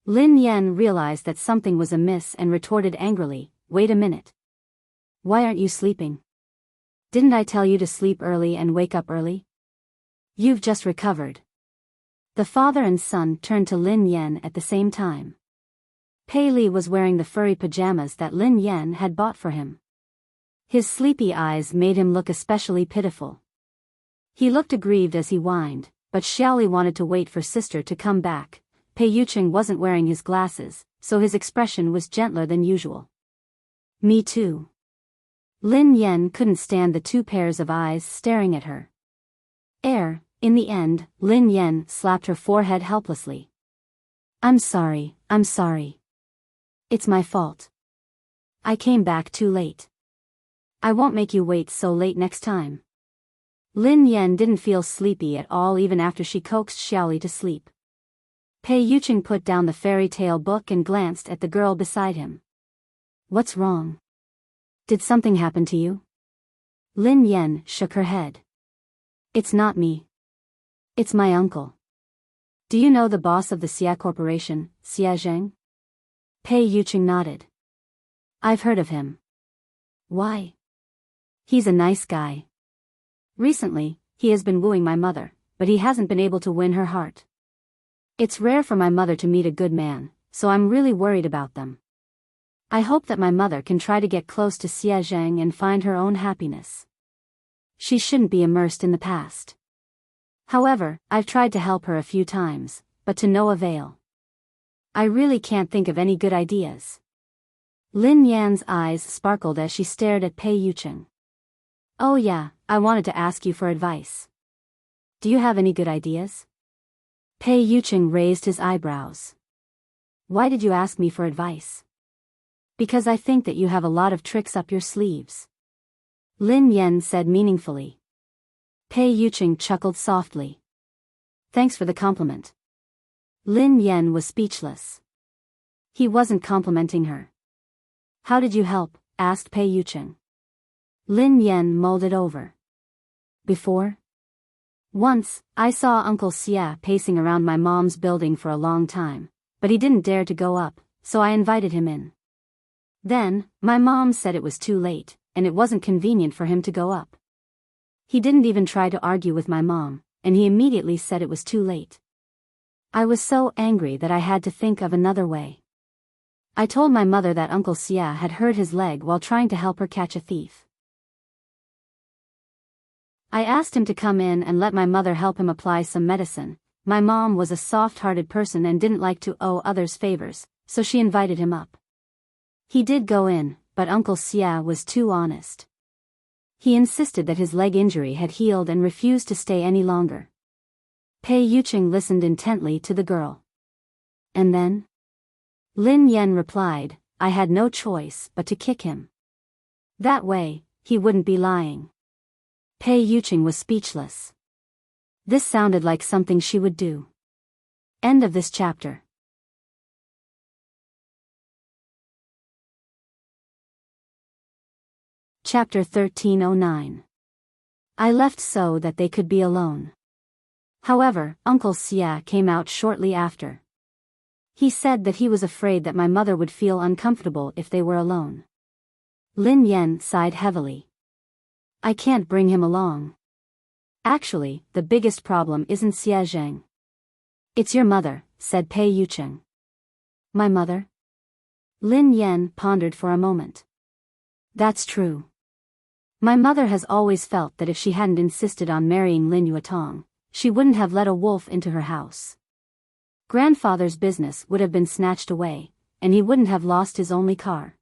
Lin Yan realized that something was amiss and retorted angrily, wait a minute. Why aren't you sleeping? Didn't I tell you to sleep early and wake up early? You've just recovered. The father and son turned to Lin Yan at the same time. Pei Li was wearing the furry pajamas that Lin Yan had bought for him. His sleepy eyes made him look especially pitiful. He looked aggrieved as he whined, but Xiaoli wanted to wait for sister to come back. Pei Yuqing wasn't wearing his glasses, so his expression was gentler than usual. Me too. Lin Yan couldn't stand the two pairs of eyes staring at her. In the end, Lin Yan slapped her forehead helplessly. I'm sorry. It's my fault. I came back too late. I won't make you wait so late next time. Lin Yan didn't feel sleepy at all even after she coaxed Xiaoli to sleep. Pei Yuqing put down the fairy tale book and glanced at the girl beside him. What's wrong? Did something happen to you? Lin Yan shook her head. It's not me. It's my uncle. Do you know the boss of the Xia Corporation, Xia Zheng? Pei Yuqing nodded. I've heard of him. Why? He's a nice guy. Recently, he has been wooing my mother, but he hasn't been able to win her heart. It's rare for my mother to meet a good man, so I'm really worried about them. I hope that my mother can try to get close to Xia Zheng and find her own happiness. She shouldn't be immersed in the past. However, I've tried to help her a few times, but to no avail. I really can't think of any good ideas. Lin Yan's eyes sparkled as she stared at Pei Yuqing. Oh yeah, I wanted to ask you for advice. Do you have any good ideas? Pei Yuqing raised his eyebrows. Why did you ask me for advice? Because I think that you have a lot of tricks up your sleeves. Lin Yan said meaningfully. Pei Yuqing chuckled softly. Thanks for the compliment. Lin Yan was speechless. He wasn't complimenting her. How did you help? Asked Pei Yuqing. Lin Yan mulled it over. Before? Once, I saw Uncle Xia pacing around my mom's building for a long time, but he didn't dare to go up, so I invited him in. Then, my mom said it was too late, and it wasn't convenient for him to go up. He didn't even try to argue with my mom, and he immediately said it was too late. I was so angry that I had to think of another way. I told my mother that Uncle Xia had hurt his leg while trying to help her catch a thief. I asked him to come in and let my mother help him apply some medicine. My mom was a soft-hearted person and didn't like to owe others favors, so she invited him up. He did go in, but Uncle Xia was too honest. He insisted that his leg injury had healed and refused to stay any longer. Pei Yuqing listened intently to the girl. And then? Lin Yan replied, I had no choice but to kick him. That way, he wouldn't be lying. Pei Yuqing was speechless. This sounded like something she would do. End of this chapter. Chapter 1309. I left so that they could be alone. However, Uncle Xia came out shortly after. He said that he was afraid that my mother would feel uncomfortable if they were alone. Lin Yan sighed heavily. I can't bring him along. Actually, the biggest problem isn't Xia Zheng. It's your mother, said Pei Yuqing. My mother? Lin Yan pondered for a moment. That's true. My mother has always felt that if she hadn't insisted on marrying Lin Yuetong, she wouldn't have let a wolf into her house. Grandfather's business would have been snatched away, and he wouldn't have lost his only car.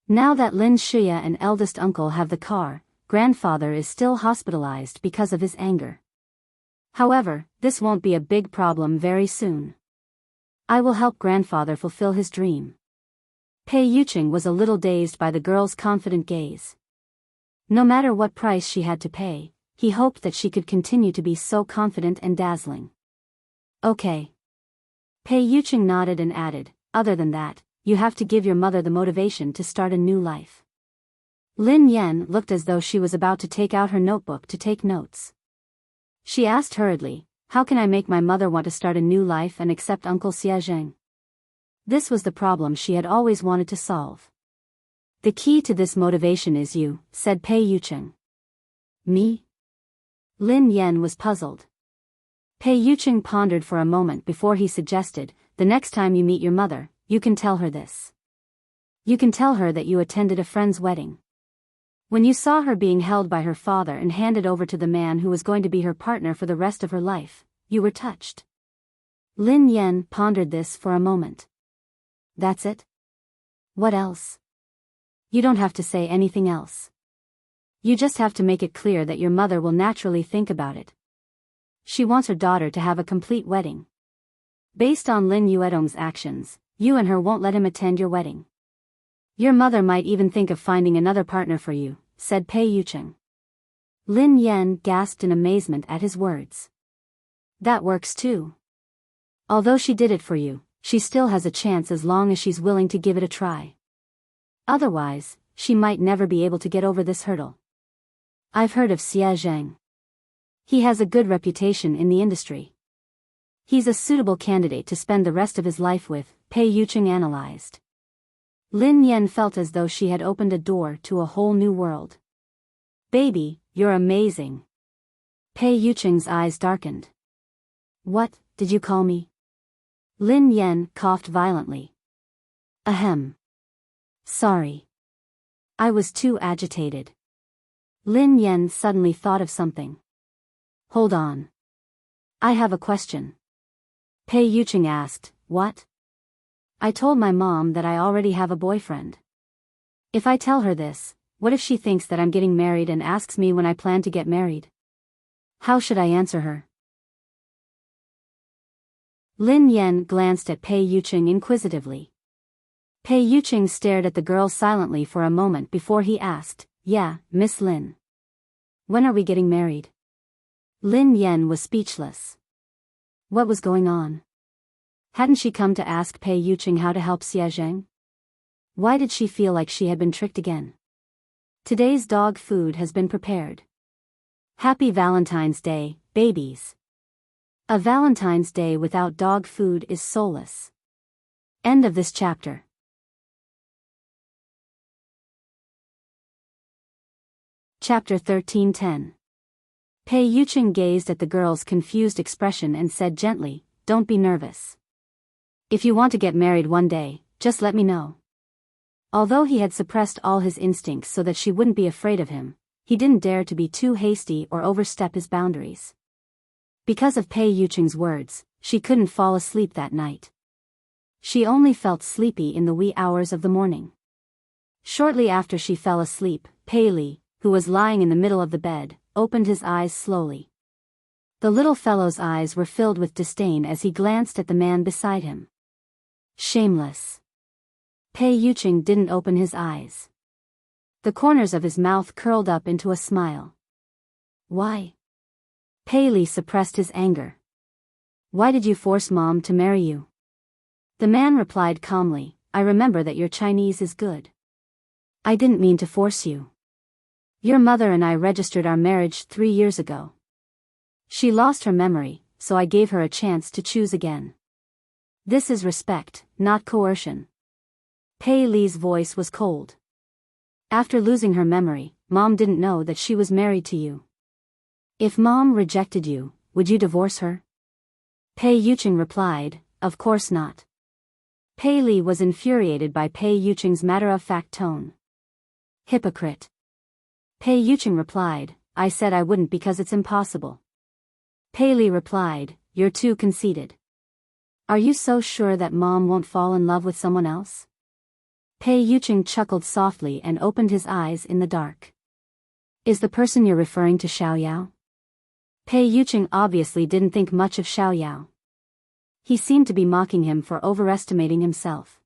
Now that Lin Shuya and eldest uncle have the car, grandfather is still hospitalized because of his anger. However, this won't be a big problem very soon. I will help grandfather fulfill his dream. Pei Yuqing was a little dazed by the girl's confident gaze. No matter what price she had to pay, he hoped that she could continue to be so confident and dazzling. Okay. Pei Yuqing nodded and added, other than that, you have to give your mother the motivation to start a new life. Lin Yan looked as though she was about to take out her notebook to take notes. She asked hurriedly, how can I make my mother want to start a new life and accept Uncle Xia Zheng? This was the problem she had always wanted to solve. The key to this motivation is you, said Pei Yuqing. Me? Lin Yan was puzzled. Pei Yuqing pondered for a moment before he suggested, the next time you meet your mother, you can tell her this. You can tell her that you attended a friend's wedding. When you saw her being held by her father and handed over to the man who was going to be her partner for the rest of her life, you were touched. Lin Yan pondered this for a moment. That's it? What else? You don't have to say anything else. You just have to make it clear that your mother will naturally think about it. She wants her daughter to have a complete wedding. Based on Lin Yuetong's actions, you and her won't let him attend your wedding. Your mother might even think of finding another partner for you, said Pei Yuqing. Lin Yan gasped in amazement at his words. That works too. Although she did it for you, she still has a chance as long as she's willing to give it a try. Otherwise, she might never be able to get over this hurdle. I've heard of Xia Zheng. He has a good reputation in the industry. He's a suitable candidate to spend the rest of his life with, Pei Yuqing analyzed. Lin Yan felt as though she had opened a door to a whole new world. Baby, you're amazing. Pei Yuqing's eyes darkened. What, did you call me? Lin Yan coughed violently. Ahem. Sorry. I was too agitated. Lin Yan suddenly thought of something. Hold on. I have a question. Pei Yuqing asked, what? I told my mom that I already have a boyfriend. If I tell her this, what if she thinks that I'm getting married and asks me when I plan to get married? How should I answer her? Lin Yan glanced at Pei Yuqing inquisitively. Pei Yuqing stared at the girl silently for a moment before he asked, yeah, Miss Lin. When are we getting married? Lin Yan was speechless. What was going on? Hadn't she come to ask Pei Yuqing how to help Xia Zheng? Why did she feel like she had been tricked again? Today's dog food has been prepared. Happy Valentine's Day, babies. A Valentine's Day without dog food is soulless. End of this chapter. Chapter 1310. Pei Yuqing gazed at the girl's confused expression and said gently, don't be nervous. If you want to get married one day, just let me know. Although he had suppressed all his instincts so that she wouldn't be afraid of him, he didn't dare to be too hasty or overstep his boundaries. Because of Pei Yuqing's words, she couldn't fall asleep that night. She only felt sleepy in the wee hours of the morning. Shortly after she fell asleep, Pei Li, who was lying in the middle of the bed, opened his eyes slowly. The little fellow's eyes were filled with disdain as he glanced at the man beside him. Shameless. Pei Yuqing didn't open his eyes. The corners of his mouth curled up into a smile. Why? Pei Li suppressed his anger. Why did you force Mom to marry you? The man replied calmly, I remember that your Chinese is good. I didn't mean to force you. Your mother and I registered our marriage 3 years ago. She lost her memory, so I gave her a chance to choose again. This is respect, not coercion. Pei Li's voice was cold. After losing her memory, Mom didn't know that she was married to you. If Mom rejected you, would you divorce her? Pei Yuqing replied, of course not. Pei Li was infuriated by Pei Yuqing's matter-of-fact tone. Hypocrite. Pei Yuqing replied, I said I wouldn't because it's impossible. Pei Li replied, you're too conceited. Are you so sure that Mom won't fall in love with someone else? Pei Yuqing chuckled softly and opened his eyes in the dark. Is the person you're referring to Xiaoyao? Pei Yuqing obviously didn't think much of Xiaoyao. He seemed to be mocking him for overestimating himself.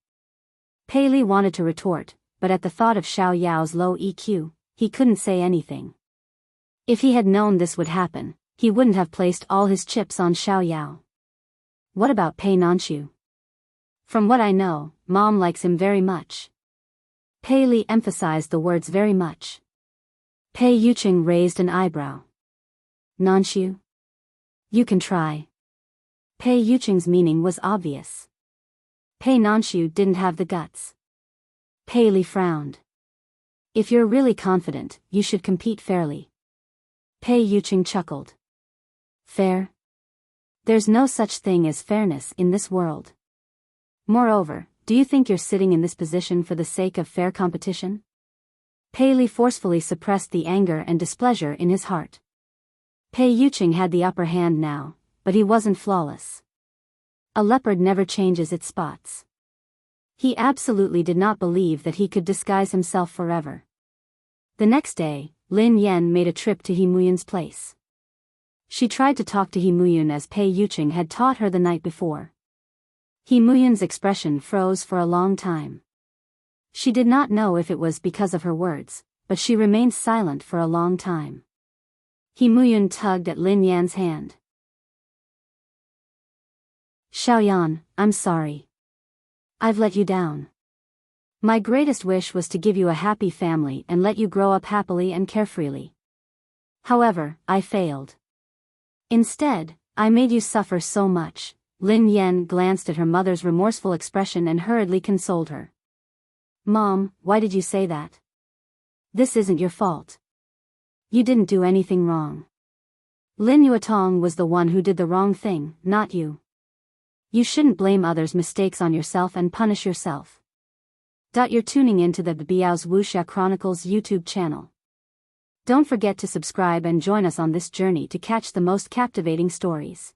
Pei Li wanted to retort, but at the thought of Xiaoyao's low EQ, he couldn't say anything. If he had known this would happen, he wouldn't have placed all his chips on Xiaoyao. What about Pei Nanxiu? From what I know, Mom likes him very much. Pei Li emphasized the words very much. Pei Yuqing raised an eyebrow. Nanxiu? You can try. Pei Yuqing's meaning was obvious. Pei Nanxiu didn't have the guts. Pei Li frowned. If you're really confident, you should compete fairly. Pei Yuqing chuckled. Fair? There's no such thing as fairness in this world. Moreover, do you think you're sitting in this position for the sake of fair competition? Pei Li forcefully suppressed the anger and displeasure in his heart. Pei Yuqing had the upper hand now, but he wasn't flawless. A leopard never changes its spots. He absolutely did not believe that he could disguise himself forever. The next day, Lin Yan made a trip to He Muyun's place. She tried to talk to He Muyun as Pei Yuqing had taught her the night before. He Muyun's expression froze for a long time. She did not know if it was because of her words, but she remained silent for a long time. He Muyun tugged at Lin Yan's hand. Xiaoyan, I'm sorry. I've let you down. My greatest wish was to give you a happy family and let you grow up happily and carefreely. However, I failed. Instead, I made you suffer so much. Lin Yan glanced at her mother's remorseful expression and hurriedly consoled her. Mom, why did you say that? This isn't your fault. You didn't do anything wrong. Lin Yuetong was the one who did the wrong thing, not you. You shouldn't blame others' mistakes on yourself and punish yourself. You're tuning into the Biyao's Wuxia Chronicles YouTube channel. Don't forget to subscribe and join us on this journey to catch the most captivating stories.